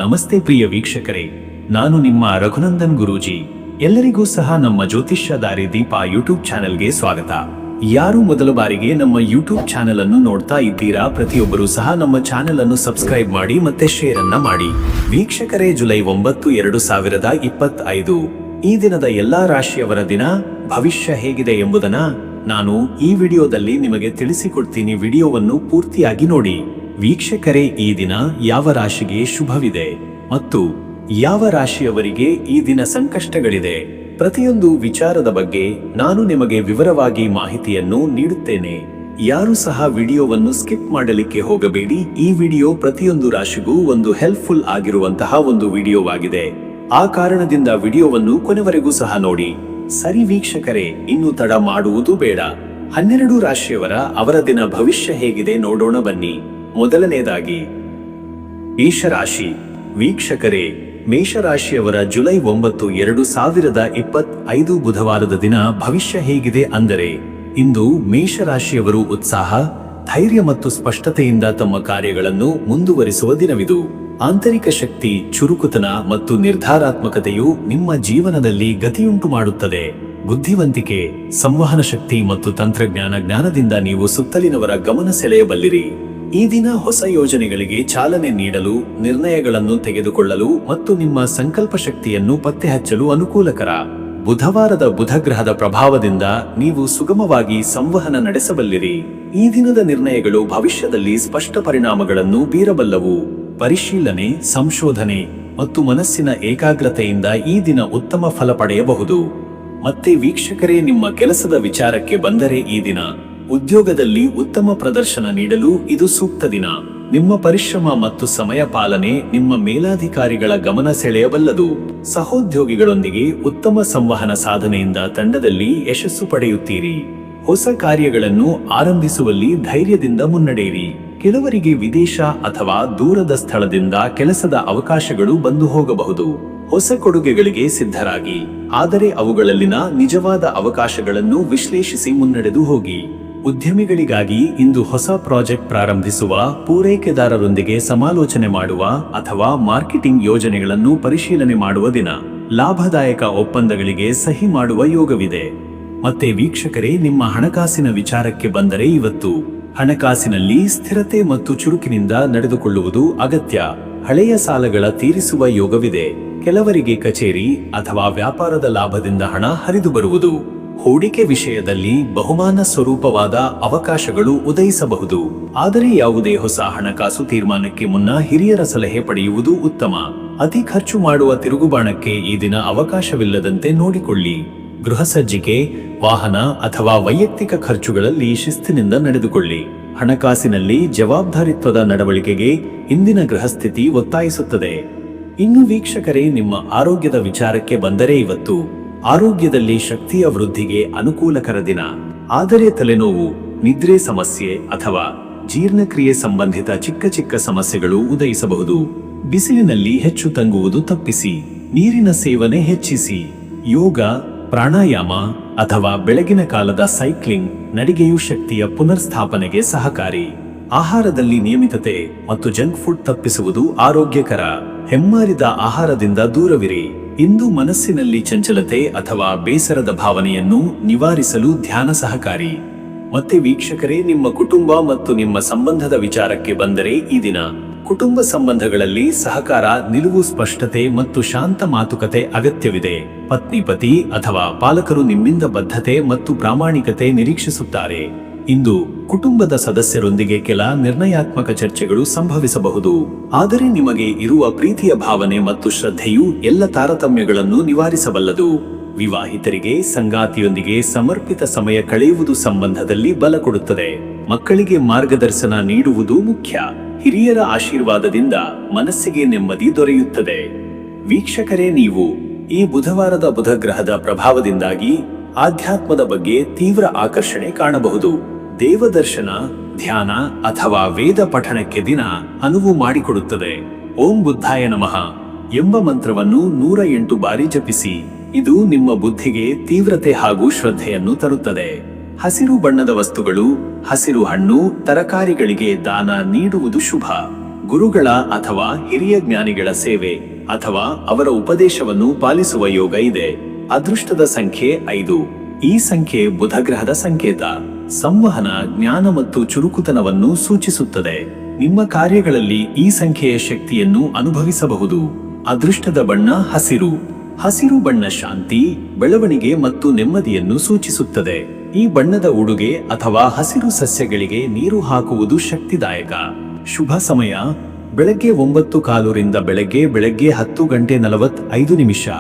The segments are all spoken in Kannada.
ನಮಸ್ತೆ ಪ್ರಿಯ ವೀಕ್ಷಕರೇ, ನಾನು ನಿಮ್ಮ ರಘುನಂದನ್ ಗುರೂಜಿ. ಎಲ್ಲರಿಗೂ ಸಹ ನಮ್ಮ ಜ್ಯೋತಿಷ್ಯ ದಾರಿ ದೀಪ ಯೂಟ್ಯೂಬ್ ಚಾನೆಲ್ಗೆ ಸ್ವಾಗತ. ಯಾರು ಮೊದಲ ಬಾರಿಗೆ ನಮ್ಮ ಯೂಟ್ಯೂಬ್ ಚಾನೆಲ್ ಅನ್ನು ನೋಡ್ತಾ ಇದ್ದೀರಾ, ಪ್ರತಿಯೊಬ್ಬರು ಸಹ ನಮ್ಮ ಚಾನೆಲ್ ಅನ್ನು ಸಬ್ಸ್ಕ್ರೈಬ್ ಮಾಡಿ ಮತ್ತೆ ಶೇರ್ ಅನ್ನ ಮಾಡಿ. ವೀಕ್ಷಕರೇ, ಜುಲೈ 9, 2025 ಈ ದಿನದ ಎಲ್ಲಾ ರಾಶಿಯವರ ದಿನ ಭವಿಷ್ಯ ಹೇಗಿದೆ ಎಂಬುದನ್ನ ನಾನು ಈ ವಿಡಿಯೋದಲ್ಲಿ ನಿಮಗೆ ತಿಳಿಸಿಕೊಡ್ತೀನಿ. ವಿಡಿಯೋವನ್ನು ಪೂರ್ತಿಯಾಗಿ ನೋಡಿ. ವೀಕ್ಷಕರೇ, ಈ ದಿನ ಯಾವ ರಾಶಿಗೆ ಶುಭವಿದೆ ಮತ್ತು ಯಾವ ರಾಶಿಯವರಿಗೆ ಈ ದಿನ ಸಂಕಷ್ಟಗಳಿದೆ, ಪ್ರತಿಯೊಂದು ವಿಚಾರದ ಬಗ್ಗೆ ನಾನು ನಿಮಗೆ ವಿವರವಾಗಿ ಮಾಹಿತಿಯನ್ನು ನೀಡುತ್ತೇನೆ. ಯಾರು ಸಹ ವಿಡಿಯೋವನ್ನು ಸ್ಕಿಪ್ ಮಾಡಲಿಕ್ಕೆ ಹೋಗಬೇಡಿ. ಈ ವಿಡಿಯೋ ಪ್ರತಿಯೊಂದು ರಾಶಿಗೂ ಒಂದು ಹೆಲ್ಪ್ಫುಲ್ ಆಗಿರುವಂತಹ ಒಂದು ವಿಡಿಯೋವಾಗಿದೆ. ಆ ಕಾರಣದಿಂದ ವಿಡಿಯೋವನ್ನು ಕೊನೆವರೆಗೂ ಸಹ ನೋಡಿ. ಸರಿ ವೀಕ್ಷಕರೇ, ಇನ್ನು ತಡ ಮಾಡುವುದು ಬೇಡ. 12 ರಾಶಿಯವರ ಅವರ ದಿನ ಭವಿಷ್ಯ ಹೇಗಿದೆ ನೋಡೋಣ ಬನ್ನಿ. ಮೊದಲನೇದಾಗಿ ಮೇಷರಾಶಿ. ವೀಕ್ಷಕರೇ, ಮೇಷರಾಶಿಯವರ ಜುಲೈ 9, 2025 ಬುಧವಾರದ ದಿನ ಭವಿಷ್ಯ ಹೇಗಿದೆ ಅಂದರೆ, ಇಂದು ಮೇಷರಾಶಿಯವರು ಉತ್ಸಾಹ, ಧೈರ್ಯ ಮತ್ತು ಸ್ಪಷ್ಟತೆಯಿಂದ ತಮ್ಮ ಕಾರ್ಯಗಳನ್ನು ಮುಂದುವರಿಸುವ ದಿನವಿದು. ಆಂತರಿಕ ಶಕ್ತಿ, ಚುರುಕುತನ ಮತ್ತು ನಿರ್ಧಾರಾತ್ಮಕತೆಯು ನಿಮ್ಮ ಜೀವನದಲ್ಲಿ ಗತಿಯುಂಟು ಮಾಡುತ್ತದೆ. ಬುದ್ಧಿವಂತಿಕೆ, ಸಂವಹನ ಶಕ್ತಿ ಮತ್ತು ತಂತ್ರಜ್ಞಾನ ಜ್ಞಾನದಿಂದ ನೀವು ಸುತ್ತಲಿನವರ ಗಮನ ಸೆಳೆಯಬಲ್ಲಿರಿ. ಈ ದಿನ ಹೊಸ ಯೋಜನೆಗಳಿಗೆ ಚಾಲನೆ ನೀಡಲು, ನಿರ್ಣಯಗಳನ್ನು ತೆಗೆದುಕೊಳ್ಳಲು ಮತ್ತು ನಿಮ್ಮ ಸಂಕಲ್ಪ ಶಕ್ತಿಯನ್ನು ಪತ್ತೆಹಚ್ಚಲು ಅನುಕೂಲಕರ. ಬುಧವಾರದ ಬುಧಗ್ರಹದ ಪ್ರಭಾವದಿಂದ ನೀವು ಸುಗಮವಾಗಿ ಸಂವಹನ ನಡೆಸಬಲ್ಲಿರಿ. ಈ ದಿನದ ನಿರ್ಣಯಗಳು ಭವಿಷ್ಯದಲ್ಲಿ ಸ್ಪಷ್ಟ ಪರಿಣಾಮಗಳನ್ನು ಬೀರಬಲ್ಲವು. ಪರಿಶೀಲನೆ, ಸಂಶೋಧನೆ ಮತ್ತು ಮನಸ್ಸಿನ ಏಕಾಗ್ರತೆಯಿಂದ ಈ ದಿನ ಉತ್ತಮ ಫಲ ಪಡೆಯಬಹುದು. ಮತ್ತೆ ವೀಕ್ಷಕರೇ, ನಿಮ್ಮ ಕೆಲಸದ ವಿಚಾರಕ್ಕೆ ಬಂದರೆ, ಈ ದಿನ ಉದ್ಯೋಗದಲ್ಲಿ ಉತ್ತಮ ಪ್ರದರ್ಶನ ನೀಡಲು ಇದು ಸೂಕ್ತ ದಿನ. ನಿಮ್ಮ ಪರಿಶ್ರಮ ಮತ್ತು ಸಮಯ ಪಾಲನೆ ನಿಮ್ಮ ಮೇಲಾಧಿಕಾರಿಗಳ ಗಮನ ಸೆಳೆಯಬಲ್ಲದು. ಸಹೋದ್ಯೋಗಿಗಳೊಂದಿಗೆ ಉತ್ತಮ ಸಂವಹನ ಸಾಧನೆಯಿಂದ ತಂಡದಲ್ಲಿ ಯಶಸ್ಸು ಪಡೆಯುತ್ತೀರಿ. ಹೊಸ ಕಾರ್ಯಗಳನ್ನು ಆರಂಭಿಸುವಲ್ಲಿ ಧೈರ್ಯದಿಂದ ಮುನ್ನಡೆಯಿರಿ. ಕೆಲವರಿಗೆ ವಿದೇಶ ಅಥವಾ ದೂರದ ಸ್ಥಳದಿಂದ ಕೆಲಸದ ಅವಕಾಶಗಳು ಬಂದು ಹೋಗಬಹುದು. ಹೊಸ ಕೊಡುಗೆಗಳಿಗೆ ಸಿದ್ಧರಾಗಿ, ಆದರೆ ಅವುಗಳಲ್ಲಿನ ನಿಜವಾದ ಅವಕಾಶಗಳನ್ನು ವಿಶ್ಲೇಷಿಸಿ ಮುನ್ನಡೆದು ಹೋಗಿ. ಉದ್ಯಮಿಗಳಿಗಾಗಿ ಇಂದು ಹೊಸ ಪ್ರಾಜೆಕ್ಟ್ ಪ್ರಾರಂಭಿಸುವ, ಪೂರೈಕೆದಾರರೊಂದಿಗೆ ಸಮಾಲೋಚನೆ ಮಾಡುವ ಅಥವಾ ಮಾರ್ಕೆಟಿಂಗ್ ಯೋಜನೆಗಳನ್ನು ಪರಿಶೀಲನೆ ಮಾಡುವ ದಿನ. ಲಾಭದಾಯಕ ಒಪ್ಪಂದಗಳಿಗೆ ಸಹಿ ಮಾಡುವ ಯೋಗವಿದೆ. ಮತ್ತೆ ವೀಕ್ಷಕರೇ, ನಿಮ್ಮ ಹಣಕಾಸಿನ ವಿಚಾರಕ್ಕೆ ಬಂದರೆ, ಇವತ್ತು ಹಣಕಾಸಿನಲ್ಲಿ ಸ್ಥಿರತೆ ಮತ್ತು ಚುರುಕಿನಿಂದ ನಡೆದುಕೊಳ್ಳುವುದು ಅಗತ್ಯ. ಹಳೆಯ ಸಾಲಗಳ ತೀರಿಸುವ ಯೋಗವಿದೆ. ಕೆಲವರಿಗೆ ಕಚೇರಿ ಅಥವಾ ವ್ಯಾಪಾರದ ಲಾಭದಿಂದ ಹಣ ಹರಿದು ಬರುವುದು. ಹೂಡಿಕೆ ವಿಷಯದಲ್ಲಿ ಬಹುಮಾನ ಸ್ವರೂಪವಾದ ಅವಕಾಶಗಳು ಉದಯಿಸಬಹುದು. ಆದರೆ ಯಾವುದೇ ಹೊಸ ಹಣಕಾಸು ತೀರ್ಮಾನಕ್ಕೆ ಮುನ್ನ ಹಿರಿಯರ ಸಲಹೆ ಪಡೆಯುವುದು ಉತ್ತಮ. ಅತಿ ಖರ್ಚು ಮಾಡುವ ತಿರುಗುಬಾಣಕ್ಕೆ ಈ ದಿನ ಅವಕಾಶವಿಲ್ಲದಂತೆ ನೋಡಿಕೊಳ್ಳಿ. ಗೃಹ ಸಜ್ಜಿಕೆ, ವಾಹನ ಅಥವಾ ವೈಯಕ್ತಿಕ ಖರ್ಚುಗಳಲ್ಲಿ ಶಿಸ್ತಿನಿಂದ ನಡೆದುಕೊಳ್ಳಿ. ಹಣಕಾಸಿನಲ್ಲಿ ಜವಾಬ್ದಾರಿತ್ವದ ನಡವಳಿಕೆಗೆ ಇಂದಿನ ಗೃಹಸ್ಥಿತಿ ಒತ್ತಾಯಿಸುತ್ತದೆ. ಇನ್ನು ವೀಕ್ಷಕರೇ, ನಿಮ್ಮ ಆರೋಗ್ಯದ ವಿಚಾರಕ್ಕೆ ಬಂದರೆ, ಇವತ್ತು ಆರೋಗ್ಯದಲ್ಲಿ ಶಕ್ತಿಯ ವೃದ್ಧಿಗೆ ಅನುಕೂಲಕರ ದಿನ. ಆದರೆ ತಲೆನೋವು, ನಿದ್ರೆ ಸಮಸ್ಯೆ ಅಥವಾ ಜೀರ್ಣಕ್ರಿಯೆ ಸಂಬಂಧಿತ ಚಿಕ್ಕ ಚಿಕ್ಕ ಸಮಸ್ಯೆಗಳು ಉದಯಿಸಬಹುದು. ಬಿಸಿಲಿನಲ್ಲಿ ಹೆಚ್ಚು ತಂಗುವುದು ತಪ್ಪಿಸಿ. ನೀರಿನ ಸೇವನೆ ಹೆಚ್ಚಿಸಿ. ಯೋಗ, ಪ್ರಾಣಾಯಾಮ ಅಥವಾ ಬೆಳಗಿನ ಕಾಲದ ಸೈಕ್ಲಿಂಗ್, ನಡಿಗೆಯು ಶಕ್ತಿಯ ಪುನರ್ಸ್ಥಾಪನೆಗೆ ಸಹಕಾರಿ. ಆಹಾರದಲ್ಲಿ ನಿಯಮಿತತೆ ಮತ್ತು ಜಂಕ್ ಫುಡ್ ತಪ್ಪಿಸುವುದು ಆರೋಗ್ಯಕರ. ಹೆಮ್ಮಾರಿದ ಆಹಾರದಿಂದ ದೂರವಿರಿ. ಇಂದು ಮನಸ್ಸಿನಲ್ಲಿ ಚಂಚಲತೆ ಅಥವಾ ಬೇಸರದ ಭಾವನೆಯನ್ನು ನಿವಾರಿಸಲು ಧ್ಯಾನ ಸಹಕಾರಿ. ಮತ್ತೆ ವೀಕ್ಷಕರೇ, ನಿಮ್ಮ ಕುಟುಂಬ ಮತ್ತು ನಿಮ್ಮ ಸಂಬಂಧದ ವಿಚಾರಕ್ಕೆ ಬಂದರೆ, ಈ ದಿನ ಕುಟುಂಬ ಸಂಬಂಧಗಳಲ್ಲಿ ಸಹಕಾರ, ನಿಲುವು, ಸ್ಪಷ್ಟತೆ ಮತ್ತು ಶಾಂತ ಮಾತುಕತೆ ಅಗತ್ಯವಿದೆ. ಪತ್ನಿ ಅಥವಾ ಪಾಲಕರು ನಿಮ್ಮಿಂದ ಬದ್ಧತೆ ಮತ್ತು ಪ್ರಾಮಾಣಿಕತೆ ನಿರೀಕ್ಷಿಸುತ್ತಾರೆ. ಇಂದು ಕುಟುಂಬದ ಸದಸ್ಯರೊಂದಿಗೆ ಕೆಲ ನಿರ್ಣಯಾತ್ಮಕ ಚರ್ಚೆಗಳು ಸಂಭವಿಸಬಹುದು. ಆದರೆ ನಿಮಗೆ ಇರುವ ಪ್ರೀತಿಯ ಭಾವನೆ ಮತ್ತು ಶ್ರದ್ಧೆಯು ಎಲ್ಲ ತಾರತಮ್ಯಗಳನ್ನು ನಿವಾರಿಸಬಲ್ಲದು. ವಿವಾಹಿತರಿಗೆ ಸಂಗಾತಿಯೊಂದಿಗೆ ಸಮರ್ಪಿತ ಸಮಯ ಕಳೆಯುವುದು ಸಂಬಂಧದಲ್ಲಿ ಬಲ ಕೊಡುತ್ತದೆ. ಮಕ್ಕಳಿಗೆ ಮಾರ್ಗದರ್ಶನ ನೀಡುವುದು ಮುಖ್ಯ. ಹಿರಿಯರ ಆಶೀರ್ವಾದದಿಂದ ಮನಸ್ಸಿಗೆ ನೆಮ್ಮದಿ ದೊರೆಯುತ್ತದೆ. ವೀಕ್ಷಕರೇ, ನೀವು ಈ ಬುಧವಾರದ ಬುಧಗ್ರಹದ ಪ್ರಭಾವದಿಂದಾಗಿ ಆಧ್ಯಾತ್ಮದ ಬಗ್ಗೆ ತೀವ್ರ ಆಕರ್ಷಣೆ ಕಾಣಬಹುದು. ದೇವದರ್ಶನ, ಧ್ಯಾನ ಅಥವಾ ವೇದ ಪಠಣಕ್ಕೆ ದಿನ ಅನುವು ಮಾಡಿಕೊಡುತ್ತದೆ. ಓಂ ಬುದ್ಧಾಯ ನಮಃ ಎಂಬ ಮಂತ್ರವನ್ನು 108 ಬಾರಿ ಜಪಿಸಿ. ಇದು ನಿಮ್ಮ ಬುದ್ಧಿಗೆ ತೀವ್ರತೆ ಹಾಗೂ ಶ್ರದ್ಧೆಯನ್ನು ತರುತ್ತದೆ. ಹಸಿರು ಬಣ್ಣದ ವಸ್ತುಗಳು, ಹಸಿರು ಹಣ್ಣು, ತರಕಾರಿಗಳಿಗೆ ದಾನ ನೀಡುವುದು ಶುಭ. ಗುರುಗಳ ಅಥವಾ ಹಿರಿಯ ಜ್ಞಾನಿಗಳ ಸೇವೆ ಅಥವಾ ಅವರ ಉಪದೇಶವನ್ನು ಪಾಲಿಸುವ ಯೋಗ ಇದೆ. ಅದೃಷ್ಟದ ಸಂಖ್ಯೆ 5. ಈ ಸಂಖ್ಯೆ ಬುಧ ಗ್ರಹದ ಸಂಕೇತ. ಸಂವಹನ, ಜ್ಞಾನ ಮತ್ತು ಚುರುಕುತನವನ್ನು ಸೂಚಿಸುತ್ತದೆ. ನಿಮ್ಮ ಕಾರ್ಯಗಳಲ್ಲಿ ಈ ಸಂಖ್ಯೆಯ ಶಕ್ತಿಯನ್ನು ಅನುಭವಿಸಬಹುದು. ಅದೃಷ್ಟದ ಬಣ್ಣ ಹಸಿರು. ಹಸಿರು ಬಣ್ಣ ಶಾಂತಿ, ಬೆಳವಣಿಗೆ ಮತ್ತು ನೆಮ್ಮದಿಯನ್ನು ಸೂಚಿಸುತ್ತದೆ. ಈ ಬಣ್ಣದ ಉಡುಗೆ ಅಥವಾ ಹಸಿರು ಸಸ್ಯಗಳಿಗೆ ನೀರು ಹಾಕುವುದು ಶಕ್ತಿದಾಯಕ. ಶುಭ ಸಮಯ ಬೆಳಗ್ಗೆ 9:15 ರಿಂದ ಬೆಳಗ್ಗೆ 10:45.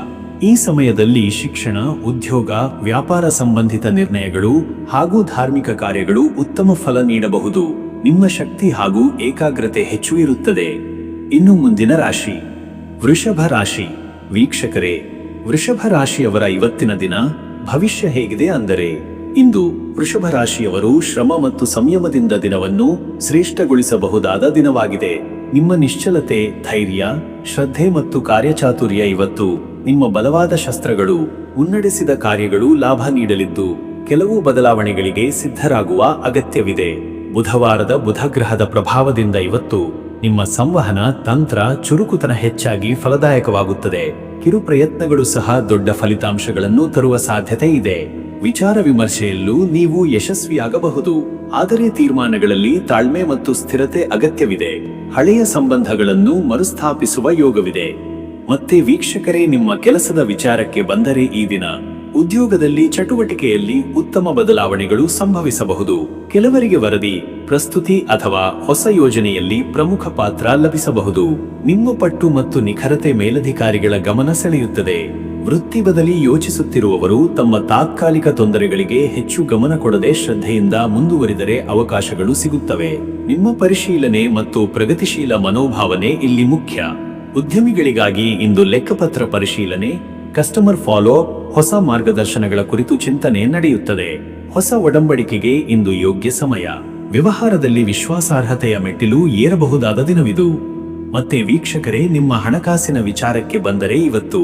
ಈ ಸಮಯದಲ್ಲಿ ಶಿಕ್ಷಣ, ಉದ್ಯೋಗ, ವ್ಯಾಪಾರ ಸಂಬಂಧಿತ ನಿರ್ಣಯಗಳು ಹಾಗೂ ಧಾರ್ಮಿಕ ಕಾರ್ಯಗಳು ಉತ್ತಮ ಫಲ ನೀಡಬಹುದು. ನಿಮ್ಮ ಶಕ್ತಿ ಹಾಗೂ ಏಕಾಗ್ರತೆ ಹೆಚ್ಚು ಇರುತ್ತದೆ. ಇನ್ನು ಮುಂದಿನ ರಾಶಿ ವೃಷಭ ರಾಶಿ. ವೀಕ್ಷಕರೇ, ವೃಷಭ ರಾಶಿಯವರ ಇವತ್ತಿನ ದಿನ ಭವಿಷ್ಯ ಹೇಗಿದೆ ಅಂದರೆ, ಇಂದು ವೃಷಭ ರಾಶಿಯವರು ಶ್ರಮ ಮತ್ತು ಸಂಯಮದಿಂದ ದಿನವನ್ನು ಶ್ರೇಷ್ಠಗೊಳಿಸಬಹುದಾದ ದಿನವಾಗಿದೆ. ನಿಮ್ಮ ನಿಶ್ಚಲತೆ, ಧೈರ್ಯ, ಶ್ರದ್ಧೆ ಮತ್ತು ಕಾರ್ಯಚಾತುರ್ಯ ಇವತ್ತು ನಿಮ್ಮ ಬಲವಾದ ಶಸ್ತ್ರಗಳು. ಮುನ್ನಡೆಸಿದ ಕಾರ್ಯಗಳು ಲಾಭ ನೀಡಲಿದ್ದು ಕೆಲವು ಬದಲಾವಣೆಗಳಿಗೆ ಸಿದ್ಧರಾಗುವ ಅಗತ್ಯವಿದೆ. ಬುಧವಾರದ ಬುಧ ಗ್ರಹದ ಪ್ರಭಾವದಿಂದ ಇವತ್ತು ನಿಮ್ಮ ಸಂವಹನ, ತಂತ್ರ, ಚುರುಕುತನ ಹೆಚ್ಚಾಗಿ ಫಲದಾಯಕವಾಗುತ್ತದೆ. ಕಿರು ಪ್ರಯತ್ನಗಳು ಸಹ ದೊಡ್ಡ ಫಲಿತಾಂಶಗಳನ್ನು ತರುವ ಸಾಧ್ಯತೆ ಇದೆ. ವಿಚಾರ ವಿಮರ್ಶೆಯಲ್ಲೂ ನೀವು ಯಶಸ್ವಿಯಾಗಬಹುದು, ಆದರೆ ತೀರ್ಮಾನಗಳಲ್ಲಿ ತಾಳ್ಮೆ ಮತ್ತು ಸ್ಥಿರತೆ ಅಗತ್ಯವಿದೆ. ಹಳೆಯ ಸಂಬಂಧಗಳನ್ನು ಮರುಸ್ಥಾಪಿಸುವ ಯೋಗವಿದೆ. ಮತ್ತೆ ವೀಕ್ಷಕರೇ, ನಿಮ್ಮ ಕೆಲಸದ ವಿಚಾರಕ್ಕೆ ಬಂದರೆ ಈ ದಿನ ಉದ್ಯೋಗದಲ್ಲಿ ಚಟುವಟಿಕೆಯಲ್ಲಿ ಉತ್ತಮ ಬದಲಾವಣೆಗಳು ಸಂಭವಿಸಬಹುದು. ಕೆಲವರಿಗೆ ವರದಿ, ಪ್ರಸ್ತುತಿ ಅಥವಾ ಹೊಸ ಯೋಜನೆಯಲ್ಲಿ ಪ್ರಮುಖ ಪಾತ್ರ ಲಭಿಸಬಹುದು. ನಿಮ್ಮ ಪಟ್ಟು ಮತ್ತು ನಿಖರತೆ ಮೇಲಧಿಕಾರಿಗಳ ಗಮನ ಸೆಳೆಯುತ್ತದೆ. ವೃತ್ತಿ ಬದಲಿ ಯೋಚಿಸುತ್ತಿರುವವರು ತಮ್ಮ ತಾತ್ಕಾಲಿಕ ತೊಂದರೆಗಳಿಗೆ ಹೆಚ್ಚು ಗಮನ ಕೊಡದೆ ಶ್ರದ್ಧೆಯಿಂದ ಮುಂದುವರಿದರೆ ಅವಕಾಶಗಳು ಸಿಗುತ್ತವೆ. ನಿಮ್ಮ ಪರಿಶೀಲನೆ ಮತ್ತು ಪ್ರಗತಿಶೀಲ ಮನೋಭಾವನೆ ಇಲ್ಲಿ ಮುಖ್ಯ. ಉದ್ಯಮಿಗಳಿಗಾಗಿ ಇಂದು ಲೆಕ್ಕಪತ್ರ ಪರಿಶೀಲನೆ, ಕಸ್ಟಮರ್ ಫಾಲೋ, ಹೊಸ ಮಾರ್ಗದರ್ಶನಗಳ ಕುರಿತು ಚಿಂತನೆ ನಡೆಯುತ್ತದೆ. ಹೊಸ ಒಡಂಬಡಿಕೆಗೆ ಇಂದು ಯೋಗ್ಯ ಸಮಯ. ವ್ಯವಹಾರದಲ್ಲಿ ವಿಶ್ವಾಸಾರ್ಹತೆಯ ಮೆಟ್ಟಿಲು ಏರಬಹುದಾದ ದಿನವಿದು. ಮತ್ತೆ ವೀಕ್ಷಕರೇ, ನಿಮ್ಮ ಹಣಕಾಸಿನ ವಿಚಾರಕ್ಕೆ ಬಂದರೆ ಇವತ್ತು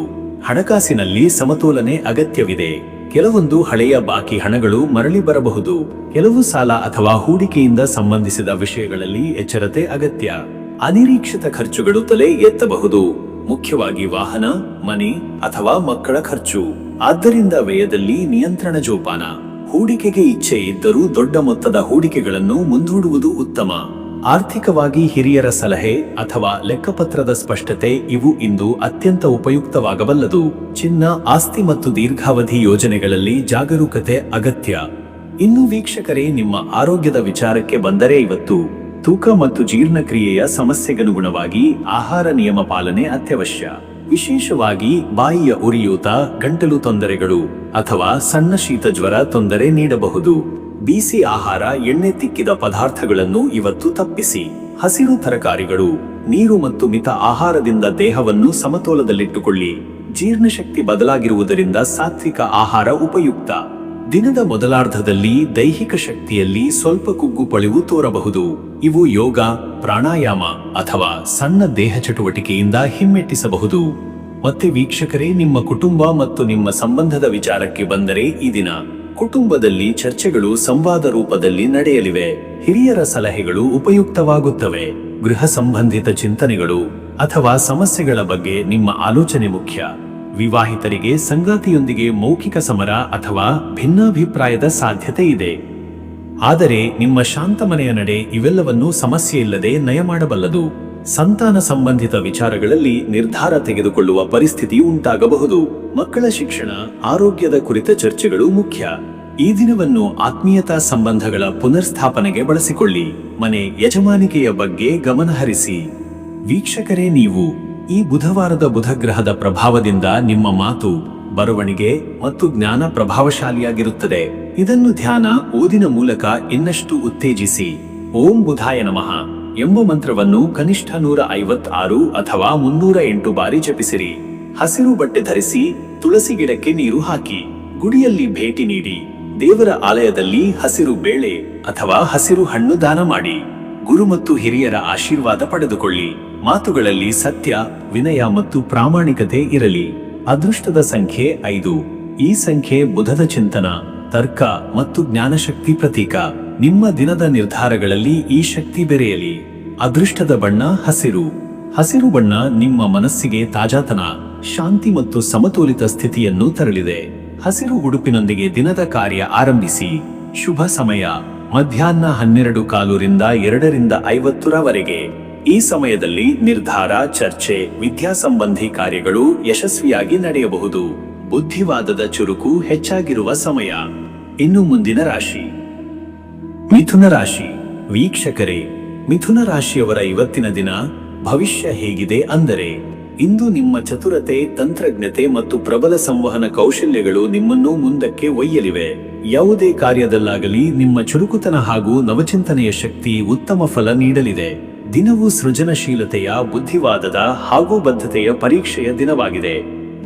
ಹಣಕಾಸಿನಲ್ಲಿ ಸಮತೋಲನೆ ಅಗತ್ಯವಿದೆ. ಕೆಲವೊಂದು ಹಳೆಯ ಬಾಕಿ ಹಣಗಳು ಮರಳಿ ಬರಬಹುದು. ಕೆಲವು ಸಾಲ ಅಥವಾ ಹೂಡಿಕೆಯಿಂದ ಸಂಬಂಧಿಸಿದ ವಿಷಯಗಳಲ್ಲಿ ಎಚ್ಚರತೆ ಅಗತ್ಯ. ಅನಿರೀಕ್ಷಿತ ಖರ್ಚುಗಳು ತಲೆ ಎತ್ತಬಹುದು, ಮುಖ್ಯವಾಗಿ ವಾಹನ, ಮನೆ ಅಥವಾ ಮಕ್ಕಳ ಖರ್ಚು. ಆದ್ದರಿಂದ ವ್ಯಯದಲ್ಲಿ ನಿಯಂತ್ರಣ ಜೋಪಾನ. ಹೂಡಿಕೆಗೆ ಇಚ್ಛೆ ಇದ್ದರೂ ದೊಡ್ಡ ಮೊತ್ತದ ಹೂಡಿಕೆಗಳನ್ನು ಮುಂದೂಡುವುದು ಉತ್ತಮ. ಆರ್ಥಿಕವಾಗಿ ಹಿರಿಯರ ಸಲಹೆ ಅಥವಾ ಲೆಕ್ಕಪತ್ರದ ಸ್ಪಷ್ಟತೆ ಇವು ಇಂದು ಅತ್ಯಂತ ಉಪಯುಕ್ತವಾಗಬಲ್ಲದು. ಚಿನ್ನ, ಆಸ್ತಿ ಮತ್ತು ದೀರ್ಘಾವಧಿ ಯೋಜನೆಗಳಲ್ಲಿ ಜಾಗರೂಕತೆ ಅಗತ್ಯ. ಇನ್ನು ವೀಕ್ಷಕರೇ, ನಿಮ್ಮ ಆರೋಗ್ಯದ ವಿಚಾರಕ್ಕೆ ಬಂದರೆ ಇವತ್ತು ತೂಕ ಮತ್ತು ಜೀರ್ಣಕ್ರಿಯೆಯ ಸಮಸ್ಯೆಗನುಗುಣವಾಗಿ ಆಹಾರ ನಿಯಮ ಪಾಲನೆ ಅತ್ಯವಶ್ಯ. ವಿಶೇಷವಾಗಿ ಬಾಯಿಯ ಉರಿಯೂತ, ಗಂಟಲು ತೊಂದರೆಗಳು ಅಥವಾ ಸಣ್ಣ ಶೀತ ಜ್ವರ ತೊಂದರೆ ನೀಡಬಹುದು. ಬಿಸಿ ಆಹಾರ, ಎಣ್ಣೆ ತಿಕ್ಕಿದ ಪದಾರ್ಥಗಳನ್ನು ಇವತ್ತು ತಪ್ಪಿಸಿ. ಹಸಿರು ತರಕಾರಿಗಳು, ನೀರು ಮತ್ತು ಮಿತ ಆಹಾರದಿಂದ ದೇಹವನ್ನು ಸಮತೋಲದಲ್ಲಿಟ್ಟುಕೊಳ್ಳಿ. ಜೀರ್ಣಶಕ್ತಿ ಬದಲಾಗಿರುವುದರಿಂದ ಸಾತ್ವಿಕ ಆಹಾರ ಉಪಯುಕ್ತ. ದಿನದ ಮೊದಲಾರ್ಧದಲ್ಲಿ ದೈಹಿಕ ಶಕ್ತಿಯಲ್ಲಿ ಸ್ವಲ್ಪ ಕುಗ್ಗುಪಳಿವು ತೋರಬಹುದು. ಇವು ಯೋಗ, ಪ್ರಾಣಾಯಾಮ ಅಥವಾ ಸಣ್ಣ ದೇಹ ಚಟುವಟಿಕೆಯಿಂದ ಹಿಮ್ಮೆಟ್ಟಿಸಬಹುದು. ಮತ್ತೆ ವೀಕ್ಷಕರೇ, ನಿಮ್ಮ ಕುಟುಂಬ ಮತ್ತು ನಿಮ್ಮ ಸಂಬಂಧದ ವಿಚಾರಕ್ಕೆ ಬಂದರೆ ಈ ದಿನ ಕುಟುಂಬದಲ್ಲಿ ಚರ್ಚೆಗಳು ಸಂವಾದ ರೂಪದಲ್ಲಿ ನಡೆಯಲಿವೆ. ಹಿರಿಯರ ಸಲಹೆಗಳು ಉಪಯುಕ್ತವಾಗುತ್ತವೆ. ಗೃಹ ಸಂಬಂಧಿತ ಚಿಂತನೆಗಳು ಅಥವಾ ಸಮಸ್ಯೆಗಳ ಬಗ್ಗೆ ನಿಮ್ಮ ಆಲೋಚನೆ ಮುಖ್ಯ. ವಿವಾಹಿತರಿಗೆ ಸಂಗಾತಿಯೊಂದಿಗೆ ಮೌಖಿಕ ಸಮರ ಅಥವಾ ಭಿನ್ನಾಭಿಪ್ರಾಯದ ಸಾಧ್ಯತೆ ಇದೆ. ಆದರೆ ನಿಮ್ಮ ಶಾಂತ ಮನೆಯ ನಡೆ ಇವೆಲ್ಲವನ್ನೂ ಸಮಸ್ಯೆಯಿಲ್ಲದೆ ನಯ ಮಾಡಬಲ್ಲದು. ಸಂತಾನ ಸಂಬಂಧಿತ ವಿಚಾರಗಳಲ್ಲಿ ನಿರ್ಧಾರ ತೆಗೆದುಕೊಳ್ಳುವ ಪರಿಸ್ಥಿತಿ ಉಂಟಾಗಬಹುದು. ಮಕ್ಕಳ ಶಿಕ್ಷಣ, ಆರೋಗ್ಯದ ಕುರಿತ ಚರ್ಚೆಗಳು ಮುಖ್ಯ. ಈ ದಿನವನ್ನು ಆತ್ಮೀಯತಾ ಸಂಬಂಧಗಳ ಪುನರ್ಸ್ಥಾಪನೆಗೆ ಬಳಸಿಕೊಳ್ಳಿ. ಮನೆ ಯಜಮಾನಿಕೆಯ ಬಗ್ಗೆ ಗಮನಹರಿಸಿ. ವೀಕ್ಷಕರೇ, ನೀವು ಈ ಬುಧವಾರದ ಬುಧ ಗ್ರಹದ ಪ್ರಭಾವದಿಂದ ನಿಮ್ಮ ಮಾತು, ಬರವಣಿಗೆ ಮತ್ತು ಜ್ಞಾನ ಪ್ರಭಾವಶಾಲಿಯಾಗಿರುತ್ತದೆ. ಇದನ್ನು ಧ್ಯಾನ, ಓದಿನ ಮೂಲಕ ಇನ್ನಷ್ಟು ಉತ್ತೇಜಿಸಿ. ಓಂ ಬುಧಾಯ ನಮಃ ಎಂಬ ಮಂತ್ರವನ್ನು ಕನಿಷ್ಠ 156 ಅಥವಾ 308 ಬಾರಿ ಜಪಿಸಿರಿ. ಹಸಿರು ಬಟ್ಟೆ ಧರಿಸಿ, ತುಳಸಿ ಗಿಡಕ್ಕೆ ನೀರು ಹಾಕಿ, ಗುಡಿಯಲ್ಲಿ ಭೇಟಿ ನೀಡಿ, ದೇವರ ಆಲಯದಲ್ಲಿ ಹಸಿರು ಬೇಳೆ ಅಥವಾ ಹಸಿರು ಹಣ್ಣು ದಾನ ಮಾಡಿ. ಗುರು ಮತ್ತು ಹಿರಿಯರ ಆಶೀರ್ವಾದ ಪಡೆದುಕೊಳ್ಳಿ. ಮಾತುಗಳಲ್ಲಿ ಸತ್ಯ, ವಿನಯ ಮತ್ತು ಪ್ರಾಮಾಣಿಕತೆ ಇರಲಿ. ಅದೃಷ್ಟದ ಸಂಖ್ಯೆ 5. ಈ ಸಂಖ್ಯೆ ಬುಧದ ಚಿಂತನ, ತರ್ಕ ಮತ್ತು ಜ್ಞಾನಶಕ್ತಿ ಪ್ರತೀಕ. ನಿಮ್ಮ ದಿನದ ನಿರ್ಧಾರಗಳಲ್ಲಿ ಈ ಶಕ್ತಿ ಬೆರೆಯಲಿ. ಅದೃಷ್ಟದ ಬಣ್ಣ ಹಸಿರು. ಹಸಿರು ಬಣ್ಣ ನಿಮ್ಮ ಮನಸ್ಸಿಗೆ ತಾಜಾತನ, ಶಾಂತಿ ಮತ್ತು ಸಮತೋಲಿತ ಸ್ಥಿತಿಯನ್ನು ತರಲಿದೆ. ಹಸಿರು ಉಡುಪಿನೊಂದಿಗೆ ದಿನದ ಕಾರ್ಯ ಆರಂಭಿಸಿ. ಶುಭ ಸಮಯ ಮಧ್ಯಾಹ್ನ 12:15 ರಿಂದ 2:50 ಈ ಸಮಯದಲ್ಲಿ ನಿರ್ಧಾರ, ಚರ್ಚೆ, ವಿದ್ಯಾ ಸಂಬಂಧಿ ಕಾರ್ಯಗಳು ಯಶಸ್ವಿಯಾಗಿ ನಡೆಯಬಹುದು. ಬುದ್ಧಿವಾದದ ಚುರುಕು ಹೆಚ್ಚಾಗಿರುವ ಸಮಯ. ಇನ್ನು ಮುಂದಿನ ರಾಶಿ ಮಿಥುನ ರಾಶಿ. ವೀಕ್ಷಕರೇ, ಮಿಥುನ ರಾಶಿಯವರ ಇವತ್ತಿನ ದಿನ ಭವಿಷ್ಯ ಹೇಗಿದೆ ಅಂದರೆ, ಇಂದು ನಿಮ್ಮ ಚತುರತೆ, ತಂತ್ರಜ್ಞತೆ ಮತ್ತು ಪ್ರಬಲ ಸಂವಹನ ಕೌಶಲ್ಯಗಳು ನಿಮ್ಮನ್ನು ಮುಂದಕ್ಕೆ ಒಯ್ಯಲಿವೆ. ಯಾವುದೇ ಕಾರ್ಯದಲ್ಲಾಗಲಿ ನಿಮ್ಮ ಚುರುಕುತನ ಹಾಗೂ ನವಚಿಂತನೆಯ ಶಕ್ತಿ ಉತ್ತಮ ಫಲ ನೀಡಲಿದೆ. ದಿನವು ಸೃಜನಶೀಲತೆಯ, ಬುದ್ಧಿವಾದದ ಹಾಗೂ ಬದ್ಧತೆಯ ಪರೀಕ್ಷೆಯ ದಿನವಾಗಿದೆ.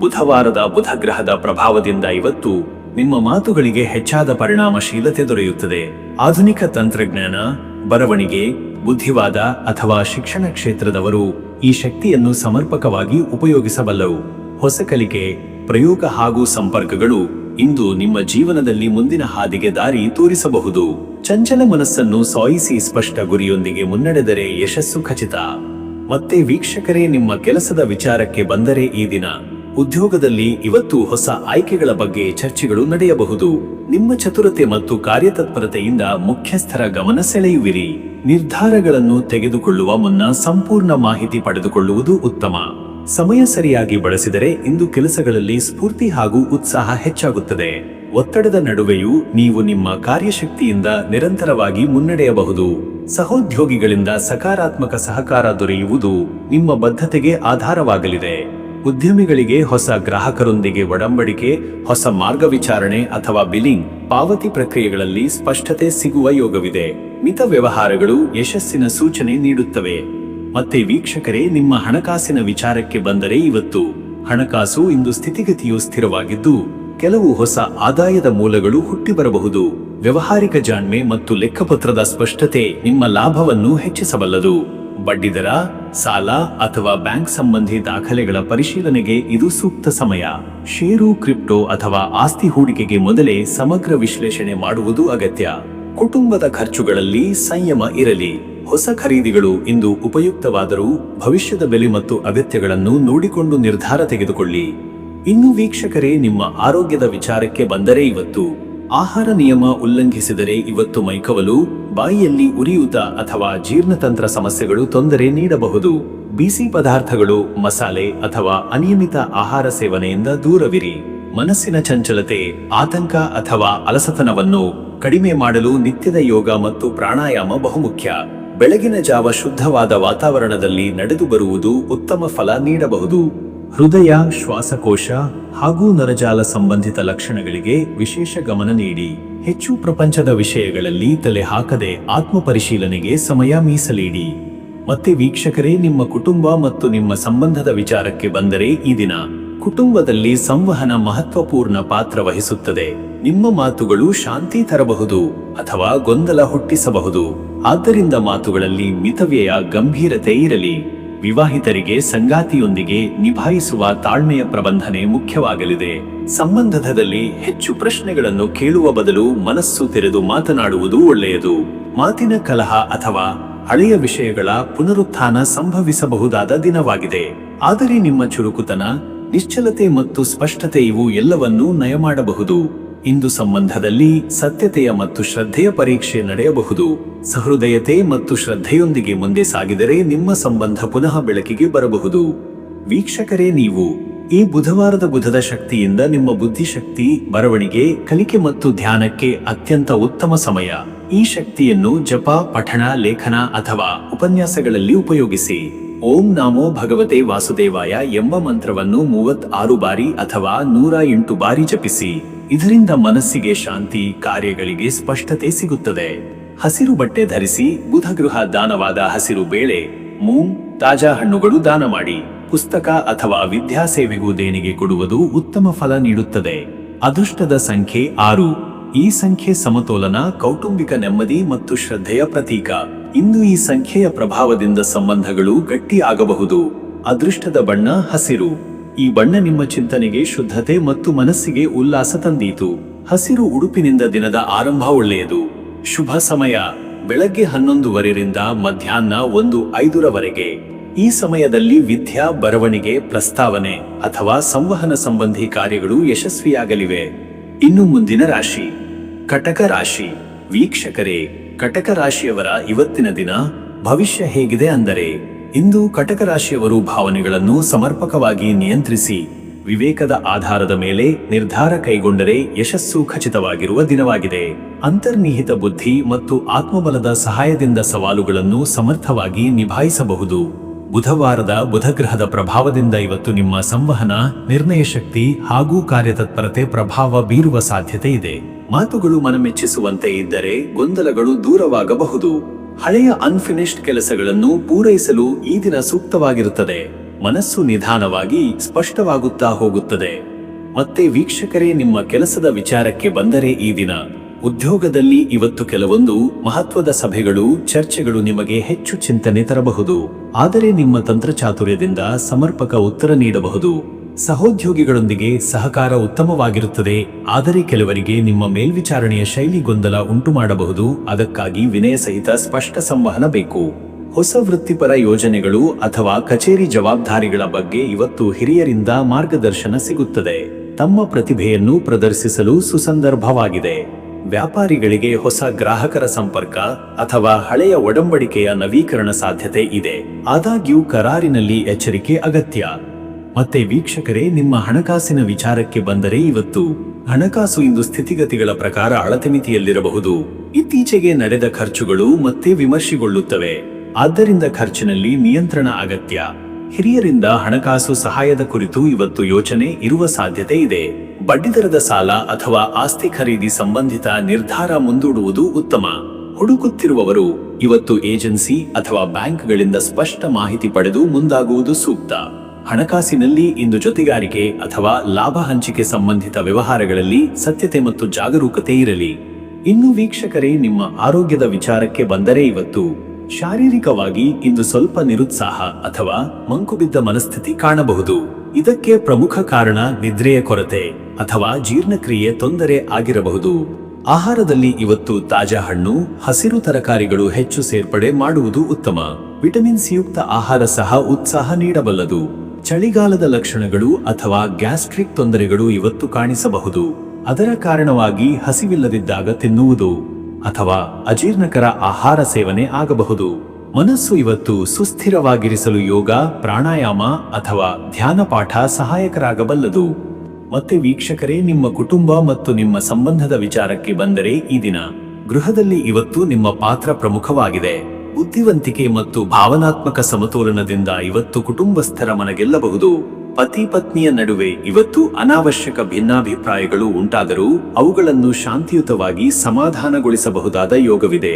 ಬುಧವಾರದ ಬುಧ ಗ್ರಹದ ಪ್ರಭಾವದಿಂದ ಇವತ್ತು ನಿಮ್ಮ ಮಾತುಗಳಿಗೆ ಹೆಚ್ಚಾದ ಪರಿಣಾಮಶೀಲತೆ ದೊರೆಯುತ್ತದೆ. ಆಧುನಿಕ ತಂತ್ರಜ್ಞಾನ, ಬರವಣಿಗೆ, ಬುದ್ಧಿವಾದ ಅಥವಾ ಶಿಕ್ಷಣ ಕ್ಷೇತ್ರದವರು ಈ ಶಕ್ತಿಯನ್ನು ಸಮರ್ಪಕವಾಗಿ ಉಪಯೋಗಿಸಬಲ್ಲರು. ಹೊಸ ಕಲಿಕೆ, ಪ್ರಯೋಗ ಹಾಗೂ ಸಂಪರ್ಕಗಳು ಇಂದು ನಿಮ್ಮ ಜೀವನದಲ್ಲಿ ಮುಂದಿನ ಹಾದಿಗೆ ದಾರಿ ತೋರಿಸಬಹುದು. ಚಂಚಲ ಮನಸ್ಸನ್ನು ಸಾಯಿಸಿ ಸ್ಪಷ್ಟ ಗುರಿಯೊಂದಿಗೆ ಮುನ್ನಡೆದರೆ ಯಶಸ್ಸು ಖಚಿತ. ಮತ್ತೆ ವೀಕ್ಷಕರೇ, ನಿಮ್ಮ ಕೆಲಸದ ವಿಚಾರಕ್ಕೆ ಬಂದರೆ ಈ ದಿನ ಉದ್ಯೋಗದಲ್ಲಿ ಇವತ್ತು ಹೊಸ ಆಯ್ಕೆಗಳ ಬಗ್ಗೆ ಚರ್ಚೆಗಳು ನಡೆಯಬಹುದು. ನಿಮ್ಮ ಚತುರತೆ ಮತ್ತು ಕಾರ್ಯತತ್ಪರತೆಯಿಂದ ಮುಖ್ಯಸ್ಥರ ಗಮನ ಸೆಳೆಯುವಿರಿ. ನಿರ್ಧಾರಗಳನ್ನು ತೆಗೆದುಕೊಳ್ಳುವ ಮುನ್ನ ಸಂಪೂರ್ಣ ಮಾಹಿತಿ ಪಡೆದುಕೊಳ್ಳುವುದು ಉತ್ತಮ. ಸಮಯ ಸರಿಯಾಗಿ ಬಳಸಿದರೆ ಇಂದು ಕೆಲಸಗಳಲ್ಲಿ ಸ್ಫೂರ್ತಿ ಹಾಗೂ ಉತ್ಸಾಹ ಹೆಚ್ಚಾಗುತ್ತದೆ. ಒತ್ತಡದ ನಡುವೆಯೂ ನೀವು ನಿಮ್ಮ ಕಾರ್ಯಶಕ್ತಿಯಿಂದ ನಿರಂತರವಾಗಿ ಮುನ್ನಡೆಯಬಹುದು. ಸಹೋದ್ಯೋಗಿಗಳಿಂದ ಸಕಾರಾತ್ಮಕ ಸಹಕಾರ ದೊರೆಯುವುದು ನಿಮ್ಮ ಬದ್ಧತೆಗೆ ಆಧಾರವಾಗಲಿದೆ. ಉದ್ಯಮಿಗಳಿಗೆ ಹೊಸ ಗ್ರಾಹಕರೊಂದಿಗೆ ಒಡಂಬಡಿಕೆ, ಹೊಸ ಮಾರ್ಗ ವಿಚಾರಣೆ ಅಥವಾ ಬಿಲ್ಲಿಂಗ್, ಪಾವತಿ ಪ್ರಕ್ರಿಯೆಗಳಲ್ಲಿ ಸ್ಪಷ್ಟತೆ ಸಿಗುವ ಯೋಗವಿದೆ. ಮಿತ ವ್ಯವಹಾರಗಳು ಯಶಸ್ಸಿನ ಸೂಚನೆ ನೀಡುತ್ತವೆ. ಮತ್ತೆ ವೀಕ್ಷಕರೇ, ನಿಮ್ಮ ಹಣಕಾಸಿನ ವಿಚಾರಕ್ಕೆ ಬಂದರೆ ಇವತ್ತು ಹಣಕಾಸು ಇಂದು ಸ್ಥಿತಿಗತಿಯು ಸ್ಥಿರವಾಗಿದ್ದು ಕೆಲವು ಹೊಸ ಆದಾಯದ ಮೂಲಗಳು ಹುಟ್ಟಿಬರಬಹುದು. ವ್ಯವಹಾರಿಕ ಜಾಣ್ಮೆ ಮತ್ತು ಲೆಕ್ಕಪತ್ರದ ಸ್ಪಷ್ಟತೆ ನಿಮ್ಮ ಲಾಭವನ್ನು ಹೆಚ್ಚಿಸಬಲ್ಲದು. ಬಡ್ಡಿದರ, ಸಾಲ ಅಥವಾ ಬ್ಯಾಂಕ್ ಸಂಬಂಧಿ ದಾಖಲೆಗಳ ಪರಿಶೀಲನೆಗೆ ಇದು ಸೂಕ್ತ ಸಮಯ. ಷೇರು, ಕ್ರಿಪ್ಟೋ ಅಥವಾ ಆಸ್ತಿ ಹೂಡಿಕೆಗೆ ಮೊದಲೇ ಸಮಗ್ರ ವಿಶ್ಲೇಷಣೆ ಮಾಡುವುದು ಅಗತ್ಯ. ಕುಟುಂಬದ ಖರ್ಚುಗಳಲ್ಲಿ ಸಂಯಮ ಇರಲಿ. ಹೊಸ ಖರೀದಿಗಳು ಇಂದು ಉಪಯುಕ್ತವಾದರೂ ಭವಿಷ್ಯದ ಬೆಲೆ ಮತ್ತು ಅಗತ್ಯಗಳನ್ನು ನೋಡಿಕೊಂಡು ನಿರ್ಧಾರ ತೆಗೆದುಕೊಳ್ಳಿ. ಇನ್ನು ವೀಕ್ಷಕರೇ, ನಿಮ್ಮ ಆರೋಗ್ಯದ ವಿಚಾರಕ್ಕೆ ಬಂದರೆ ಇವತ್ತು ಆಹಾರ ನಿಯಮ ಉಲ್ಲಂಘಿಸಿದರೆ ಇವತ್ತು ಮೈಕವಲು, ಬಾಯಿಯಲ್ಲಿ ಉರಿಯೂತ ಅಥವಾ ಜೀರ್ಣತಂತ್ರ ಸಮಸ್ಯೆಗಳು ತೊಂದರೆ ನೀಡಬಹುದು. ಬಿಸಿ ಪದಾರ್ಥಗಳು, ಮಸಾಲೆ ಅಥವಾ ಅನಿಯಮಿತ ಆಹಾರ ಸೇವನೆಯಿಂದ ದೂರವಿರಿ. ಮನಸ್ಸಿನ ಚಂಚಲತೆ, ಆತಂಕ ಅಥವಾ ಅಲಸತನವನ್ನು ಕಡಿಮೆ ಮಾಡಲು ನಿತ್ಯದ ಯೋಗ ಮತ್ತು ಪ್ರಾಣಾಯಾಮ ಬಹುಮುಖ್ಯ. ಬೆಳಗಿನ ಜಾವ ಶುದ್ಧವಾದ ವಾತಾವರಣದಲ್ಲಿ ನಡೆದು ಬರುವುದು ಉತ್ತಮ ಫಲ ನೀಡಬಹುದು. ಹೃದಯ, ಶ್ವಾಸಕೋಶ ಹಾಗೂ ನರಜಾಲ ಸಂಬಂಧಿತ ಲಕ್ಷಣಗಳಿಗೆ ವಿಶೇಷ ಗಮನ ನೀಡಿ. ಹೆಚ್ಚು ಪ್ರಪಂಚದ ವಿಷಯಗಳಲ್ಲಿ ತಲೆ ಹಾಕದೆ ಆತ್ಮ ಪರಿಶೀಲನೆಗೆ ಸಮಯ ಮೀಸಲಿಡಿ. ಮತ್ತೆ ವೀಕ್ಷಕರೇ, ನಿಮ್ಮ ಕುಟುಂಬ ಮತ್ತು ನಿಮ್ಮ ಸಂಬಂಧದ ವಿಚಾರಕ್ಕೆ ಬಂದರೆ ಈ ದಿನ ಕುಟುಂಬದಲ್ಲಿ ಸಂವಹನ ಮಹತ್ವಪೂರ್ಣ ಪಾತ್ರ ವಹಿಸುತ್ತದೆ. ನಿಮ್ಮ ಮಾತುಗಳು ಶಾಂತಿ ತರಬಹುದು ಅಥವಾ ಗೊಂದಲ ಹುಟ್ಟಿಸಬಹುದು. ಆದ್ದರಿಂದ ಮಾತುಗಳಲ್ಲಿ ಮಿತವ್ಯಯ, ಗಂಭೀರತೆ ಇರಲಿ. ವಿವಾಹಿತರಿಗೆ ಸಂಗಾತಿಯೊಂದಿಗೆ ನಿಭಾಯಿಸುವ ತಾಳ್ಮೆಯ ಪ್ರಬಂಧನೆ ಮುಖ್ಯವಾಗಲಿದೆ. ಸಂಬಂಧದಲ್ಲಿ ಹೆಚ್ಚು ಪ್ರಶ್ನೆಗಳನ್ನು ಕೇಳುವ ಬದಲು ಮನಸ್ಸು ತೆರೆದು ಮಾತನಾಡುವುದು ಒಳ್ಳೆಯದು. ಮಾತಿನ ಕಲಹ ಅಥವಾ ಹಳೆಯ ವಿಷಯಗಳ ಪುನರುತ್ಥಾನ ಸಂಭವಿಸಬಹುದಾದ ದಿನವಾಗಿದೆ. ಆದರೆ ನಿಮ್ಮ ಚುರುಕುತನ, ನಿಶ್ಚಲತೆ ಮತ್ತು ಸ್ಪಷ್ಟತೆ ಇವು ಎಲ್ಲವನ್ನೂ ನಯ ಮಾಡಬಹುದು. ಇಂದು ಸಂಬಂಧದಲ್ಲಿ ಸತ್ಯತೆಯ ಮತ್ತು ಶ್ರದ್ಧೆಯ ಪರೀಕ್ಷೆ ನಡೆಯಬಹುದು. ಸಹೃದಯತೆ ಮತ್ತು ಶ್ರದ್ಧೆಯೊಂದಿಗೆ ಮುಂದೆ ಸಾಗಿದರೆ ನಿಮ್ಮ ಸಂಬಂಧ ಪುನಃ ಬೆಳಕಿಗೆ ಬರಬಹುದು. ವೀಕ್ಷಕರೇ, ನೀವು ಈ ಬುಧವಾರದ ಬುಧದ ಶಕ್ತಿಯಿಂದ ನಿಮ್ಮ ಬುದ್ಧಿಶಕ್ತಿ, ಬರವಣಿಗೆ, ಕಲಿಕೆ ಮತ್ತು ಧ್ಯಾನಕ್ಕೆ ಅತ್ಯಂತ ಉತ್ತಮ ಸಮಯ. ಈ ಶಕ್ತಿಯನ್ನು ಜಪ, ಪಠಣ, ಲೇಖನ ಅಥವಾ ಉಪನ್ಯಾಸಗಳಲ್ಲಿ ಉಪಯೋಗಿಸಿ. ಓಂ ನಮೋ ಭಗವತೆ ವಾಸುದೇವಾಯ ಎಂಬ ಮಂತ್ರವನ್ನು 36 ಬಾರಿ ಅಥವಾ 108 ಬಾರಿ ಜಪಿಸಿ. ಇದರಿಂದ ಮನಸ್ಸಿಗೆ ಶಾಂತಿ, ಕಾರ್ಯಗಳಿಗೆ ಸ್ಪಷ್ಟತೆ ಸಿಗುತ್ತದೆ. ಹಸಿರು ಬಟ್ಟೆ ಧರಿಸಿ. ಬುಧ ಗೃಹ ದಾನವಾದ ಹಸಿರು ಬೇಳೆ, ಮೂಂಗ್, ತಾಜಾ ಹಣ್ಣುಗಳು ದಾನ ಮಾಡಿ. ಪುಸ್ತಕ ಅಥವಾ ವಿದ್ಯಾಸೇವೆಗೂ ದೇಣಿಗೆ ಕೊಡುವುದು ಉತ್ತಮ ಫಲ ನೀಡುತ್ತದೆ. ಅದೃಷ್ಟದ ಸಂಖ್ಯೆ 6. ಈ ಸಂಖ್ಯೆ ಸಮತೋಲನ, ಕೌಟುಂಬಿಕ ನೆಮ್ಮದಿ ಮತ್ತು ಶ್ರದ್ಧೆಯ ಪ್ರತೀಕ. ಇಂದು ಈ ಸಂಖ್ಯೆಯ ಪ್ರಭಾವದಿಂದ ಸಂಬಂಧಗಳು ಗಟ್ಟಿ ಆಗಬಹುದು. ಅದೃಷ್ಟದ ಬಣ್ಣ ಹಸಿರು. ಈ ಬಣ್ಣ ನಿಮ್ಮ ಚಿಂತನೆಗೆ ಶುದ್ಧತೆ ಮತ್ತು ಮನಸ್ಸಿಗೆ ಉಲ್ಲಾಸ ತಂದೀತು. ಹಸಿರು ಉಡುಪಿನಿಂದ ದಿನದ ಆರಂಭ ಒಳ್ಳೆಯದು. ಶುಭ ಸಮಯ ಬೆಳಗ್ಗೆ 11:15 ಮಧ್ಯಾಹ್ನ 1:05 ಈ ಸಮಯದಲ್ಲಿ ವಿದ್ಯಾ, ಬರವಣಿಗೆ, ಪ್ರಸ್ತಾವನೆ ಅಥವಾ ಸಂವಹನ ಸಂಬಂಧಿ ಕಾರ್ಯಗಳು ಯಶಸ್ವಿಯಾಗಲಿವೆ. ಇನ್ನು ಮುಂದಿನ ರಾಶಿ ಕಟಕ ರಾಶಿ. ವೀಕ್ಷಕರೇ, ಕಟಕ ರಾಶಿಯವರ ಇವತ್ತಿನ ದಿನ ಭವಿಷ್ಯ ಹೇಗಿದೆ ಅಂದರೆ, ಇಂದು ಕಟಕ ರಾಶಿಯವರು ಭಾವನೆಗಳನ್ನು ಸಮರ್ಪಕವಾಗಿ ನಿಯಂತ್ರಿಸಿ ವಿವೇಕದ ಆಧಾರದ ಮೇಲೆ ನಿರ್ಧಾರ ಕೈಗೊಂಡರೆ ಯಶಸ್ಸು ಖಚಿತವಾಗಿರುವ ದಿನವಾಗಿದೆ. ಅಂತರ್ನಿಹಿತ ಬುದ್ಧಿ ಮತ್ತು ಆತ್ಮಬಲದ ಸಹಾಯದಿಂದ ಸವಾಲುಗಳನ್ನು ಸಮರ್ಥವಾಗಿ ನಿಭಾಯಿಸಬಹುದು. ಬುಧವಾರದ ಬುಧಗ್ರಹದ ಪ್ರಭಾವದಿಂದ ಇವತ್ತು ನಿಮ್ಮ ಸಂವಹನ, ನಿರ್ಣಯ ಶಕ್ತಿ ಹಾಗೂ ಕಾರ್ಯತತ್ಪರತೆ ಪ್ರಭಾವ ಬೀರುವ ಸಾಧ್ಯತೆ ಇದೆ. ಮಾತುಗಳು ಮನಮೆಚ್ಚಿಸುವಂತೆ ಇದ್ದರೆ ಗೊಂದಲಗಳು ದೂರವಾಗಬಹುದು. ಹಳೆಯ ಅನ್ಫಿನಿಶ್ಡ್ ಕೆಲಸಗಳನ್ನು ಪೂರೈಸಲು ಈ ದಿನ ಸೂಕ್ತವಾಗಿರುತ್ತದೆ. ಮನಸ್ಸು ನಿಧಾನವಾಗಿ ಸ್ಪಷ್ಟವಾಗುತ್ತಾ ಹೋಗುತ್ತದೆ. ಮತ್ತೆ ವೀಕ್ಷಕರೇ, ನಿಮ್ಮ ಕೆಲಸದ ವಿಚಾರಕ್ಕೆ ಬಂದರೆ ಈ ದಿನ ಉದ್ಯೋಗದಲ್ಲಿ ಇವತ್ತು ಕೆಲವೊಂದು ಮಹತ್ವದ ಸಭೆಗಳು, ಚರ್ಚೆಗಳು ನಿಮಗೆ ಹೆಚ್ಚು ಚಿಂತನೆ ತರಬಹುದು. ಆದರೆ ನಿಮ್ಮ ತಂತ್ರಚಾತುರ್ಯದಿಂದ ಸಮರ್ಪಕ ಉತ್ತರ ನೀಡಬಹುದು. ಸಹೋದ್ಯೋಗಿಗಳೊಂದಿಗೆ ಸಹಕಾರ ಉತ್ತಮವಾಗಿರುತ್ತದೆ. ಆದರೆ ಕೆಲವರಿಗೆ ನಿಮ್ಮ ಮೇಲ್ವಿಚಾರಣೆಯ ಶೈಲಿ ಗೊಂದಲ ಉಂಟು ಮಾಡಬಹುದು. ಅದಕ್ಕಾಗಿ ವಿನಯ ಸಹಿತ ಸ್ಪಷ್ಟ ಸಂವಹನ ಬೇಕು. ಹೊಸ ವೃತ್ತಿಪರ ಯೋಜನೆಗಳು ಅಥವಾ ಕಚೇರಿ ಜವಾಬ್ದಾರಿಗಳ ಬಗ್ಗೆ ಇವತ್ತು ಹಿರಿಯರಿಂದ ಮಾರ್ಗದರ್ಶನ ಸಿಗುತ್ತದೆ. ತಮ್ಮ ಪ್ರತಿಭೆಯನ್ನು ಪ್ರದರ್ಶಿಸಲು ಸುಸಂದರ್ಭವಾಗಿದೆ. ವ್ಯಾಪಾರಿಗಳಿಗೆ ಹೊಸ ಗ್ರಾಹಕರ ಸಂಪರ್ಕ ಅಥವಾ ಹಳೆಯ ಒಡಂಬಡಿಕೆಯ ನವೀಕರಣ ಸಾಧ್ಯತೆ ಇದೆ. ಆದಾಗ್ಯೂ ಕರಾರಿನಲ್ಲಿ ಎಚ್ಚರಿಕೆ ಅಗತ್ಯ. ಮತ್ತೆ ವೀಕ್ಷಕರೇ, ನಿಮ್ಮ ಹಣಕಾಸಿನ ವಿಚಾರಕ್ಕೆ ಬಂದರೆ ಇವತ್ತು ಹಣಕಾಸು ಇಂದು ಸ್ಥಿತಿಗತಿಗಳ ಪ್ರಕಾರ ಅಳತೆ ಮಿತಿಯಲ್ಲಿರಬಹುದು. ಇತ್ತೀಚೆಗೆ ನಡೆದ ಖರ್ಚುಗಳು ಮತ್ತೆ ವಿಮರ್ಶೆಗೊಳ್ಳುತ್ತವೆ. ಆದ್ದರಿಂದ ಖರ್ಚಿನಲ್ಲಿ ನಿಯಂತ್ರಣ ಅಗತ್ಯ. ಹಿರಿಯರಿಂದ ಹಣಕಾಸು ಸಹಾಯದ ಕುರಿತು ಇವತ್ತು ಯೋಚನೆ ಇರುವ ಸಾಧ್ಯತೆ ಇದೆ. ಬಡ್ಡಿದರದ ಸಾಲ ಅಥವಾ ಆಸ್ತಿ ಖರೀದಿ ಸಂಬಂಧಿತ ನಿರ್ಧಾರ ಮುಂದೂಡುವುದು ಉತ್ತಮ. ಹುಡುಕುತ್ತಿರುವವರು ಇವತ್ತು ಏಜೆನ್ಸಿ ಅಥವಾ ಬ್ಯಾಂಕ್ಗಳಿಂದ ಸ್ಪಷ್ಟ ಮಾಹಿತಿ ಪಡೆದು ಮುಂದಾಗುವುದು ಸೂಕ್ತ. ಹಣಕಾಸಿನಲ್ಲಿ ಇಂದು ಜೊತೆಗಾರಿಕೆ ಅಥವಾ ಲಾಭ ಹಂಚಿಕೆ ಸಂಬಂಧಿತ ವ್ಯವಹಾರಗಳಲ್ಲಿ ಸತ್ಯತೆ ಮತ್ತು ಜಾಗರೂಕತೆ ಇರಲಿ. ಇನ್ನು ವೀಕ್ಷಕರೇ, ನಿಮ್ಮ ಆರೋಗ್ಯದ ವಿಚಾರಕ್ಕೆ ಬಂದರೆ ಇವತ್ತು ಶಾರೀರಿಕವಾಗಿ ಇಂದು ಸ್ವಲ್ಪ ನಿರುತ್ಸಾಹ ಅಥವಾ ಮಂಕುಬಿದ್ದ ಮನಸ್ಥಿತಿ ಕಾಣಬಹುದು. ಇದಕ್ಕೆ ಪ್ರಮುಖ ಕಾರಣ ನಿದ್ರೆಯ ಕೊರತೆ ಅಥವಾ ಜೀರ್ಣಕ್ರಿಯೆ ತೊಂದರೆ ಆಗಿರಬಹುದು. ಆಹಾರದಲ್ಲಿ ಇವತ್ತು ತಾಜಾ ಹಣ್ಣು, ಹಸಿರು ತರಕಾರಿಗಳು ಹೆಚ್ಚು ಸೇರ್ಪಡೆ ಮಾಡುವುದು ಉತ್ತಮ. ವಿಟಮಿನ್ ಸಿ ಯುಕ್ತ ಆಹಾರ ಸಹ ಉತ್ಸಾಹ ನೀಡಬಲ್ಲದು. ಚಳಿಗಾಲದ ಲಕ್ಷಣಗಳು ಅಥವಾ ಗ್ಯಾಸ್ಟ್ರಿಕ್ ತೊಂದರೆಗಳು ಇವತ್ತು ಕಾಣಿಸಬಹುದು. ಅದರ ಕಾರಣವಾಗಿ ಹಸಿವಿಲ್ಲದಿದ್ದಾಗ ತಿನ್ನುವುದು ಅಥವಾ ಅಜೀರ್ಣಕರ ಆಹಾರ ಸೇವನೆ ಆಗಬಹುದು. ಮನಸ್ಸು ಇವತ್ತು ಸುಸ್ಥಿರವಾಗಿರಿಸಲು ಯೋಗ, ಪ್ರಾಣಾಯಾಮ ಅಥವಾ ಧ್ಯಾನ ಪಾಠ ಸಹಾಯಕರಾಗಬಲ್ಲದು. ಮತ್ತೆ ವೀಕ್ಷಕರೇ, ನಿಮ್ಮ ಕುಟುಂಬ ಮತ್ತು ನಿಮ್ಮ ಸಂಬಂಧದ ವಿಚಾರಕ್ಕೆ ಬಂದರೆ ಈ ದಿನ ಗೃಹದಲ್ಲಿ ಇವತ್ತು ನಿಮ್ಮ ಪಾತ್ರ ಪ್ರಮುಖವಾಗಿದೆ. ಬುದ್ಧಿವಂತಿಕೆ ಮತ್ತು ಭಾವನಾತ್ಮಕ ಸಮತೋಲನದಿಂದ ಇವತ್ತು ಕುಟುಂಬಸ್ಥರ ಮನಗೆಲ್ಲಬಹುದು. ಪತಿ ಪತ್ನಿಯ ನಡುವೆ ಇವತ್ತು ಅನಾವಶ್ಯಕ ಭಿನ್ನಾಭಿಪ್ರಾಯಗಳು ಉಂಟಾದರೂ ಅವುಗಳನ್ನು ಶಾಂತಿಯುತವಾಗಿ ಸಮಾಧಾನಗೊಳಿಸಬಹುದಾದ ಯೋಗವಿದೆ.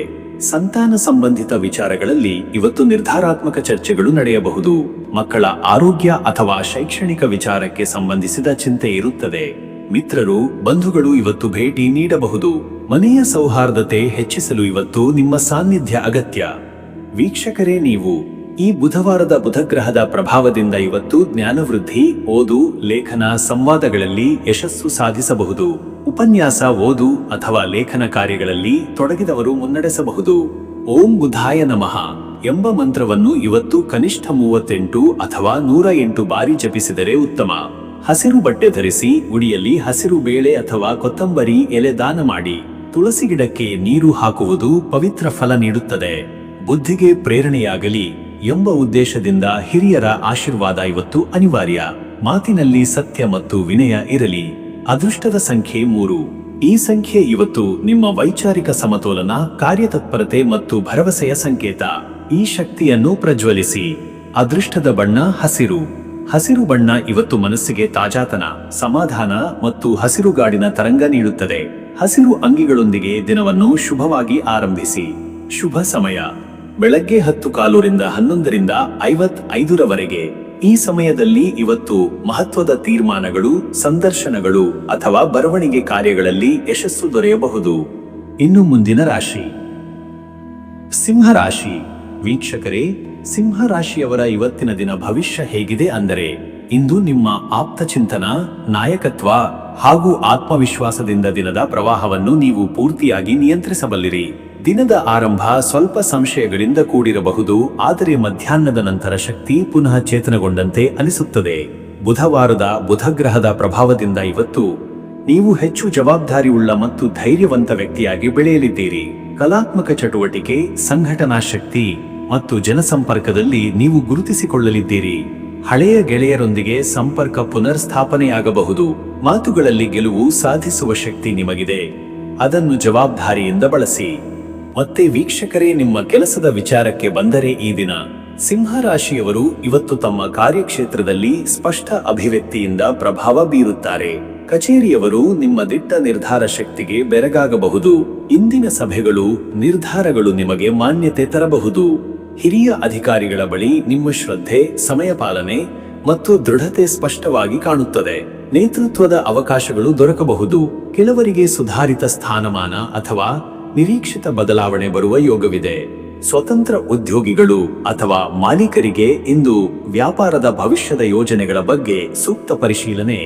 ಸಂತಾನ ಸಂಬಂಧಿತ ವಿಚಾರಗಳಲ್ಲಿ ಇವತ್ತು ನಿರ್ಧಾರಾತ್ಮಕ ಚರ್ಚೆಗಳು ನಡೆಯಬಹುದು. ಮಕ್ಕಳ ಆರೋಗ್ಯ ಅಥವಾ ಶೈಕ್ಷಣಿಕ ವಿಚಾರಕ್ಕೆ ಸಂಬಂಧಿಸಿದ ಚಿಂತೆ ಇರುತ್ತದೆ. ಮಿತ್ರರು, ಬಂಧುಗಳು ಇವತ್ತು ಭೇಟಿ ನೀಡಬಹುದು. ಮನೆಯ ಸೌಹಾರ್ದತೆ ಹೆಚ್ಚಿಸಲು ಇವತ್ತು ನಿಮ್ಮ ಸಾನ್ನಿಧ್ಯ ಅಗತ್ಯ. ವೀಕ್ಷಕರೇ, ನೀವು ಈ ಬುಧವಾರದ ಬುಧಗ್ರಹದ ಪ್ರಭಾವದಿಂದ ಇವತ್ತು ಜ್ಞಾನವೃದ್ಧಿ, ಓದು, ಲೇಖನ, ಸಂವಾದಗಳಲ್ಲಿ ಯಶಸ್ಸು ಸಾಧಿಸಬಹುದು. ಉಪನ್ಯಾಸ, ಓದು ಅಥವಾ ಲೇಖನ ಕಾರ್ಯಗಳಲ್ಲಿ ತೊಡಗಿದವರು ಮುನ್ನಡೆಸಬಹುದು. ಓಂ ಬುಧಾಯ ನಮಃ ಎಂಬ ಮಂತ್ರವನ್ನು ಇವತ್ತು ಕನಿಷ್ಠ 38 ಅಥವಾ 108 ಬಾರಿ ಜಪಿಸಿದರೆ ಉತ್ತಮ. ಹಸಿರು ಬಟ್ಟೆ ಧರಿಸಿ ಗುಡಿಯಲ್ಲಿ ಹಸಿರು ಬೇಳೆ ಅಥವಾ ಕೊತ್ತಂಬರಿ ಎಲೆ ದಾನ ಮಾಡಿ. ತುಳಸಿ ಗಿಡಕ್ಕೆ ನೀರು ಹಾಕುವುದು ಪವಿತ್ರ ಫಲ ನೀಡುತ್ತದೆ. ಬುದ್ಧಿಗೆ ಪ್ರೇರಣೆಯಾಗಲಿ ಎಂಬ ಉದ್ದೇಶದಿಂದ ಹಿರಿಯರ ಆಶೀರ್ವಾದ ಇವತ್ತು ಅನಿವಾರ್ಯ. ಮಾತಿನಲ್ಲಿ ಸತ್ಯ ಮತ್ತು ವಿನಯ ಇರಲಿ. ಅದೃಷ್ಟದ ಸಂಖ್ಯೆ 3. ಈ ಸಂಖ್ಯೆ ಇವತ್ತು ನಿಮ್ಮ ವೈಚಾರಿಕ ಸಮತೋಲನ, ಕಾರ್ಯತತ್ಪರತೆ ಮತ್ತು ಭರವಸೆಯ ಸಂಕೇತ. ಈ ಶಕ್ತಿಯನ್ನು ಪ್ರಜ್ವಲಿಸಿ. ಅದೃಷ್ಟದ ಬಣ್ಣ ಹಸಿರು. ಹಸಿರು ಬಣ್ಣ ಇವತ್ತು ಮನಸ್ಸಿಗೆ ತಾಜಾತನ, ಸಮಾಧಾನ ಮತ್ತು ಹಸಿರುಗಾಡಿನ ತರಂಗ ನೀಡುತ್ತದೆ. ಹಸಿರು ಅಂಗಿಗಳೊಂದಿಗೆ ದಿನವನ್ನು ಶುಭವಾಗಿ ಆರಂಭಿಸಿ. ಶುಭ ಸಮಯ ಬೆಳಗ್ಗೆ 10:15 ರಿಂದ 11:55 ಈ ಸಮಯದಲ್ಲಿ ಇವತ್ತು ಮಹತ್ವದ ತೀರ್ಮಾನಗಳು, ಸಂದರ್ಶನಗಳು ಅಥವಾ ಬರವಣಿಗೆ ಕಾರ್ಯಗಳಲ್ಲಿ ಯಶಸ್ಸು ದೊರೆಯಬಹುದು. ಇನ್ನು ಮುಂದಿನ ರಾಶಿ ಸಿಂಹರಾಶಿ. ವೀಕ್ಷಕರೇ, ಸಿಂಹರಾಶಿಯವರ ಇವತ್ತಿನ ದಿನ ಭವಿಷ್ಯ ಹೇಗಿದೆ ಅಂದರೆ, ಇಂದು ನಿಮ್ಮ ಆಪ್ತ ಚಿಂತನ, ನಾಯಕತ್ವ ಹಾಗೂ ಆತ್ಮವಿಶ್ವಾಸದಿಂದ ದಿನದ ಪ್ರವಾಹವನ್ನು ನೀವು ಪೂರ್ತಿಯಾಗಿ ನಿಯಂತ್ರಿಸಬಲ್ಲಿರಿ. ದಿನದ ಆರಂಭ ಸ್ವಲ್ಪ ಸಂಶಯಗಳಿಂದ ಕೂಡಿರಬಹುದು, ಆದರೆ ಮಧ್ಯಾಹ್ನದ ನಂತರ ಶಕ್ತಿ ಪುನಃ ಚೇತನಗೊಂಡಂತೆ ಅನಿಸುತ್ತದೆ. ಬುಧವಾರದ ಬುಧಗ್ರಹದ ಪ್ರಭಾವದಿಂದ ಇವತ್ತು ನೀವು ಹೆಚ್ಚು ಜವಾಬ್ದಾರಿಯುಳ್ಳ ಮತ್ತು ಧೈರ್ಯವಂತ ವ್ಯಕ್ತಿಯಾಗಿ ಬೆಳೆಯಲಿದ್ದೀರಿ. ಕಲಾತ್ಮಕ ಚಟುವಟಿಕೆ, ಸಂಘಟನಾ ಶಕ್ತಿ ಮತ್ತು ಜನಸಂಪರ್ಕದಲ್ಲಿ ನೀವು ಗುರುತಿಸಿಕೊಳ್ಳಲಿದ್ದೀರಿ. ಹಳೆಯ ಗೆಳೆಯರೊಂದಿಗೆ ಸಂಪರ್ಕ ಪುನರ್ ಸ್ಥಾಪನೆಯಾಗಬಹುದು. ಮಾತುಗಳಲ್ಲಿ ಗೆಲುವು ಸಾಧಿಸುವ ಶಕ್ತಿ ನಿಮಗಿದೆ, ಅದನ್ನು ಜವಾಬ್ದಾರಿಯಿಂದ ಬಳಸಿ. ಮತ್ತೆ ವೀಕ್ಷಕರೇ, ನಿಮ್ಮ ಕೆಲಸದ ವಿಚಾರಕ್ಕೆ ಬಂದರೆ ಈ ದಿನ ಸಿಂಹ ರಾಶಿಯವರು ಇವತ್ತು ತಮ್ಮ ಕಾರ್ಯಕ್ಷೇತ್ರದಲ್ಲಿ ಸ್ಪಷ್ಟ ಅಭಿವ್ಯಕ್ತಿಯಿಂದ ಪ್ರಭಾವ ಬೀರುತ್ತಾರೆ. ಕಚೇರಿಯವರು ನಿಮ್ಮ ದಿಟ್ಟ ನಿರ್ಧಾರ ಶಕ್ತಿಗೆ ಬೆರಗಾಗಬಹುದು. ಇಂದಿನ ಸಭೆಗಳು, ನಿರ್ಧಾರಗಳು ನಿಮಗೆ ಮಾನ್ಯತೆ ತರಬಹುದು. ಹಿರಿಯ ಅಧಿಕಾರಿಗಳ ಬಳಿ ನಿಮ್ಮ ಶ್ರದ್ಧೆ, ಸಮಯ ಪಾಲನೆ ಮತ್ತು ದೃಢತೆ ಸ್ಪಷ್ಟವಾಗಿ ಕಾಣುತ್ತದೆ. ನೇತೃತ್ವದ ಅವಕಾಶಗಳು ದೊರಕಬಹುದು. ಕೆಲವರಿಗೆ ಸುಧಾರಿತ ಸ್ಥಾನಮಾನ ಅಥವಾ ನಿರೀಕ್ಷಿತ ಬದಲಾವಣೆ ಬರುವ ಯೋಗವಿದೆ. ಸ್ವತಂತ್ರ ಉದ್ಯೋಗಿಗಳು ಅಥವಾ ಮಾಲೀಕರಿಗೆ ಇಂದು ವ್ಯಾಪಾರದ ಭವಿಷ್ಯದ ಯೋಜನೆಗಳ ಬಗ್ಗೆ ಸೂಕ್ತ ಪರಿಶೀಲನೆ,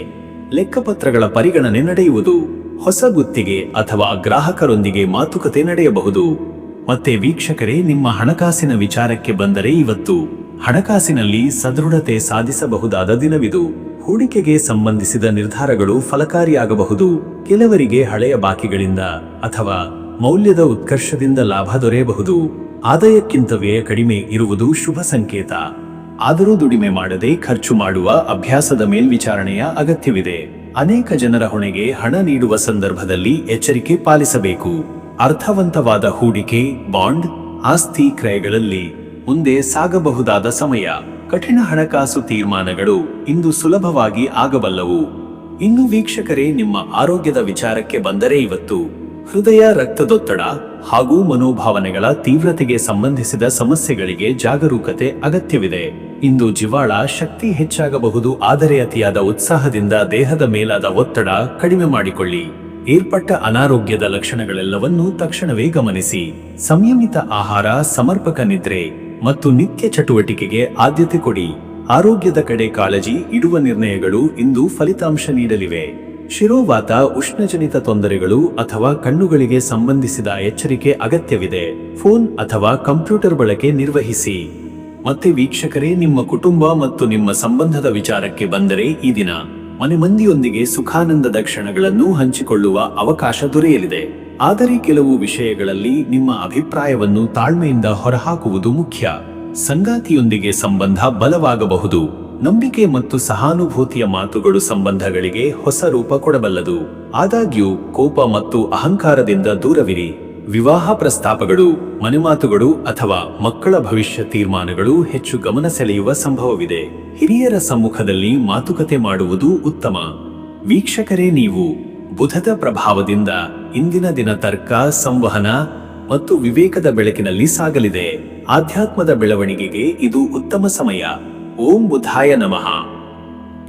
ಲೆಕ್ಕಪತ್ರಗಳ ಪರಿಗಣನೆ ನಡೆಯುವುದು. ಹೊಸ ಗುತ್ತಿಗೆ ಅಥವಾ ಗ್ರಾಹಕರೊಂದಿಗೆ ಮಾತುಕತೆ ನಡೆಯಬಹುದು. ಮತ್ತೆ ವೀಕ್ಷಕರೇ, ನಿಮ್ಮ ಹಣಕಾಸಿನ ವಿಚಾರಕ್ಕೆ ಬಂದರೆ ಇವತ್ತು ಹಣಕಾಸಿನಲ್ಲಿ ಸದೃಢತೆ ಸಾಧಿಸಬಹುದಾದ ದಿನವಿದು. ಹೂಡಿಕೆಗೆ ಸಂಬಂಧಿಸಿದ ನಿರ್ಧಾರಗಳು ಫಲಕಾರಿಯಾಗಬಹುದು. ಕೆಲವರಿಗೆ ಹಳೆಯ ಬಾಕಿಗಳಿಂದ ಅಥವಾ ಮೌಲ್ಯದ ಉತ್ಕರ್ಷದಿಂದ ಲಾಭ ದೊರೆಯಬಹುದು. ಆದಾಯಕ್ಕಿಂತ ವ್ಯಯ ಕಡಿಮೆ ಇರುವುದು ಶುಭ ಸಂಕೇತ. ಆದರೂ ದುಡಿಮೆ ಮಾಡದೆ ಖರ್ಚು ಮಾಡುವ ಅಭ್ಯಾಸದ ಮೇಲ್ವಿಚಾರಣೆಯ ಅಗತ್ಯವಿದೆ. ಅನೇಕ ಜನರ ಹೊಣೆಗೆ ಹಣ ನೀಡುವ ಸಂದರ್ಭದಲ್ಲಿ ಎಚ್ಚರಿಕೆ ಪಾಲಿಸಬೇಕು. ಅರ್ಥವಂತವಾದ ಹೂಡಿಕೆ, ಬಾಂಡ್, ಆಸ್ತಿ ಕ್ರಯಗಳಲ್ಲಿ ಮುಂದೆ ಸಾಗಬಹುದಾದ ಸಮಯ. ಕಠಿಣ ಹಣಕಾಸು ತೀರ್ಮಾನಗಳು ಇಂದು ಸುಲಭವಾಗಿ ಆಗಬಲ್ಲವು. ಇನ್ನು ವೀಕ್ಷಕರೇ, ನಿಮ್ಮ ಆರೋಗ್ಯದ ವಿಚಾರಕ್ಕೆ ಬಂದರೆ ಇವತ್ತು ಹೃದಯ, ರಕ್ತದೊತ್ತಡ ಹಾಗೂ ಮನೋಭಾವನೆಗಳ ತೀವ್ರತೆಗೆ ಸಂಬಂಧಿಸಿದ ಸಮಸ್ಯೆಗಳಿಗೆ ಜಾಗರೂಕತೆ ಅಗತ್ಯವಿದೆ. ಇಂದು ಜೀವಾಳ ಶಕ್ತಿ ಹೆಚ್ಚಾಗಬಹುದು, ಆದರೆ ಅತಿಯಾದ ಉತ್ಸಾಹದಿಂದ ದೇಹದ ಮೇಲಾದ ಒತ್ತಡ ಕಡಿಮೆ ಮಾಡಿಕೊಳ್ಳಿ. ಏರ್ಪಟ್ಟ ಅನಾರೋಗ್ಯದ ಲಕ್ಷಣಗಳೆಲ್ಲವನ್ನೂ ತಕ್ಷಣವೇ ಗಮನಿಸಿ. ಸಂಯಮಿತ ಆಹಾರ, ಸಮರ್ಪಕ ನಿದ್ರೆ ಮತ್ತು ನಿತ್ಯ ಚಟುವಟಿಕೆಗೆ ಆದ್ಯತೆ ಕೊಡಿ. ಆರೋಗ್ಯದ ಕಡೆ ಕಾಳಜಿ ಇಡುವ ನಿರ್ಣಯಗಳು ಇಂದು ಫಲಿತಾಂಶ ನೀಡಲಿವೆ. ಶಿರೋವಾತ, ಉಷ್ಣಜನಿತ ತೊಂದರೆಗಳು ಅಥವಾ ಕಣ್ಣುಗಳಿಗೆ ಸಂಬಂಧಿಸಿದ ಎಚ್ಚರಿಕೆ ಅಗತ್ಯವಿದೆ. ಫೋನ್ ಅಥವಾ ಕಂಪ್ಯೂಟರ್ ಬಳಕೆ ನಿರ್ವಹಿಸಿ. ಮತ್ತೆ ವೀಕ್ಷಕರೇ, ನಿಮ್ಮ ಕುಟುಂಬ ಮತ್ತು ನಿಮ್ಮ ಸಂಬಂಧದ ವಿಚಾರಕ್ಕೆ ಬಂದರೆ ಈ ದಿನ ಮನೆ ಮಂದಿಯೊಂದಿಗೆ ಸುಖಾನಂದದ ಕ್ಷಣಗಳನ್ನು ಹಂಚಿಕೊಳ್ಳುವ ಅವಕಾಶ ದೊರೆಯಲಿದೆ. ಆದರೆ ಕೆಲವು ವಿಷಯಗಳಲ್ಲಿ ನಿಮ್ಮ ಅಭಿಪ್ರಾಯವನ್ನು ತಾಳ್ಮೆಯಿಂದ ಹೊರಹಾಕುವುದು ಮುಖ್ಯ. ಸಂಗಾತಿಯೊಂದಿಗೆ ಸಂಬಂಧ ಬಲವಾಗಬಹುದು. ನಂಬಿಕೆ ಮತ್ತು ಸಹಾನುಭೂತಿಯ ಮಾತುಗಳು ಸಂಬಂಧಗಳಿಗೆ ಹೊಸ ರೂಪ ಕೊಡಬಲ್ಲದು. ಆದಾಗ್ಯೂ ಕೋಪ ಮತ್ತು ಅಹಂಕಾರದಿಂದ ದೂರವಿರಿ. ವಿವಾಹ ಪ್ರಸ್ತಾಪಗಳು, ಮನೆಮಾತುಗಳು ಅಥವಾ ಮಕ್ಕಳ ಭವಿಷ್ಯ ತೀರ್ಮಾನಗಳು ಹೆಚ್ಚು ಗಮನ ಸೆಳೆಯುವ ಸಂಭವವಿದೆ. ಹಿರಿಯರ ಸಮ್ಮುಖದಲ್ಲಿ ಮಾತುಕತೆ ಮಾಡುವುದು ಉತ್ತಮ. ವೀಕ್ಷಕರೇ, ನೀವು ಬುಧದ ಪ್ರಭಾವದಿಂದ ಇಂದಿನ ದಿನ ತರ್ಕ, ಸಂವಹನ ಮತ್ತು ವಿವೇಕದ ಬೆಳಕಿನಲ್ಲಿ ಸಾಗಲಿದೆ. ಆಧ್ಯಾತ್ಮದ ಬೆಳವಣಿಗೆಗೆ ಇದು ಉತ್ತಮ ಸಮಯ. ಓಂ ಬುಧಾಯ ನಮಃ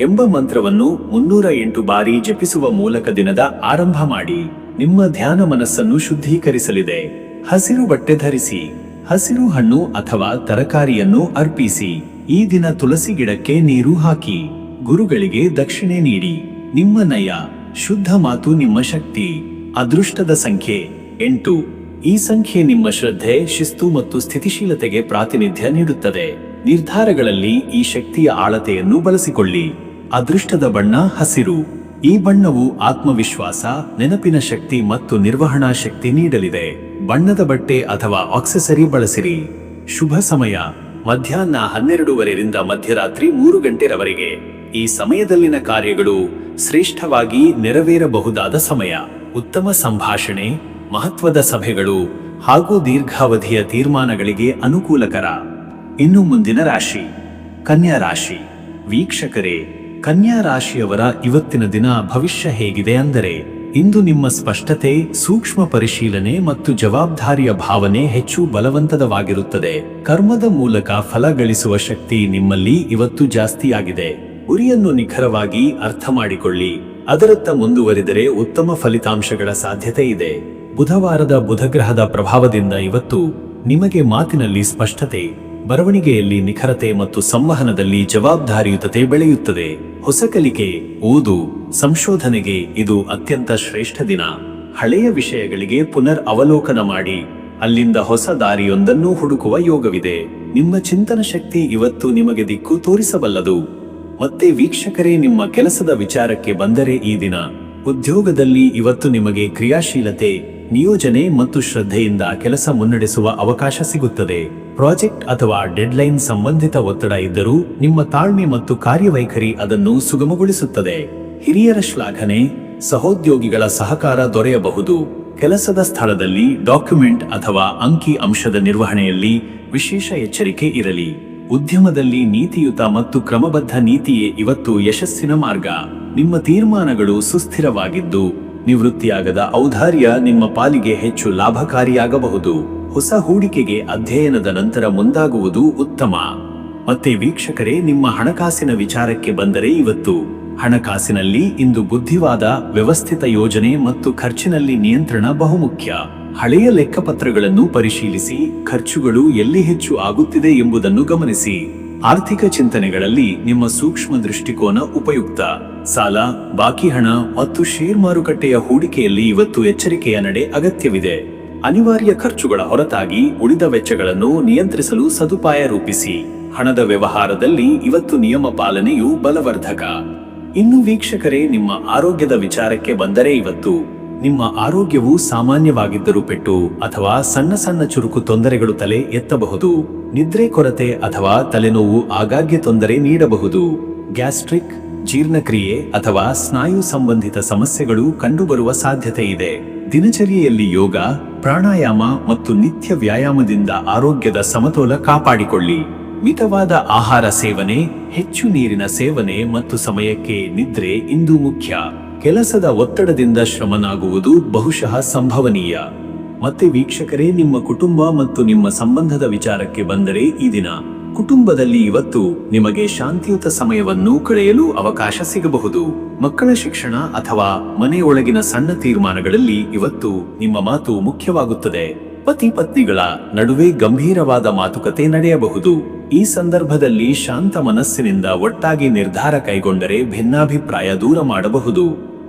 ಎಂಬ ಮಂತ್ರವನ್ನು 308 ಬಾರಿ ಜಪಿಸುವ ಮೂಲಕ ದಿನದ ಆರಂಭ ಮಾಡಿ. ನಿಮ್ಮ ಧ್ಯಾನ ಮನಸ್ಸನ್ನು ಶುದ್ಧೀಕರಿಸಲಿದೆ. ಹಸಿರು ಬಟ್ಟೆ ಧರಿಸಿ. ಹಸಿರು ಹಣ್ಣು ಅಥವಾ ತರಕಾರಿಯನ್ನು ಅರ್ಪಿಸಿ. ಈ ದಿನ ತುಳಸಿ ಗಿಡಕ್ಕೆ ನೀರು ಹಾಕಿ. ಗುರುಗಳಿಗೆ ದಕ್ಷಿಣೆ ನೀಡಿ. ನಿಮ್ಮ ನಯ, ಶುದ್ಧ ಮಾತು ನಿಮ್ಮ ಶಕ್ತಿ. ಅದೃಷ್ಟದ ಸಂಖ್ಯೆ 8. ಈ ಸಂಖ್ಯೆ ನಿಮ್ಮ ಶ್ರದ್ಧೆ, ಶಿಸ್ತು ಮತ್ತು ಸ್ಥಿತಿಶೀಲತೆಗೆ ಪ್ರಾತಿನಿಧ್ಯ ನೀಡುತ್ತದೆ. ನಿರ್ಧಾರಗಳಲ್ಲಿ ಈ ಶಕ್ತಿಯ ಆಳತೆಯನ್ನು ಬಳಸಿಕೊಳ್ಳಿ. ಅದೃಷ್ಟದ ಬಣ್ಣ ಹಸಿರು. ಈ ಬಣ್ಣವು ಆತ್ಮವಿಶ್ವಾಸ, ನೆನಪಿನ ಶಕ್ತಿ ಮತ್ತು ನಿರ್ವಹಣಾ ಶಕ್ತಿ ನೀಡಲಿದೆ. ಬಣ್ಣದ ಬಟ್ಟೆ ಅಥವಾ ಆಕ್ಸೆಸರಿ ಬಳಸಿರಿ. ಶುಭ ಸಮಯ ಮಧ್ಯಾಹ್ನ 12:30ರಿಂದ ಮಧ್ಯರಾತ್ರಿ 3 ಗಂಟೆರವರೆಗೆ. ಈ ಸಮಯದಲ್ಲಿನ ಕಾರ್ಯಗಳು ಶ್ರೇಷ್ಠವಾಗಿ ನೆರವೇರಬಹುದಾದ ಸಮಯ. ಉತ್ತಮ ಸಂಭಾಷಣೆ, ಮಹತ್ವದ ಸಭೆಗಳು ಹಾಗೂ ದೀರ್ಘಾವಧಿಯ ತೀರ್ಮಾನಗಳಿಗೆ ಅನುಕೂಲಕರ. ಇನ್ನು ಮುಂದಿನ ರಾಶಿ ಕನ್ಯಾ ರಾಶಿ. ವೀಕ್ಷಕರೇ, ಕನ್ಯಾ ರಾಶಿಯವರ ಇವತ್ತಿನ ದಿನ ಭವಿಷ್ಯ ಹೇಗಿದೆ ಅಂದರೆ, ಇಂದು ನಿಮ್ಮ ಸ್ಪಷ್ಟತೆ, ಸೂಕ್ಷ್ಮ ಪರಿಶೀಲನೆ ಮತ್ತು ಜವಾಬ್ದಾರಿಯ ಭಾವನೆ ಹೆಚ್ಚು ಬಲವಂತವಾಗಿರುತ್ತದೆ. ಕರ್ಮದ ಮೂಲಕ ಫಲ ಗಳಿಸುವ ಶಕ್ತಿ ನಿಮ್ಮಲ್ಲಿ ಇವತ್ತು ಜಾಸ್ತಿಯಾಗಿದೆ. ಗುರಿಯನ್ನು ನಿಖರವಾಗಿ ಅರ್ಥ ಮಾಡಿಕೊಳ್ಳಿ. ಅದರತ್ತ ಮುಂದುವರಿದರೆ ಉತ್ತಮ ಫಲಿತಾಂಶಗಳ ಸಾಧ್ಯತೆ ಇದೆ. ಬುಧವಾರದ ಬುಧಗ್ರಹದ ಪ್ರಭಾವದಿಂದ ಇವತ್ತು ನಿಮಗೆ ಮಾತಿನಲ್ಲಿ ಸ್ಪಷ್ಟತೆ, ಬರವಣಿಗೆಯಲ್ಲಿ ನಿಖರತೆ ಮತ್ತು ಸಂವಹನದಲ್ಲಿ ಜವಾಬ್ದಾರಿಯುತತೆ ಬೆಳೆಯುತ್ತದೆ. ಹೊಸ ಕಲಿಕೆ, ಓದು, ಸಂಶೋಧನೆಗೆ ಇದು ಅತ್ಯಂತ ಶ್ರೇಷ್ಠ ದಿನ. ಹಳೆಯ ವಿಷಯಗಳಿಗೆ ಪುನರ್ ಅವಲೋಕನ ಮಾಡಿ. ಅಲ್ಲಿಂದ ಹೊಸ ದಾರಿಯೊಂದನ್ನು ಹುಡುಕುವ ಯೋಗವಿದೆ. ನಿಮ್ಮ ಚಿಂತನ ಶಕ್ತಿ ಇವತ್ತು ನಿಮಗೆ ದಿಕ್ಕು ತೋರಿಸಬಲ್ಲದು. ಮತ್ತೆ ವೀಕ್ಷಕರೇ, ನಿಮ್ಮ ಕೆಲಸದ ವಿಚಾರಕ್ಕೆ ಬಂದರೆ ಈ ದಿನ ಉದ್ಯೋಗದಲ್ಲಿ ಇವತ್ತು ನಿಮಗೆ ಕ್ರಿಯಾಶೀಲತೆ, ನಿಯೋಜನೆ ಮತ್ತು ಶ್ರದ್ಧೆಯಿಂದ ಕೆಲಸ ಮುನ್ನಡೆಸುವ ಅವಕಾಶ ಸಿಗುತ್ತದೆ. ಪ್ರಾಜೆಕ್ಟ್ ಅಥವಾ ಡೆಡ್ಲೈನ್ ಸಂಬಂಧಿತ ಒತ್ತಡ ಇದ್ದರೂ ನಿಮ್ಮ ತಾಳ್ಮೆ ಮತ್ತು ಕಾರ್ಯವೈಖರಿ ಅದನ್ನು ಸುಗಮಗೊಳಿಸುತ್ತದೆ. ಹಿರಿಯರ ಶ್ಲಾಘನೆ, ಸಹೋದ್ಯೋಗಿಗಳ ಸಹಕಾರ ದೊರೆಯಬಹುದು. ಕೆಲಸದ ಸ್ಥಳದಲ್ಲಿ ಡಾಕ್ಯುಮೆಂಟ್ ಅಥವಾ ಅಂಕಿ ಅಂಶದ ನಿರ್ವಹಣೆಯಲ್ಲಿ ವಿಶೇಷ ಎಚ್ಚರಿಕೆ ಇರಲಿ. ಉದ್ಯಮದಲ್ಲಿ ನೀತಿಯುತ ಮತ್ತು ಕ್ರಮಬದ್ಧ ನೀತಿಯೇ ಇವತ್ತು ಯಶಸ್ಸಿನ ಮಾರ್ಗ. ನಿಮ್ಮ ತೀರ್ಮಾನಗಳು ಸುಸ್ಥಿರವಾಗಿದ್ದು ನಿವೃತ್ತಿಯಾಗದ ಔದಾರ್ಯ ನಿಮ್ಮ ಪಾಲಿಗೆ ಹೆಚ್ಚು ಲಾಭಕಾರಿಯಾಗಬಹುದು. ಹೊಸ ಹೂಡಿಕೆಗೆ ಅಧ್ಯಯನದ ನಂತರ ಮುಂದಾಗುವುದು ಉತ್ತಮ. ಮತ್ತೆ ವೀಕ್ಷಕರೇ, ನಿಮ್ಮ ಹಣಕಾಸಿನ ವಿಚಾರಕ್ಕೆ ಬಂದರೆ ಇವತ್ತು ಹಣಕಾಸಿನಲ್ಲಿ ಇಂದು ಬುದ್ಧಿವಾದ, ವ್ಯವಸ್ಥಿತ ಯೋಜನೆ ಮತ್ತು ಖರ್ಚಿನಲ್ಲಿ ನಿಯಂತ್ರಣ ಬಹುಮುಖ್ಯ. ಹಳೆಯ ಲೆಕ್ಕಪತ್ರಗಳನ್ನು ಪರಿಶೀಲಿಸಿ ಖರ್ಚುಗಳು ಎಲ್ಲಿ ಹೆಚ್ಚು ಆಗುತ್ತಿದೆ ಎಂಬುದನ್ನು ಗಮನಿಸಿ. ಆರ್ಥಿಕ ಚಿಂತನೆಗಳಲ್ಲಿ ನಿಮ್ಮ ಸೂಕ್ಷ್ಮ ದೃಷ್ಟಿಕೋನ ಉಪಯುಕ್ತ. ಸಾಲ, ಬಾಕಿ ಹಣ ಮತ್ತು ಷೇರ್ ಮಾರುಕಟ್ಟೆಯ ಹೂಡಿಕೆಯಲ್ಲಿ ಇವತ್ತು ಎಚ್ಚರಿಕೆಯ ನಡೆ ಅಗತ್ಯವಿದೆ. ಅನಿವಾರ್ಯ ಖರ್ಚುಗಳ ಹೊರತಾಗಿ ಉಳಿದ ವೆಚ್ಚಗಳನ್ನು ನಿಯಂತ್ರಿಸಲು ಸದುಪಾಯ ರೂಪಿಸಿ. ಹಣದ ವ್ಯವಹಾರದಲ್ಲಿ ಇವತ್ತು ನಿಯಮ ಪಾಲನೆಯು ಬಲವರ್ಧಕ. ಇನ್ನು ವೀಕ್ಷಕರೇ, ನಿಮ್ಮ ಆರೋಗ್ಯದ ವಿಚಾರಕ್ಕೆ ಬಂದರೆ ಇವತ್ತು ನಿಮ್ಮ ಆರೋಗ್ಯವು ಸಾಮಾನ್ಯವಾಗಿದ್ದರೂ ಪೆಟ್ಟು ಅಥವಾ ಸಣ್ಣ ಸಣ್ಣ ಚುರುಕು ತೊಂದರೆಗಳು ತಲೆ ಎತ್ತಬಹುದು. ನಿದ್ರೆ ಕೊರತೆ ಅಥವಾ ತಲೆನೋವು ಆಗಾಗ್ಗೆ ತೊಂದರೆ ನೀಡಬಹುದು. ಗ್ಯಾಸ್ಟ್ರಿಕ್, ಜೀರ್ಣಕ್ರಿಯೆ ಅಥವಾ ಸ್ನಾಯು ಸಂಬಂಧಿತ ಸಮಸ್ಯೆಗಳು ಕಂಡುಬರುವ ಸಾಧ್ಯತೆ ಇದೆ. ದಿನಚರಿಯಲ್ಲಿ ಯೋಗ, ಪ್ರಾಣಾಯಾಮ ಮತ್ತು ನಿತ್ಯ ವ್ಯಾಯಾಮದಿಂದ ಆರೋಗ್ಯದ ಸಮತೋಲ ಕಾಪಾಡಿಕೊಳ್ಳಿ. ಮಿತವಾದ ಆಹಾರ ಸೇವನೆ, ಹೆಚ್ಚು ನೀರಿನ ಸೇವನೆ ಮತ್ತು ಸಮಯಕ್ಕೆ ನಿದ್ರೆ ಇಂದು ಮುಖ್ಯ. ಕೆಲಸದ ಒತ್ತಡದಿಂದ ಶ್ರಮನಾಗುವುದು ಬಹುಶಃ ಸಂಭವನೀಯ. ಮತ್ತೆ ವೀಕ್ಷಕರೇ, ನಿಮ್ಮ ಕುಟುಂಬ ಮತ್ತು ನಿಮ್ಮ ಸಂಬಂಧದ ವಿಚಾರಕ್ಕೆ ಬಂದರೆ ಈ ದಿನ ಕುಟುಂಬದಲ್ಲಿ ಇವತ್ತು ನಿಮಗೆ ಶಾಂತಿಯುತ ಸಮಯವನ್ನು ಕಳೆಯಲು ಅವಕಾಶ ಸಿಗಬಹುದು. ಮಕ್ಕಳ ಶಿಕ್ಷಣ ಅಥವಾ ಮನೆಯೊಳಗಿನ ಸಣ್ಣ ತೀರ್ಮಾನಗಳಲ್ಲಿ ಇವತ್ತು ನಿಮ್ಮ ಮಾತು ಮುಖ್ಯವಾಗುತ್ತದೆ. ಪತಿ ಪತ್ನಿಗಳ ನಡುವೆ ಗಂಭೀರವಾದ ಮಾತುಕತೆ ನಡೆಯಬಹುದು. ಈ ಸಂದರ್ಭದಲ್ಲಿ ಶಾಂತ ಮನಸ್ಸಿನಿಂದ ಒಟ್ಟಾಗಿ ನಿರ್ಧಾರ ಕೈಗೊಂಡರೆ ಭಿನ್ನಾಭಿಪ್ರಾಯ ದೂರ ಮಾಡಬಹುದು.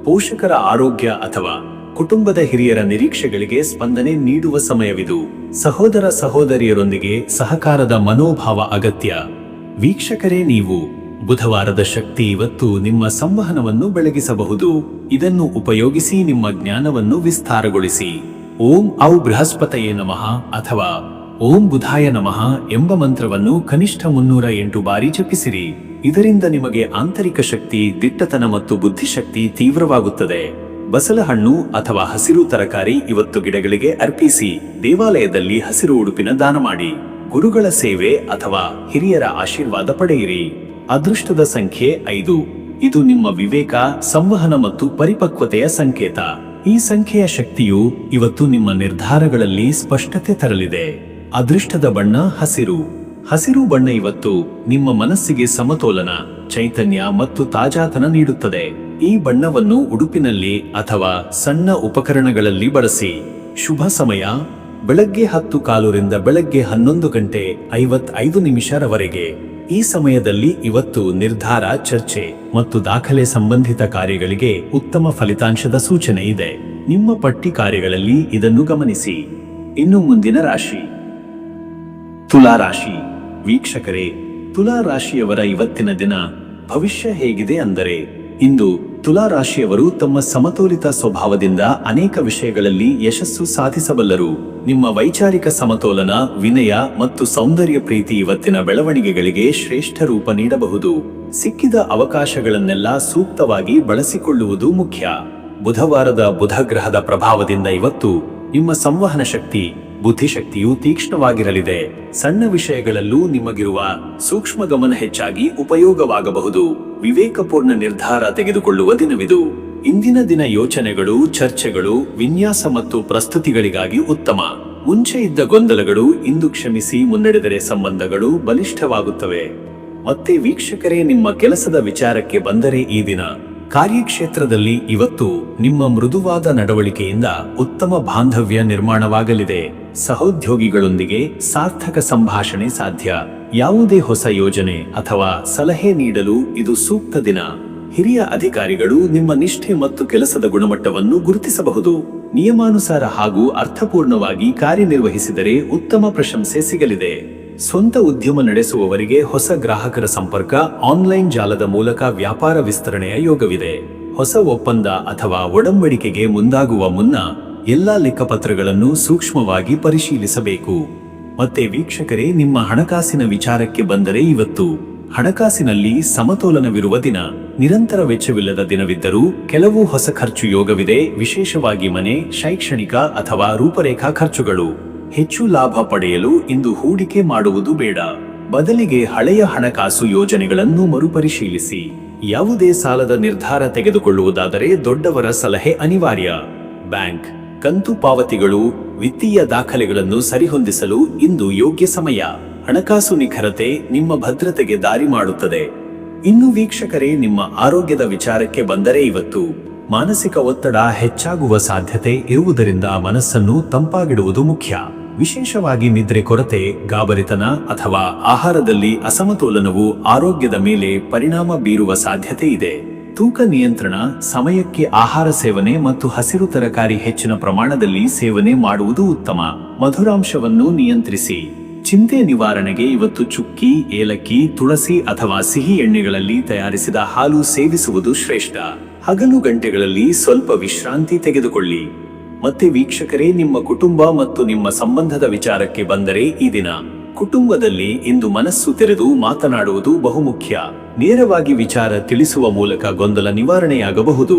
ಪೋಷಕರ ಆರೋಗ್ಯ ಅಥವಾ ಕುಟುಂಬದ ಹಿರಿಯರ ನಿರೀಕ್ಷೆಗಳಿಗೆ ಸ್ಪಂದನೆ ನೀಡುವ ಸಮಯವಿದು. ಸಹೋದರ ಸಹೋದರಿಯರೊಂದಿಗೆ ಸಹಕಾರದ ಮನೋಭಾವ ಅಗತ್ಯ. ವೀಕ್ಷಕರೇ, ನೀವು ಬುಧವಾರದ ಶಕ್ತಿ ಇವತ್ತು ನಿಮ್ಮ ಸಂವಹನವನ್ನು ಬೆಳಗಿಸಬಹುದು. ಇದನ್ನು ಉಪಯೋಗಿಸಿ ನಿಮ್ಮ ಜ್ಞಾನವನ್ನು ವಿಸ್ತಾರಗೊಳಿಸಿ. ಓಂ ಔ ಬೃಹಸ್ಪತಯೇ ನಮಃ ಅಥವಾ ಓಂ ಬುಧಾಯ ನಮಃ ಎಂಬ ಮಂತ್ರವನ್ನು ಕನಿಷ್ಠ 308 ಬಾರಿ ಜಪಿಸಿರಿ. ಇದರಿಂದ ನಿಮಗೆ ಆಂತರಿಕ ಶಕ್ತಿ, ದಿಟ್ಟತನ ಮತ್ತು ಬುದ್ಧಿಶಕ್ತಿ ತೀವ್ರವಾಗುತ್ತದೆ. ಬಸಳೆಹಣ್ಣು ಅಥವಾ ಹಸಿರು ತರಕಾರಿ ಇವತ್ತು ಗಿಡಗಳಿಗೆ ಅರ್ಪಿಸಿ. ದೇವಾಲಯದಲ್ಲಿ ಹಸಿರು ಉಡುಪಿನ ದಾನ ಮಾಡಿ. ಗುರುಗಳ ಸೇವೆ ಅಥವಾ ಹಿರಿಯರ ಆಶೀರ್ವಾದ ಪಡೆಯಿರಿ. ಅದೃಷ್ಟದ ಸಂಖ್ಯೆ 5. ಇದು ನಿಮ್ಮ ವಿವೇಕ, ಸಂವಹನ ಮತ್ತು ಪರಿಪಕ್ವತೆಯ ಸಂಕೇತ. ಈ ಸಂಖ್ಯೆಯ ಶಕ್ತಿಯು ಇವತ್ತು ನಿಮ್ಮ ನಿರ್ಧಾರಗಳಲ್ಲಿ ಸ್ಪಷ್ಟತೆ ತರಲಿದೆ. ಅದೃಷ್ಟದ ಬಣ್ಣ ಹಸಿರು. ಹಸಿರು ಬಣ್ಣ ಇವತ್ತು ನಿಮ್ಮ ಮನಸ್ಸಿಗೆ ಸಮತೋಲನ, ಚೈತನ್ಯ ಮತ್ತು ತಾಜಾತನ ನೀಡುತ್ತದೆ. ಈ ಬಣ್ಣವನ್ನು ಉಡುಪಿನಲ್ಲಿ ಅಥವಾ ಸಣ್ಣ ಉಪಕರಣಗಳಲ್ಲಿ ಬಳಸಿ. ಶುಭ ಸಮಯ ಬೆಳಗ್ಗೆ 10:15 ರಿಂದ ಬೆಳಗ್ಗೆ 11:55 ರವರೆಗೆ. ಈ ಸಮಯದಲ್ಲಿ ಇವತ್ತು ನಿರ್ಧಾರ, ಚರ್ಚೆ ಮತ್ತು ದಾಖಲೆ ಸಂಬಂಧಿತ ಕಾರ್ಯಗಳಿಗೆ ಉತ್ತಮ ಫಲಿತಾಂಶದ ಸೂಚನೆ ಇದೆ. ನಿಮ್ಮ ಪಟ್ಟಿ ಕಾರ್ಯಗಳಲ್ಲಿ ಇದನ್ನು ಗಮನಿಸಿ. ಇನ್ನು ಮುಂದಿನ ರಾಶಿ ತುಲಾ ರಾಶಿ. ವೀಕ್ಷಕರೇ, ತುಲಾ ರಾಶಿಯವರ ಇವತ್ತಿನ ದಿನ ಭವಿಷ್ಯ ಹೇಗಿದೆ ಅಂದರೆ, ಇಂದು ತುಲಾ ರಾಶಿಯವರು ತಮ್ಮ ಸಮತೋಲಿತ ಸ್ವಭಾವದಿಂದ ಅನೇಕ ವಿಷಯಗಳಲ್ಲಿ ಯಶಸ್ಸು ಸಾಧಿಸಬಲ್ಲರು. ನಿಮ್ಮ ವೈಚಾರಿಕ ಸಮತೋಲನ, ವಿನಯ ಮತ್ತು ಸೌಂದರ್ಯ ಪ್ರೀತಿ ಇವತ್ತಿನ ಬೆಳವಣಿಗೆಗಳಿಗೆ ಶ್ರೇಷ್ಠ ರೂಪ ನೀಡಬಹುದು. ಸಿಕ್ಕಿದ ಅವಕಾಶಗಳನ್ನೆಲ್ಲ ಸೂಕ್ತವಾಗಿ ಬಳಸಿಕೊಳ್ಳುವುದು ಮುಖ್ಯ. ಬುಧವಾರದ ಬುಧ ಗ್ರಹದ ಪ್ರಭಾವದಿಂದ ಇವತ್ತು ನಿಮ್ಮ ಸಂವಹನ ಶಕ್ತಿ, ಬುದ್ಧಿಶಕ್ತಿಯು ತೀಕ್ಷ್ಣವಾಗಿರಲಿದೆ. ಸಣ್ಣ ವಿಷಯಗಳಲ್ಲೂ ನಿಮಗಿರುವ ಸೂಕ್ಷ್ಮ ಗಮನ ಹೆಚ್ಚಾಗಿ ಉಪಯೋಗವಾಗಬಹುದು. ವಿವೇಕಪೂರ್ಣ ನಿರ್ಧಾರ ತೆಗೆದುಕೊಳ್ಳುವ ದಿನವಿದು. ಇಂದಿನ ದಿನ ಯೋಚನೆಗಳು, ಚರ್ಚೆಗಳು, ವಿನ್ಯಾಸ ಮತ್ತು ಪ್ರಸ್ತುತಿಗಳಿಗಾಗಿ ಉತ್ತಮ. ಮುಂಚೆ ಇದ್ದ ಗೊಂದಲಗಳು ಇಂದು ಕ್ಷಮಿಸಿ ಮುನ್ನಡೆದರೆ ಸಂಬಂಧಗಳು ಬಲಿಷ್ಠವಾಗುತ್ತವೆ. ಮತ್ತೆ ವೀಕ್ಷಕರೇ, ನಿಮ್ಮ ಕೆಲಸದ ವಿಚಾರಕ್ಕೆ ಬಂದರೆ ಈ ದಿನ ಕಾರ್ಯಕ್ಷೇತ್ರದಲ್ಲಿ ಇವತ್ತು ನಿಮ್ಮ ಮೃದುವಾದ ನಡವಳಿಕೆಯಿಂದ ಉತ್ತಮ ಬಾಂಧವ್ಯ ನಿರ್ಮಾಣವಾಗಲಿದೆ. ಸಹೋದ್ಯೋಗಿಗಳೊಂದಿಗೆ ಸಾರ್ಥಕ ಸಂಭಾಷಣೆ ಸಾಧ್ಯ. ಯಾವುದೇ ಹೊಸ ಯೋಜನೆ ಅಥವಾ ಸಲಹೆ ನೀಡಲು ಇದು ಸೂಕ್ತ ದಿನ. ಹಿರಿಯ ಅಧಿಕಾರಿಗಳು ನಿಮ್ಮ ನಿಷ್ಠೆ ಮತ್ತು ಕೆಲಸದ ಗುಣಮಟ್ಟವನ್ನು ಗುರುತಿಸಬಹುದು. ನಿಯಮಾನುಸಾರ ಹಾಗೂ ಅರ್ಥಪೂರ್ಣವಾಗಿ ಕಾರ್ಯನಿರ್ವಹಿಸಿದರೆ ಉತ್ತಮ ಪ್ರಶಂಸೆ ಸಿಗಲಿದೆ. ಸ್ವಂತ ಉದ್ಯಮ ನಡೆಸುವವರಿಗೆ ಹೊಸ ಗ್ರಾಹಕರ ಸಂಪರ್ಕ, ಆನ್ಲೈನ್ ಜಾಲದ ಮೂಲಕ ವ್ಯಾಪಾರ ವಿಸ್ತರಣೆಯ ಯೋಗವಿದೆ. ಹೊಸ ಒಪ್ಪಂದ ಅಥವಾ ಒಡಂಬಡಿಕೆಗೆ ಮುಂದಾಗುವ ಮುನ್ನ ಎಲ್ಲಾ ಲೆಕ್ಕಪತ್ರಗಳನ್ನು ಸೂಕ್ಷ್ಮವಾಗಿ ಪರಿಶೀಲಿಸಬೇಕು. ಮತ್ತೆ ವೀಕ್ಷಕರೇ, ನಿಮ್ಮ ಹಣಕಾಸಿನ ವಿಚಾರಕ್ಕೆ ಬಂದರೆ ಇವತ್ತು ಹಣಕಾಸಿನಲ್ಲಿ ಸಮತೋಲನವಿರುವ ದಿನ. ನಿರಂತರ ವೆಚ್ಚವಿಲ್ಲದ ದಿನವಿದ್ದರೂ ಕೆಲವು ಹೊಸ ಖರ್ಚು ಯೋಗವಿದೆ. ವಿಶೇಷವಾಗಿ ಮನೆ, ಶೈಕ್ಷಣಿಕ ಅಥವಾ ರೂಪರೇಖಾ ಖರ್ಚುಗಳು. ಹೆಚ್ಚು ಲಾಭ ಪಡೆಯಲು ಇಂದು ಹೂಡಿಕೆ ಮಾಡುವುದು ಬೇಡ. ಬದಲಿಗೆ ಹಳೆಯ ಹಣಕಾಸು ಯೋಜನೆಗಳನ್ನು ಮರುಪರಿಶೀಲಿಸಿ. ಯಾವುದೇ ಸಾಲದ ನಿರ್ಧಾರ ತೆಗೆದುಕೊಳ್ಳುವುದಾದರೆ ದೊಡ್ಡವರ ಸಲಹೆ ಅನಿವಾರ್ಯ. ಬ್ಯಾಂಕ್, ಕಂತು ಪಾವತಿಗಳು, ವಿತ್ತೀಯ ದಾಖಲೆಗಳನ್ನು ಸರಿಹೊಂದಿಸಲು ಇಂದು ಯೋಗ್ಯ ಸಮಯ. ಹಣಕಾಸು ನಿಖರತೆ ನಿಮ್ಮ ಭದ್ರತೆಗೆ ದಾರಿ ಮಾಡುತ್ತದೆ. ಇನ್ನು ವೀಕ್ಷಕರೇ, ನಿಮ್ಮ ಆರೋಗ್ಯದ ವಿಚಾರಕ್ಕೆ ಬಂದರೆ ಇವತ್ತು ಮಾನಸಿಕ ಒತ್ತಡ ಹೆಚ್ಚಾಗುವ ಸಾಧ್ಯತೆ ಇರುವುದರಿಂದ ಮನಸ್ಸನ್ನು ತಂಪಾಗಿಡುವುದು ಮುಖ್ಯ. ವಿಶೇಷವಾಗಿ ನಿದ್ರೆ ಕೊರತೆ, ಗಾಬರಿತನ ಅಥವಾ ಆಹಾರದಲ್ಲಿ ಅಸಮತೋಲನವು ಆರೋಗ್ಯದ ಮೇಲೆ ಪರಿಣಾಮ ಬೀರುವ ಸಾಧ್ಯತೆ ಇದೆ. ತೂಕ ನಿಯಂತ್ರಣ, ಸಮಯಕ್ಕೆ ಆಹಾರ ಸೇವನೆ ಮತ್ತು ಹಸಿರು ತರಕಾರಿ ಹೆಚ್ಚಿನ ಪ್ರಮಾಣದಲ್ಲಿ ಸೇವನೆ ಮಾಡುವುದು ಉತ್ತಮ. ಮಧುರಾಂಶವನ್ನು ನಿಯಂತ್ರಿಸಿ. ಚಿಂತೆ ನಿವಾರಣೆಗೆ ಇವತ್ತು ಚುಕ್ಕಿ, ಏಲಕ್ಕಿ, ತುಳಸಿ ಅಥವಾ ಸಿಹಿ ಎಣ್ಣೆಗಳಲ್ಲಿ ತಯಾರಿಸಿದ ಹಾಲು ಸೇವಿಸುವುದು ಶ್ರೇಷ್ಠ. ಹಗಲು ಗಂಟೆಗಳಲ್ಲಿ ಸ್ವಲ್ಪ ವಿಶ್ರಾಂತಿ ತೆಗೆದುಕೊಳ್ಳಿ. ಮತ್ತೆ ವೀಕ್ಷಕರೇ, ನಿಮ್ಮ ಕುಟುಂಬ ಮತ್ತು ನಿಮ್ಮ ಸಂಬಂಧದ ವಿಚಾರಕ್ಕೆ ಬಂದರೆ ಈ ದಿನ ಕುಟುಂಬದಲ್ಲಿ ಇಂದು ಮನಸ್ಸು ತೆರೆದು ಮಾತನಾಡುವುದು ಬಹುಮುಖ್ಯ. ನೇರವಾಗಿ ವಿಚಾರ ತಿಳಿಸುವ ಮೂಲಕ ಗೊಂದಲ ನಿವಾರಣೆಯಾಗಬಹುದು.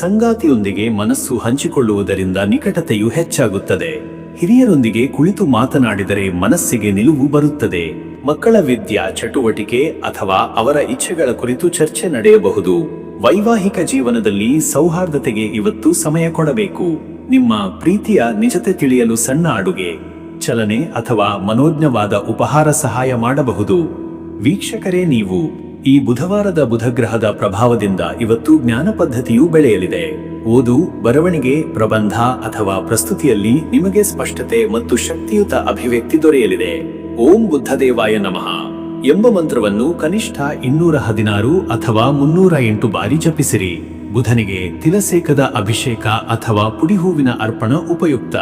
ಸಂಗಾತಿಯೊಂದಿಗೆ ಮನಸ್ಸು ಹಂಚಿಕೊಳ್ಳುವುದರಿಂದ ನಿಕಟತೆಯು ಹೆಚ್ಚಾಗುತ್ತದೆ. ಹಿರಿಯರೊಂದಿಗೆ ಕುಳಿತು ಮಾತನಾಡಿದರೆ ಮನಸ್ಸಿಗೆ ನಿಲುವು ಬರುತ್ತದೆ. ಮಕ್ಕಳ ವಿದ್ಯಾ ಚಟುವಟಿಕೆ ಅಥವಾ ಅವರ ಇಚ್ಛೆಗಳ ಕುರಿತು ಚರ್ಚೆ ನಡೆಯಬಹುದು. ವೈವಾಹಿಕ ಜೀವನದಲ್ಲಿ ಸೌಹಾರ್ದತೆಗೆ ಇವತ್ತು ಸಮಯ ಕೊಡಬೇಕು. ನಿಮ್ಮ ಪ್ರೀತಿಯ ನಿಜತೆ ತಿಳಿಯಲು ಸಣ್ಣ ಅಡುಗೆ, ಚಲನೆ ಅಥವಾ ಮನೋಜ್ಞವಾದ ಉಪಹಾರ ಸಹಾಯ ಮಾಡಬಹುದು. ವೀಕ್ಷಕರೇ, ನೀವು ಈ ಬುಧವಾರದ ಬುಧಗ್ರಹದ ಪ್ರಭಾವದಿಂದ ಇವತ್ತು ಜ್ಞಾನ ಪದ್ಧತಿಯು ಬೆಳೆಯಲಿದೆ. ಓದು, ಬರವಣಿಗೆ, ಪ್ರಬಂಧ ಅಥವಾ ಪ್ರಸ್ತುತಿಯಲ್ಲಿ ನಿಮಗೆ ಸ್ಪಷ್ಟತೆ ಮತ್ತು ಶಕ್ತಿಯುತ ಅಭಿವ್ಯಕ್ತಿ ದೊರೆಯಲಿದೆ. ಓಂ ಬುದ್ಧದೇವಾಯ ನಮಃ ಎಂಬ ಮಂತ್ರವನ್ನು ಕನಿಷ್ಠ 216 ಅಥವಾ 308 ಬಾರಿ ಜಪಿಸಿರಿ. ಬುಧನಿಗೆ ತಿಲಸೇಕದ ಅಭಿಷೇಕ ಅಥವಾ ಪುಡಿಹೂವಿನ ಅರ್ಪಣ ಉಪಯುಕ್ತ.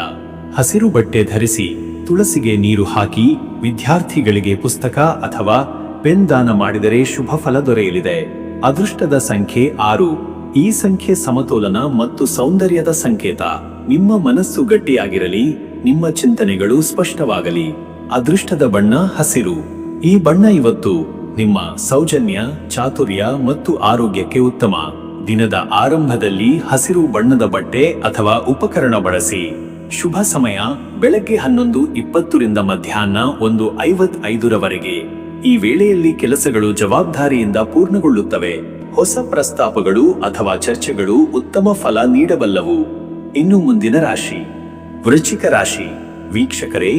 ಹಸಿರು ಬಟ್ಟೆ ಧರಿಸಿ, ತುಳಸಿಗೆ ನೀರು ಹಾಕಿ, ವಿದ್ಯಾರ್ಥಿಗಳಿಗೆ ಪುಸ್ತಕ ಅಥವಾ ಪೆನ್ ದಾನ ಮಾಡಿದರೆ ಶುಭ ಫಲ ದೊರೆಯಲಿದೆ. ಅದೃಷ್ಟದ ಸಂಖ್ಯೆ 6. ಈ ಸಂಖ್ಯೆ ಸಮತೋಲನ ಮತ್ತು ಸೌಂದರ್ಯದ ಸಂಕೇತ. ನಿಮ್ಮ ಮನಸ್ಸು ಗಟ್ಟಿಯಾಗಿರಲಿ, ನಿಮ್ಮ ಚಿಂತನೆಗಳು ಸ್ಪಷ್ಟವಾಗಲಿ. ಅದೃಷ್ಟದ ಬಣ್ಣ ಹಸಿರು. ಈ ಬಣ್ಣ ಇವತ್ತು ನಿಮ್ಮ ಸೌಜನ್ಯ, ಚಾತುರ್ಯ ಮತ್ತು ಆರೋಗ್ಯಕ್ಕೆ ಉತ್ತಮ. ದಿನದ ಆರಂಭದಲ್ಲಿ ಹಸಿರು ಬಣ್ಣದ ಬಟ್ಟೆ ಅಥವಾ ಉಪಕರಣ ಬಳಸಿ. ಶುಭ ಸಮಯ ಬೆಳಗ್ಗೆ 11:20 ಮಧ್ಯಾಹ್ನ 1:55 ಈ ವೇಳೆಯಲ್ಲಿ ಕೆಲಸಗಳು ಜವಾಬ್ದಾರಿಯಿಂದ ಪೂರ್ಣಗೊಳ್ಳುತ್ತವೆ. ಹೊಸ ಪ್ರಸ್ತಾಪಗಳು ಅಥವಾ ಚರ್ಚೆಗಳು ಉತ್ತಮ ಫಲ ನೀಡಬಲ್ಲವು. ಇನ್ನು ಮುಂದಿನ ರಾಶಿ ವೃಶ್ಚಿಕ ರಾಶಿ. ವೀಕ್ಷಕರೇ,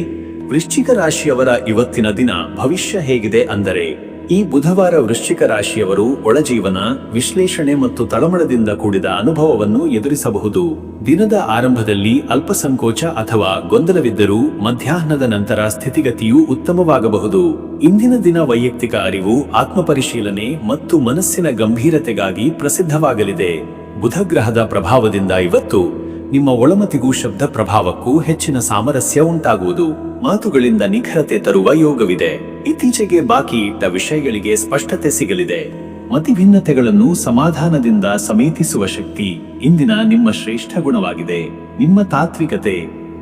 ವೃಶ್ಚಿಕ ರಾಶಿಯವರ ಇವತ್ತಿನ ದಿನ ಭವಿಷ್ಯ ಹೇಗಿದೆ ಅಂದರೆ, ಈ ಬುಧವಾರ ವೃಶ್ಚಿಕ ರಾಶಿಯವರು ಒಳಜೀವನ, ವಿಶ್ಲೇಷಣೆ ಮತ್ತು ತಳಮಳದಿಂದ ಕೂಡಿದ ಅನುಭವವನ್ನು ಎದುರಿಸಬಹುದು. ದಿನದ ಆರಂಭದಲ್ಲಿ ಅಲ್ಪ ಸಂಕೋಚ ಅಥವಾ ಗೊಂದಲವಿದ್ದರೂ ಮಧ್ಯಾಹ್ನದ ನಂತರ ಸ್ಥಿತಿಗತಿಯು ಉತ್ತಮವಾಗಬಹುದು. ಇಂದಿನ ದಿನ ವೈಯಕ್ತಿಕ ಅರಿವು, ಆತ್ಮಪರಿಶೀಲನೆ ಮತ್ತು ಮನಸ್ಸಿನ ಗಂಭೀರತೆಗಾಗಿ ಪ್ರಸಿದ್ಧವಾಗಲಿದೆ. ಬುಧಗ್ರಹದ ಪ್ರಭಾವದಿಂದ ಇವತ್ತು ನಿಮ್ಮ ಒಳಮತಿಗೂ ಶಬ್ದ ಪ್ರಭಾವಕ್ಕೂ ಹೆಚ್ಚಿನ ಸಾಮರಸ್ಯ ಉಂಟಾಗುವುದು. ಮಾತುಗಳಿಂದ ನಿಖರತೆ ತರುವ ಯೋಗವಿದೆ. ಇತ್ತೀಚೆಗೆ ಬಾಕಿ ಇಟ್ಟ ವಿಷಯಗಳಿಗೆ ಸ್ಪಷ್ಟತೆ ಸಿಗಲಿದೆ. ಮತಿಭಿನ್ನತೆಗಳನ್ನು ಸಮಾಧಾನದಿಂದ ಸಮೇತಿಸುವ ಶಕ್ತಿ ಇಂದಿನ ನಿಮ್ಮ ಶ್ರೇಷ್ಠ ಗುಣವಾಗಿದೆ. ನಿಮ್ಮ ತಾತ್ವಿಕತೆ,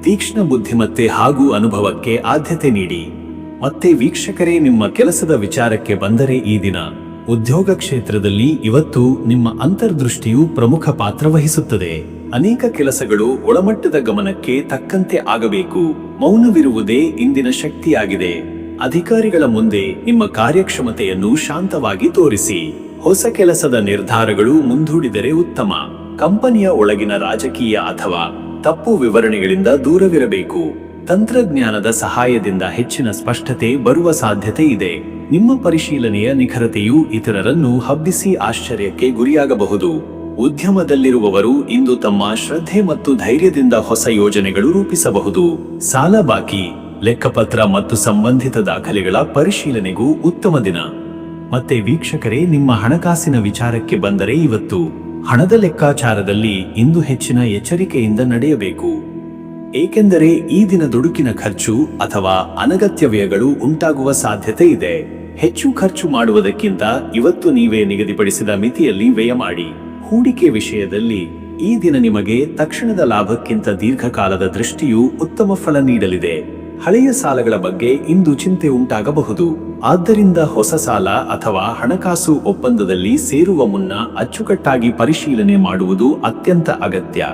ತೀಕ್ಷ್ಣ ಬುದ್ಧಿಮತ್ತೆ ಹಾಗೂ ಅನುಭವಕ್ಕೆ ಆದ್ಯತೆ ನೀಡಿ. ಮತ್ತೆ ವೀಕ್ಷಕರೇ, ನಿಮ್ಮ ಕೆಲಸದ ವಿಚಾರಕ್ಕೆ ಬಂದರೆ ಈ ದಿನ ಉದ್ಯೋಗ ಕ್ಷೇತ್ರದಲ್ಲಿ ಇವತ್ತು ನಿಮ್ಮ ಅಂತರ್ದೃಷ್ಟಿಯು ಪ್ರಮುಖ ಪಾತ್ರ ವಹಿಸುತ್ತದೆ. ಅನೇಕ ಕೆಲಸಗಳು ಒಳಮಟ್ಟದ ಗಮನಕ್ಕೆ ತಕ್ಕಂತೆ ಆಗಬೇಕು. ಮೌನವಿರುವುದೇ ಇಂದಿನ ಶಕ್ತಿಯಾಗಿದೆ. ಅಧಿಕಾರಿಗಳ ಮುಂದೆ ನಿಮ್ಮ ಕಾರ್ಯಕ್ಷಮತೆಯನ್ನು ಶಾಂತವಾಗಿ ತೋರಿಸಿ. ಹೊಸ ಕೆಲಸದ ನಿರ್ಧಾರಗಳು ಮುಂದೂಡಿದರೆ ಉತ್ತಮ. ಕಂಪನಿಯ ಒಳಗಿನ ರಾಜಕೀಯ ಅಥವಾ ತಪ್ಪು ವಿವರಣೆಗಳಿಂದ ದೂರವಿರಬೇಕು. ತಂತ್ರಜ್ಞಾನದ ಸಹಾಯದಿಂದ ಹೆಚ್ಚಿನ ಸ್ಪಷ್ಟತೆ ಬರುವ ಸಾಧ್ಯತೆ ಇದೆ. ನಿಮ್ಮ ಪರಿಶೀಲನೆಯ ನಿಖರತೆಯು ಇತರರನ್ನು ಹಬ್ಬಿಸಿ ಆಶ್ಚರ್ಯಕ್ಕೆ ಗುರಿಯಾಗಬಹುದು. ಉದ್ಯಮದಲ್ಲಿರುವವರು ಇಂದು ತಮ್ಮ ಶ್ರದ್ಧೆ ಮತ್ತು ಧೈರ್ಯದಿಂದ ಹೊಸ ಯೋಜನೆಗಳು ರೂಪಿಸಬಹುದು. ಸಾಲ ಬಾಕಿ, ಲೆಕ್ಕಪತ್ರ ಮತ್ತು ಸಂಬಂಧಿತ ದಾಖಲೆಗಳ ಪರಿಶೀಲನೆಗೂ ಉತ್ತಮ ದಿನ. ಮತ್ತೆ ವೀಕ್ಷಕರೇ, ನಿಮ್ಮ ಹಣಕಾಸಿನ ವಿಚಾರಕ್ಕೆ ಬಂದರೆ ಇವತ್ತು ಹಣದ ಲೆಕ್ಕಾಚಾರದಲ್ಲಿ ಇಂದು ಹೆಚ್ಚಿನ ಎಚ್ಚರಿಕೆಯಿಂದ ನಡೆಯಬೇಕು. ಏಕೆಂದರೆ ಈ ದಿನ ದುಡುಕಿನ ಖರ್ಚು ಅಥವಾ ಅನಗತ್ಯ ವ್ಯಯಗಳು ಉಂಟಾಗುವ ಸಾಧ್ಯತೆ ಇದೆ. ಹೆಚ್ಚು ಖರ್ಚು ಮಾಡುವುದಕ್ಕಿಂತ ಇವತ್ತು ನೀವೇ ನಿಗದಿಪಡಿಸಿದ ಮಿತಿಯಲ್ಲಿ ವ್ಯಯ ಮಾಡಿ. ಹೂಡಿಕೆ ವಿಷಯದಲ್ಲಿ ಈ ದಿನ ನಿಮಗೆ ತಕ್ಷಣದ ಲಾಭಕ್ಕಿಂತ ದೀರ್ಘಕಾಲದ ದೃಷ್ಟಿಯು ಉತ್ತಮ ಫಲ ನೀಡಲಿದೆ. ಹಳೆಯ ಸಾಲಗಳ ಬಗ್ಗೆ ಇಂದು ಚಿಂತೆ ಉಂಟಾಗಬಹುದು. ಆದ್ದರಿಂದ ಹೊಸ ಸಾಲ ಅಥವಾ ಹಣಕಾಸು ಒಪ್ಪಂದದಲ್ಲಿ ಸೇರುವ ಮುನ್ನ ಅಚ್ಚುಕಟ್ಟಾಗಿ ಪರಿಶೀಲನೆ ಮಾಡುವುದು ಅತ್ಯಂತ ಅಗತ್ಯ.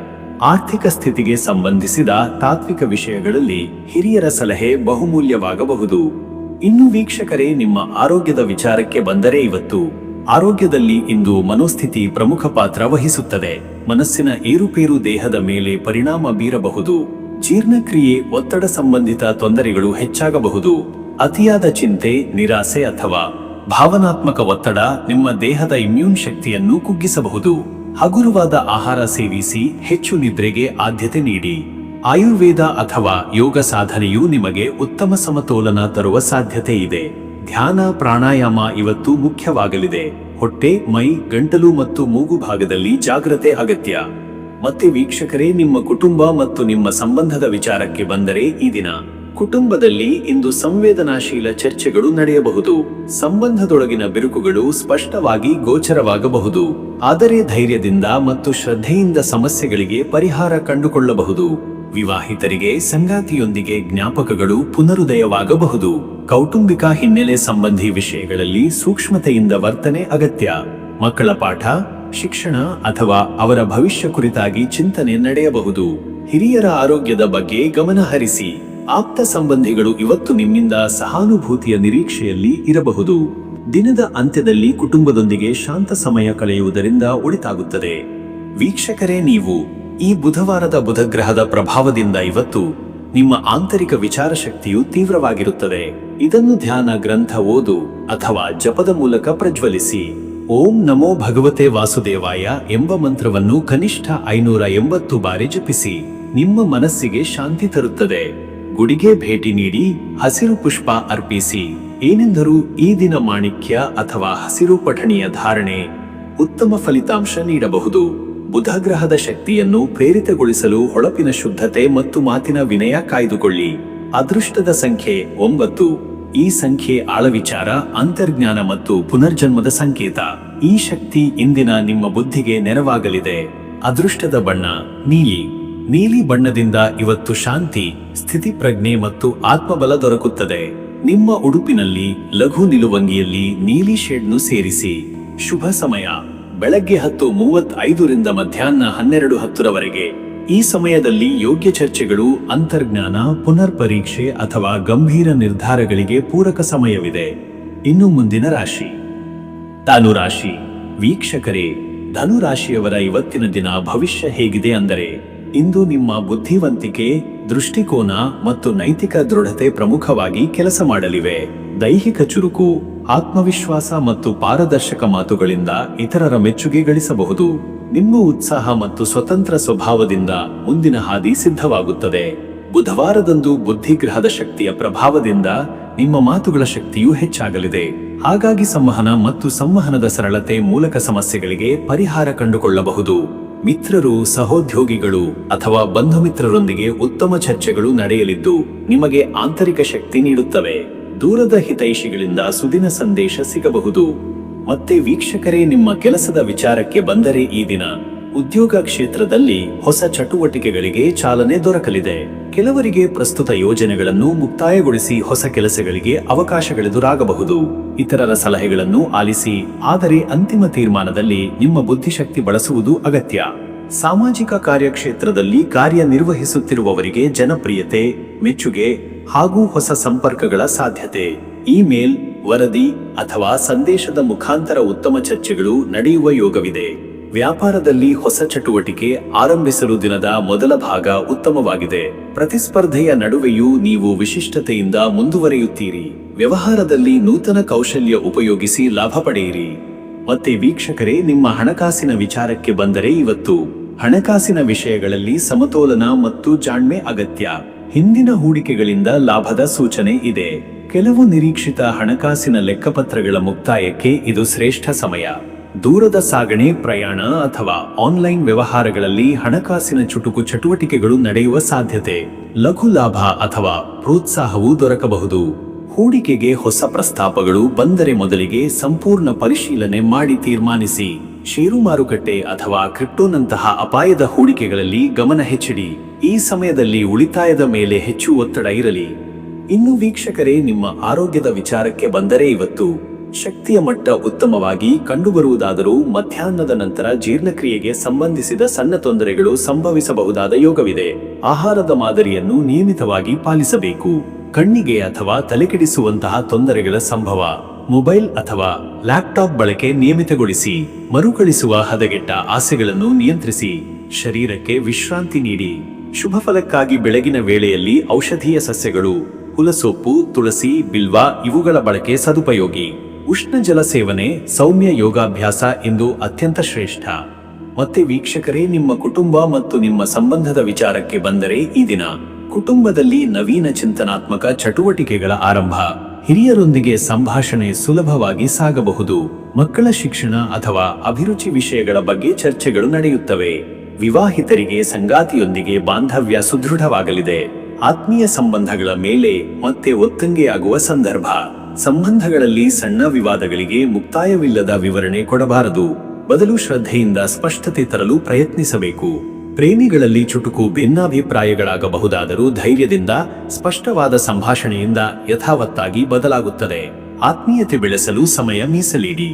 ಆರ್ಥಿಕ ಸ್ಥಿತಿಗೆ ಸಂಬಂಧಿಸಿದ ತಾತ್ವಿಕ ವಿಷಯಗಳಲ್ಲಿ ಹಿರಿಯರ ಸಲಹೆ ಬಹುಮೂಲ್ಯವಾಗಬಹುದು. ಇನ್ನು ವೀಕ್ಷಕರೇ, ನಿಮ್ಮ ಆರೋಗ್ಯದ ವಿಚಾರಕ್ಕೆ ಬಂದರೆ ಇವತ್ತು ಆರೋಗ್ಯದಲ್ಲಿ ಇಂದು ಮನೋಸ್ಥಿತಿ ಪ್ರಮುಖ ಪಾತ್ರ ವಹಿಸುತ್ತದೆ. ಮನಸ್ಸಿನ ಏರುಪೇರು ದೇಹದ ಮೇಲೆ ಪರಿಣಾಮ ಬೀರಬಹುದು. ಜೀರ್ಣಕ್ರಿಯೆ, ಒತ್ತಡ ಸಂಬಂಧಿತ ತೊಂದರೆಗಳು ಹೆಚ್ಚಾಗಬಹುದು. ಅತಿಯಾದ ಚಿಂತೆ, ನಿರಾಸೆ ಅಥವಾ ಭಾವನಾತ್ಮಕ ಒತ್ತಡ ನಿಮ್ಮ ದೇಹದ ಇಮ್ಯೂನ್ ಶಕ್ತಿಯನ್ನು ಕುಗ್ಗಿಸಬಹುದು. ಹಗುರವಾದ ಆಹಾರ ಸೇವಿಸಿ, ಹೆಚ್ಚು ನಿದ್ರೆಗೆ ಆದ್ಯತೆ ನೀಡಿ. ಆಯುರ್ವೇದ ಅಥವಾ ಯೋಗ ಸಾಧನೆಯು ನಿಮಗೆ ಉತ್ತಮ ಸಮತೋಲನ ತರುವ ಸಾಧ್ಯತೆ ಇದೆ. ಧ್ಯಾನ, ಪ್ರಾಣಾಯಾಮ ಇವತ್ತು ಮುಖ್ಯವಾಗಲಿದೆ. ಹೊಟ್ಟೆ, ಮೈ, ಗಂಟಲು ಮತ್ತು ಮೂಗು ಭಾಗದಲ್ಲಿ ಜಾಗ್ರತೆ ಅಗತ್ಯ. ಮತ್ತೆ ವೀಕ್ಷಕರೇ, ನಿಮ್ಮ ಕುಟುಂಬ ಮತ್ತು ನಿಮ್ಮ ಸಂಬಂಧದ ವಿಚಾರಕ್ಕೆ ಬಂದರೆ ಈ ದಿನ ಕುಟುಂಬದಲ್ಲಿ ಇಂದು ಸಂವೇದನಾಶೀಲ ಚರ್ಚೆಗಳು ನಡೆಯಬಹುದು. ಸಂಬಂಧದೊಳಗಿನ ಬಿರುಕುಗಳು ಸ್ಪಷ್ಟವಾಗಿ ಗೋಚರವಾಗಬಹುದು. ಆದರೆ ಧೈರ್ಯದಿಂದ ಮತ್ತು ಶ್ರದ್ಧೆಯಿಂದ ಸಮಸ್ಯೆಗಳಿಗೆ ಪರಿಹಾರ ಕಂಡುಕೊಳ್ಳಬಹುದು. ವಿವಾಹಿತರಿಗೆ ಸಂಗಾತಿಯೊಂದಿಗೆ ಜ್ಞಾಪಕಗಳು ಪುನರುದಯವಾಗಬಹುದು. ಕೌಟುಂಬಿಕ ಹಿನ್ನೆಲೆ ಸಂಬಂಧಿ ವಿಷಯಗಳಲ್ಲಿ ಸೂಕ್ಷ್ಮತೆಯಿಂದ ವರ್ತನೆ ಅಗತ್ಯ. ಮಕ್ಕಳ ಪಾಠ, ಶಿಕ್ಷಣ ಅಥವಾ ಅವರ ಭವಿಷ್ಯ ಕುರಿತಾಗಿ ಚಿಂತನೆ ನಡೆಯಬಹುದು. ಹಿರಿಯರ ಆರೋಗ್ಯದ ಬಗ್ಗೆ ಗಮನ ಹರಿಸಿ. ಆಪ್ತ ಸಂಬಂಧಿಗಳು ಇವತ್ತು ನಿಮ್ಮಿಂದ ಸಹಾನುಭೂತಿಯ ನಿರೀಕ್ಷೆಯಲ್ಲಿ ಇರಬಹುದು. ದಿನದ ಅಂತ್ಯದಲ್ಲಿ ಕುಟುಂಬದೊಂದಿಗೆ ಶಾಂತ ಸಮಯ ಕಳೆಯುವುದರಿಂದ ಒಳಿತಾಗುತ್ತದೆ. ವೀಕ್ಷಕರೇ, ನೀವು ಈ ಬುಧವಾರದ ಬುಧಗ್ರಹದ ಪ್ರಭಾವದಿಂದ ಇವತ್ತು ನಿಮ್ಮ ಆಂತರಿಕ ವಿಚಾರ ಶಕ್ತಿಯು ತೀವ್ರವಾಗಿರುತ್ತದೆ. ಇದನ್ನು ಧ್ಯಾನ, ಗ್ರಂಥ ಓದು ಅಥವಾ ಜಪದ ಮೂಲಕ ಪ್ರಜ್ವಲಿಸಿ. ಓಂ ನಮೋ ಭಗವತೆ ವಾಸುದೇವಾಯ ಎಂಬ ಮಂತ್ರವನ್ನು ಕನಿಷ್ಠ 580 ಬಾರಿ ಜಪಿಸಿ. ನಿಮ್ಮ ಮನಸ್ಸಿಗೆ ಶಾಂತಿ ತರುತ್ತದೆ. ಗುಡಿಗೆ ಭೇಟಿ ನೀಡಿ ಹಸಿರು ಪುಷ್ಪ ಅರ್ಪಿಸಿ. ಏನೆಂದರೂ ಈ ದಿನ ಮಾಣಿಕ್ಯ ಅಥವಾ ಹಸಿರು ಪಠಣಿಯ ಧಾರಣೆ ಉತ್ತಮ ಫಲಿತಾಂಶ ನೀಡಬಹುದು. ಬುಧಗ್ರಹದ ಶಕ್ತಿಯನ್ನು ಪ್ರೇರಿತಗೊಳಿಸಲು ಹೊಳಪಿನ ಶುದ್ಧತೆ ಮತ್ತು ಮಾತಿನ ವಿನಯ ಕಾಯ್ದುಕೊಳ್ಳಿ. ಅದೃಷ್ಟದ ಸಂಖ್ಯೆ 9. ಈ ಸಂಖ್ಯೆ ಆಳವಿಚಾರ, ಅಂತರ್ಜ್ಞಾನ ಮತ್ತು ಪುನರ್ಜನ್ಮದ ಸಂಕೇತ. ಈ ಶಕ್ತಿ ಇಂದಿನ ನಿಮ್ಮ ಬುದ್ಧಿಗೆ ನೆರವಾಗಲಿದೆ. ಅದೃಷ್ಟದ ಬಣ್ಣ ನೀಲಿ. ನೀಲಿ ಬಣ್ಣದಿಂದ ಇವತ್ತು ಶಾಂತಿ, ಸ್ಥಿತಿಪ್ರಜ್ಞೆ ಮತ್ತು ಆತ್ಮಬಲ ದೊರಕುತ್ತದೆ. ನಿಮ್ಮ ಉಡುಪಿನಲ್ಲಿ ಲಘು ನಿಲುವಂಗಿಯಲ್ಲಿ ನೀಲಿ ಶೇಡ್ನು ಸೇರಿಸಿ. ಶುಭ ಸಮಯ ಬೆಳಗ್ಗೆ 10:35 ರಿಂದ ಮಧ್ಯಾಹ್ನ 12:10 ಈ ಸಮಯದಲ್ಲಿ ಯೋಗ್ಯ ಚರ್ಚೆಗಳು, ಅಂತರ್ಜ್ಞಾನ, ಪುನರ್ ಪರೀಕ್ಷೆ ಅಥವಾ ಗಂಭೀರ ನಿರ್ಧಾರಗಳಿಗೆ ಪೂರಕ ಸಮಯವಿದೆ. ಇನ್ನು ಮುಂದಿನ ರಾಶಿ ಧನುರಾಶಿ. ವೀಕ್ಷಕರೇ, ಧನುರಾಶಿಯವರ ಇವತ್ತಿನ ದಿನ ಭವಿಷ್ಯ ಹೇಗಿದೆ ಅಂದರೆ, ಇಂದು ನಿಮ್ಮ ಬುದ್ಧಿವಂತಿಕೆ, ದೃಷ್ಟಿಕೋನ ಮತ್ತು ನೈತಿಕ ದೃಢತೆ ಪ್ರಮುಖವಾಗಿ ಕೆಲಸ ಮಾಡಲಿವೆ. ದೈಹಿಕ ಚುರುಕು, ಆತ್ಮವಿಶ್ವಾಸ ಮತ್ತು ಪಾರದರ್ಶಕ ಮಾತುಗಳಿಂದ ಇತರರ ಮೆಚ್ಚುಗೆ ಗಳಿಸಬಹುದು. ನಿಮ್ಮ ಉತ್ಸಾಹ ಮತ್ತು ಸ್ವತಂತ್ರ ಸ್ವಭಾವದಿಂದ ಮುಂದಿನ ಹಾದಿ ಸಿದ್ಧವಾಗುತ್ತದೆ. ಬುಧವಾರದಂದು ಬುದ್ಧಿಗ್ರಹದ ಶಕ್ತಿಯ ಪ್ರಭಾವದಿಂದ ನಿಮ್ಮ ಮಾತುಗಳ ಶಕ್ತಿಯೂ ಹೆಚ್ಚಾಗಲಿದೆ. ಹಾಗಾಗಿ ಸಂವಹನ ಮತ್ತು ಸಂವಹನದ ಸರಳತೆ ಮೂಲಕ ಸಮಸ್ಯೆಗಳಿಗೆ ಪರಿಹಾರ ಕಂಡುಕೊಳ್ಳಬಹುದು. ಮಿತ್ರರು, ಸಹೋದ್ಯೋಗಿಗಳು ಅಥವಾ ಬಂಧು ಮಿತ್ರರೊಂದಿಗೆ ಉತ್ತಮ ಚರ್ಚೆಗಳು ನಡೆಯಲಿದ್ದು ನಿಮಗೆ ಆಂತರಿಕ ಶಕ್ತಿ ನೀಡುತ್ತವೆ. ದೂರದ ಹಿತೈಷಿಗಳಿಂದ ಸುದಿನ ಸಂದೇಶ ಸಿಗಬಹುದು. ಮತ್ತೆ ವೀಕ್ಷಕರೇ, ನಿಮ್ಮ ಕೆಲಸದ ವಿಚಾರಕ್ಕೆ ಬಂದರೆ ಈ ದಿನ ಉದ್ಯೋಗ ಕ್ಷೇತ್ರದಲ್ಲಿ ಹೊಸ ಚಟುವಟಿಕೆಗಳಿಗೆ ಚಾಲನೆ ದೊರಕಲಿದೆ. ಕೆಲವರಿಗೆ ಪ್ರಸ್ತುತ ಯೋಜನೆಗಳನ್ನು ಮುಕ್ತಾಯಗೊಳಿಸಿ ಹೊಸ ಕೆಲಸಗಳಿಗೆ ಅವಕಾಶಗಳೆದುರಾಗಬಹುದು. ಇತರರ ಸಲಹೆಗಳನ್ನು ಆಲಿಸಿ, ಆದರೆ ಅಂತಿಮ ತೀರ್ಮಾನದಲ್ಲಿ ನಿಮ್ಮ ಬುದ್ಧಿಶಕ್ತಿ ಬಳಸುವುದು ಅಗತ್ಯ. ಸಾಮಾಜಿಕ ಕಾರ್ಯಕ್ಷೇತ್ರದಲ್ಲಿ ಕಾರ್ಯನಿರ್ವಹಿಸುತ್ತಿರುವವರಿಗೆ ಜನಪ್ರಿಯತೆ, ಮೆಚ್ಚುಗೆ ಹಾಗೂ ಹೊಸ ಸಂಪರ್ಕಗಳ ಸಾಧ್ಯತೆ. ಇಮೇಲ್, ವರದಿ ಅಥವಾ ಸಂದೇಶದ ಮುಖಾಂತರ ಉತ್ತಮ ಚರ್ಚೆಗಳು ನಡೆಯುವ ಯೋಗವಿದೆ. ವ್ಯಾಪಾರದಲ್ಲಿ ಹೊಸ ಚಟುವಟಿಕೆ ಆರಂಭಿಸಲು ದಿನದ ಮೊದಲ ಭಾಗ ಉತ್ತಮವಾಗಿದೆ. ಪ್ರತಿಸ್ಪರ್ಧೆಯ ನಡುವೆಯೂ ನೀವು ವಿಶಿಷ್ಟತೆಯಿಂದ ಮುಂದುವರಿಯುತ್ತೀರಿ. ವ್ಯವಹಾರದಲ್ಲಿ ನೂತನ ಕೌಶಲ್ಯ ಉಪಯೋಗಿಸಿ ಲಾಭ ಪಡೆಯಿರಿ. ಮತ್ತೆ ವೀಕ್ಷಕರೇ, ನಿಮ್ಮ ಹಣಕಾಸಿನ ವಿಚಾರಕ್ಕೆ ಬಂದರೆ ಇವತ್ತು ಹಣಕಾಸಿನ ವಿಷಯಗಳಲ್ಲಿ ಸಮತೋಲನ ಮತ್ತು ಜಾಣ್ಮೆ ಅಗತ್ಯ. ಹಿಂದಿನ ಹೂಡಿಕೆಗಳಿಂದ ಲಾಭದ ಸೂಚನೆ ಇದೆ. ಕೆಲವು ನಿರೀಕ್ಷಿತ ಹಣಕಾಸಿನ ಲೆಕ್ಕಪತ್ರಗಳ ಮುಕ್ತಾಯಕ್ಕೆ ಇದು ಶ್ರೇಷ್ಠ ಸಮಯ. ದೂರದ ಸಾಗಣೆ, ಪ್ರಯಾಣ ಅಥವಾ ಆನ್ಲೈನ್ ವ್ಯವಹಾರಗಳಲ್ಲಿ ಹಣಕಾಸಿನ ಚುಟುಕು ಚಟುವಟಿಕೆಗಳು ನಡೆಯುವ ಸಾಧ್ಯತೆ. ಲಘು ಲಾಭ ಅಥವಾ ಪ್ರೋತ್ಸಾಹವೂ ದೊರಕಬಹುದು. ಹೂಡಿಕೆಗೆ ಹೊಸ ಪ್ರಸ್ತಾಪಗಳು ಬಂದರೆ ಮೊದಲಿಗೆ ಸಂಪೂರ್ಣ ಪರಿಶೀಲನೆ ಮಾಡಿ ತೀರ್ಮಾನಿಸಿ. ಷೇರು ಮಾರುಕಟ್ಟೆ ಅಥವಾ ಕ್ರಿಪ್ಟೋನಂತಹ ಅಪಾಯದ ಹೂಡಿಕೆಗಳಲ್ಲಿ ಗಮನ ಹೆಚ್ಚಿಡಿ. ಈ ಸಮಯದಲ್ಲಿ ಉಳಿತಾಯದ ಮೇಲೆ ಹೆಚ್ಚು ಒತ್ತಡ ಇರಲಿ. ಇನ್ನು ವೀಕ್ಷಕರೇ, ನಿಮ್ಮ ಆರೋಗ್ಯದ ವಿಚಾರಕ್ಕೆ ಬಂದರೆ ಇವತ್ತು ಶಕ್ತಿಯ ಮಟ್ಟ ಉತ್ತಮವಾಗಿ ಕಂಡುಬರುವುದಾದರೂ ಮಧ್ಯಾಹ್ನದ ನಂತರ ಜೀರ್ಣಕ್ರಿಯೆಗೆ ಸಂಬಂಧಿಸಿದ ಸಣ್ಣ ತೊಂದರೆಗಳು ಸಂಭವಿಸಬಹುದಾದ ಯೋಗವಿದೆ. ಆಹಾರದ ಮಾದರಿಯನ್ನು ನಿಯಮಿತವಾಗಿ ಪಾಲಿಸಬೇಕು. ಕಣ್ಣಿಗೆ ಅಥವಾ ತಲೆಕೆಡಿಸುವಂತಹ ತೊಂದರೆಗಳ ಸಂಭವ. ಮೊಬೈಲ್ ಅಥವಾ ಲ್ಯಾಪ್ಟಾಪ್ ಬಳಕೆ ನಿಯಮಿತಗೊಳಿಸಿ. ಮರುಕಳಿಸುವ ಹದಗೆಟ್ಟ ಆಸೆಗಳನ್ನು ನಿಯಂತ್ರಿಸಿ. ಶರೀರಕ್ಕೆ ವಿಶ್ರಾಂತಿ ನೀಡಿ. ಶುಭ ಫಲಕ್ಕಾಗಿ ಬೆಳಗಿನ ವೇಳೆಯಲ್ಲಿ ಔಷಧೀಯ ಸಸ್ಯಗಳು, ಹುಲಸೊಪ್ಪು, ತುಳಸಿ, ಬಿಲ್ವ ಇವುಗಳ ಬಳಕೆ ಸದುಪಯೋಗಿ. ಉಷ್ಣ ಜಲ ಸೇವನೆ, ಸೌಮ್ಯ ಯೋಗಾಭ್ಯಾಸ ಇಂದು ಅತ್ಯಂತ ಶ್ರೇಷ್ಠ. ಮತ್ತೆ ವೀಕ್ಷಕರೇ, ನಿಮ್ಮ ಕುಟುಂಬ ಮತ್ತು ನಿಮ್ಮ ಸಂಬಂಧದ ವಿಚಾರಕ್ಕೆ ಬಂದರೆ ಈ ದಿನ ಕುಟುಂಬದಲ್ಲಿ ನವೀನ ಚಿಂತನಾತ್ಮಕ ಚಟುವಟಿಕೆಗಳ ಆರಂಭ. ಹಿರಿಯರೊಂದಿಗೆ ಸಂಭಾಷಣೆ ಸುಲಭವಾಗಿ ಸಾಗಬಹುದು. ಮಕ್ಕಳ ಶಿಕ್ಷಣ ಅಥವಾ ಅಭಿರುಚಿ ವಿಷಯಗಳ ಬಗ್ಗೆ ಚರ್ಚೆಗಳು ನಡೆಯುತ್ತವೆ. ವಿವಾಹಿತರಿಗೆ ಸಂಗಾತಿಯೊಂದಿಗೆ ಬಾಂಧವ್ಯ ಸುದೃಢವಾಗಲಿದೆ. ಆತ್ಮೀಯ ಸಂಬಂಧಗಳ ಮೇಲೆ ಮತ್ತೆ ಒತ್ತಂಗೆಯಾಗುವ ಸಂದರ್ಭ. ಸಂಬಂಧಗಳಲ್ಲಿ ಸಣ್ಣ ವಿವಾದಗಳಿಗೆ ಮುಕ್ತಾಯವಿಲ್ಲದ ವಿವರಣೆ ಕೊಡಬಾರದು. ಬದಲು ಶ್ರದ್ಧೆಯಿಂದ ಸ್ಪಷ್ಟತೆ ತರಲು ಪ್ರಯತ್ನಿಸಬೇಕು. ಪ್ರೇಮಿಗಳಲ್ಲಿ ಚುಟುಕು ಭಿನ್ನಾಭಿಪ್ರಾಯಗಳಾಗಬಹುದಾದರೂ ಧೈರ್ಯದಿಂದ ಸ್ಪಷ್ಟವಾದ ಸಂಭಾಷಣೆಯಿಂದ ಯಥಾವತ್ತಾಗಿ ಬದಲಾಗುತ್ತದೆ. ಆತ್ಮೀಯತೆ ಬೆಳೆಸಲು ಸಮಯ ಮೀಸಲಿಡಿ.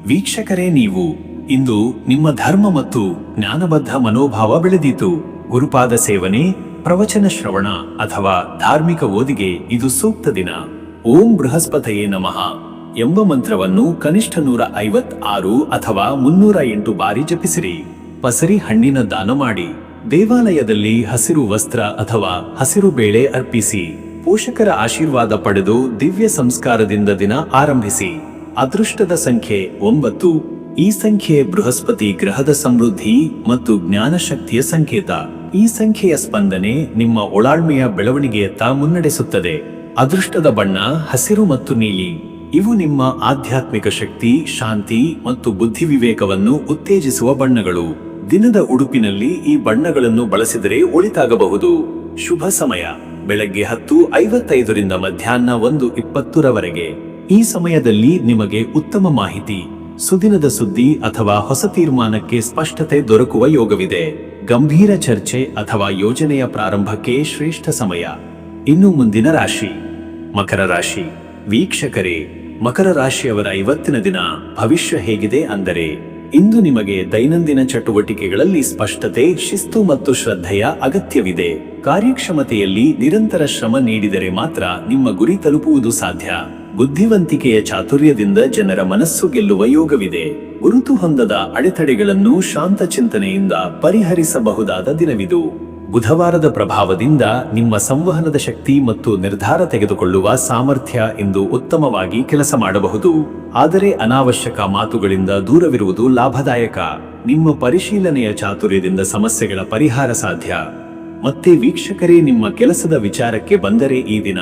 ವೀಕ್ಷಕರೇ, ನೀವು ಇಂದು ನಿಮ್ಮ ಧರ್ಮ ಮತ್ತು ಜ್ಞಾನಬದ್ಧ ಮನೋಭಾವ ಬೆಳೆದಿತು. ಗುರುಪಾದ ಸೇವನೆ, ಪ್ರವಚನ ಶ್ರವಣ ಅಥವಾ ಧಾರ್ಮಿಕ ಓದಿಗೆ ಇದು ಸೂಕ್ತ ದಿನ. ಓಂ ಬೃಹಸ್ಪತಯೇ ನಮಃ ಎಂಬ ಮಂತ್ರವನ್ನು ಕನಿಷ್ಠ 156 ಅಥವಾ 308 ಬಾರಿ ಜಪಿಸಿರಿ. ಪಸರಿ ಹಣ್ಣಿನ ದಾನ ಮಾಡಿ. ದೇವಾಲಯದಲ್ಲಿ ಹಸಿರು ವಸ್ತ್ರ ಅಥವಾ ಹಸಿರು ಬೇಳೆ ಅರ್ಪಿಸಿ. ಪೋಷಕರ ಆಶೀರ್ವಾದ ಪಡೆದು ದಿವ್ಯ ಸಂಸ್ಕಾರದಿಂದ ದಿನ ಆರಂಭಿಸಿ. ಅದೃಷ್ಟದ ಸಂಖ್ಯೆ 9. ಈ ಸಂಖ್ಯೆ ಬೃಹಸ್ಪತಿ ಗ್ರಹದ ಸಮೃದ್ಧಿ ಮತ್ತು ಜ್ಞಾನಶಕ್ತಿಯ ಸಂಕೇತ. ಈ ಸಂಖ್ಯೆಯ ಸ್ಪಂದನೆ ನಿಮ್ಮ ಒಳಾಳ್ಮೆಯ ಬೆಳವಣಿಗೆಯತ್ತ ಮುನ್ನಡೆಸುತ್ತದೆ. ಅದೃಷ್ಟದ ಬಣ್ಣ ಹಸಿರು ಮತ್ತು ನೀಲಿ. ಇವು ನಿಮ್ಮ ಆಧ್ಯಾತ್ಮಿಕ ಶಕ್ತಿ, ಶಾಂತಿ ಮತ್ತು ಬುದ್ಧಿವಿವೇಕವನ್ನು ಉತ್ತೇಜಿಸುವ ಬಣ್ಣಗಳು. ದಿನದ ಉಡುಪಿನಲ್ಲಿ ಈ ಬಣ್ಣಗಳನ್ನು ಬಳಸಿದರೆ ಒಳಿತಾಗಬಹುದು. ಶುಭ ಸಮಯ ಬೆಳಗ್ಗೆ 10:55 ರಿಂದ ಮಧ್ಯಾಹ್ನ 1:20 ಈ ಸಮಯದಲ್ಲಿ ನಿಮಗೆ ಉತ್ತಮ ಮಾಹಿತಿ, ಸುದಿನದ ಸುದ್ದಿ ಅಥವಾ ಹೊಸ ತೀರ್ಮಾನಕ್ಕೆ ಸ್ಪಷ್ಟತೆ ದೊರಕುವ ಯೋಗವಿದೆ. ಗಂಭೀರ ಚರ್ಚೆ ಅಥವಾ ಯೋಜನೆಯ ಪ್ರಾರಂಭಕ್ಕೆ ಶ್ರೇಷ್ಠ ಸಮಯ. ಇನ್ನು ಮುಂದಿನ ರಾಶಿ ಮಕರ ರಾಶಿ. ವೀಕ್ಷಕರೇ, ಮಕರ ರಾಶಿಯವರ ಇವತ್ತಿನ ದಿನ ಭವಿಷ್ಯ ಹೇಗಿದೆ ಅಂದರೆ, ಇಂದು ನಿಮಗೆ ದೈನಂದಿನ ಚಟುವಟಿಕೆಗಳಲ್ಲಿ ಸ್ಪಷ್ಟತೆ, ಶಿಸ್ತು ಮತ್ತು ಶ್ರದ್ಧೆಯ ಅಗತ್ಯವಿದೆ. ಕಾರ್ಯಕ್ಷಮತೆಯಲ್ಲಿ ನಿರಂತರ ಶ್ರಮ ನೀಡಿದರೆ ಮಾತ್ರ ನಿಮ್ಮ ಗುರಿ ತಲುಪುವುದು ಸಾಧ್ಯ. ಬುದ್ಧಿವಂತಿಕೆಯ ಚಾತುರ್ಯದಿಂದ ಜನರ ಮನಸ್ಸು ಗೆಲ್ಲುವ ಯೋಗವಿದೆ. ಗುರುತು ಹೊಂದದ ಅಡೆತಡೆಗಳನ್ನು ಶಾಂತ ಚಿಂತನೆಯಿಂದ ಪರಿಹರಿಸಬಹುದಾದ ದಿನವಿದು. ಬುಧವಾರದ ಪ್ರಭಾವದಿಂದ ನಿಮ್ಮ ಸಂವಹನದ ಶಕ್ತಿ ಮತ್ತು ನಿರ್ಧಾರ ತೆಗೆದುಕೊಳ್ಳುವ ಸಾಮರ್ಥ್ಯ ಇಂದು ಉತ್ತಮವಾಗಿ ಕೆಲಸ ಮಾಡಬಹುದು. ಆದರೆ ಅನಾವಶ್ಯಕ ಮಾತುಗಳಿಂದ ದೂರವಿರುವುದು ಲಾಭದಾಯಕ. ನಿಮ್ಮ ಪರಿಶೀಲನೆಯ ಚಾತುರ್ಯದಿಂದ ಸಮಸ್ಯೆಗಳ ಪರಿಹಾರ ಸಾಧ್ಯ. ಮತ್ತೆ ವೀಕ್ಷಕರೇ, ನಿಮ್ಮ ಕೆಲಸದ ವಿಚಾರಕ್ಕೆ ಬಂದರೆ ಈ ದಿನ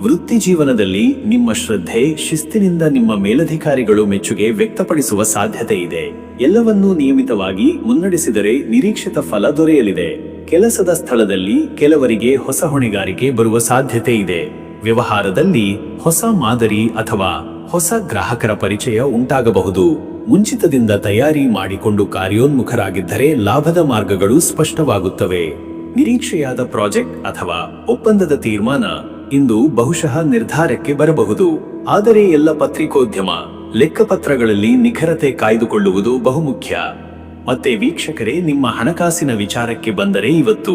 ವೃತ್ತಿ ಜೀವನದಲ್ಲಿ ನಿಮ್ಮ ಶ್ರದ್ಧೆ, ಶಿಸ್ತಿನಿಂದ ನಿಮ್ಮ ಮೇಲಧಿಕಾರಿಗಳು ಮೆಚ್ಚುಗೆ ವ್ಯಕ್ತಪಡಿಸುವ ಸಾಧ್ಯತೆ ಇದೆ. ಎಲ್ಲವನ್ನೂ ನಿಯಮಿತವಾಗಿ ಮುನ್ನಡೆಸಿದರೆ ನಿರೀಕ್ಷಿತ ಫಲ ದೊರೆಯಲಿದೆ. ಕೆಲಸದ ಸ್ಥಳದಲ್ಲಿ ಕೆಲವರಿಗೆ ಹೊಸ ಹೊಣೆಗಾರಿಕೆ ಬರುವ ಸಾಧ್ಯತೆ ಇದೆ. ವ್ಯವಹಾರದಲ್ಲಿ ಹೊಸ ಮಾದರಿ ಅಥವಾ ಹೊಸ ಗ್ರಾಹಕರ ಪರಿಚಯ ಉಂಟಾಗಬಹುದು. ಮುಂಚಿತದಿಂದ ತಯಾರಿ ಮಾಡಿಕೊಂಡು ಕಾರ್ಯೋನ್ಮುಖರಾಗಿದ್ದರೆ ಲಾಭದ ಮಾರ್ಗಗಳು ಸ್ಪಷ್ಟವಾಗುತ್ತವೆ. ನಿರೀಕ್ಷೆಯಾದ ಪ್ರಾಜೆಕ್ಟ್ ಅಥವಾ ಒಪ್ಪಂದದ ತೀರ್ಮಾನ ಇಂದು ಬಹುಶಃ ನಿರ್ಧಾರಕ್ಕೆ ಬರಬಹುದು. ಆದರೆ ಎಲ್ಲ ಪತ್ರಿಕೋದ್ಯಮ, ಲೆಕ್ಕಪತ್ರಗಳಲ್ಲಿ ನಿಖರತೆ ಕಾಯ್ದುಕೊಳ್ಳುವುದು ಬಹುಮುಖ್ಯ. ಮತ್ತೆ ವೀಕ್ಷಕರೇ, ನಿಮ್ಮ ಹಣಕಾಸಿನ ವಿಚಾರಕ್ಕೆ ಬಂದರೆ ಇವತ್ತು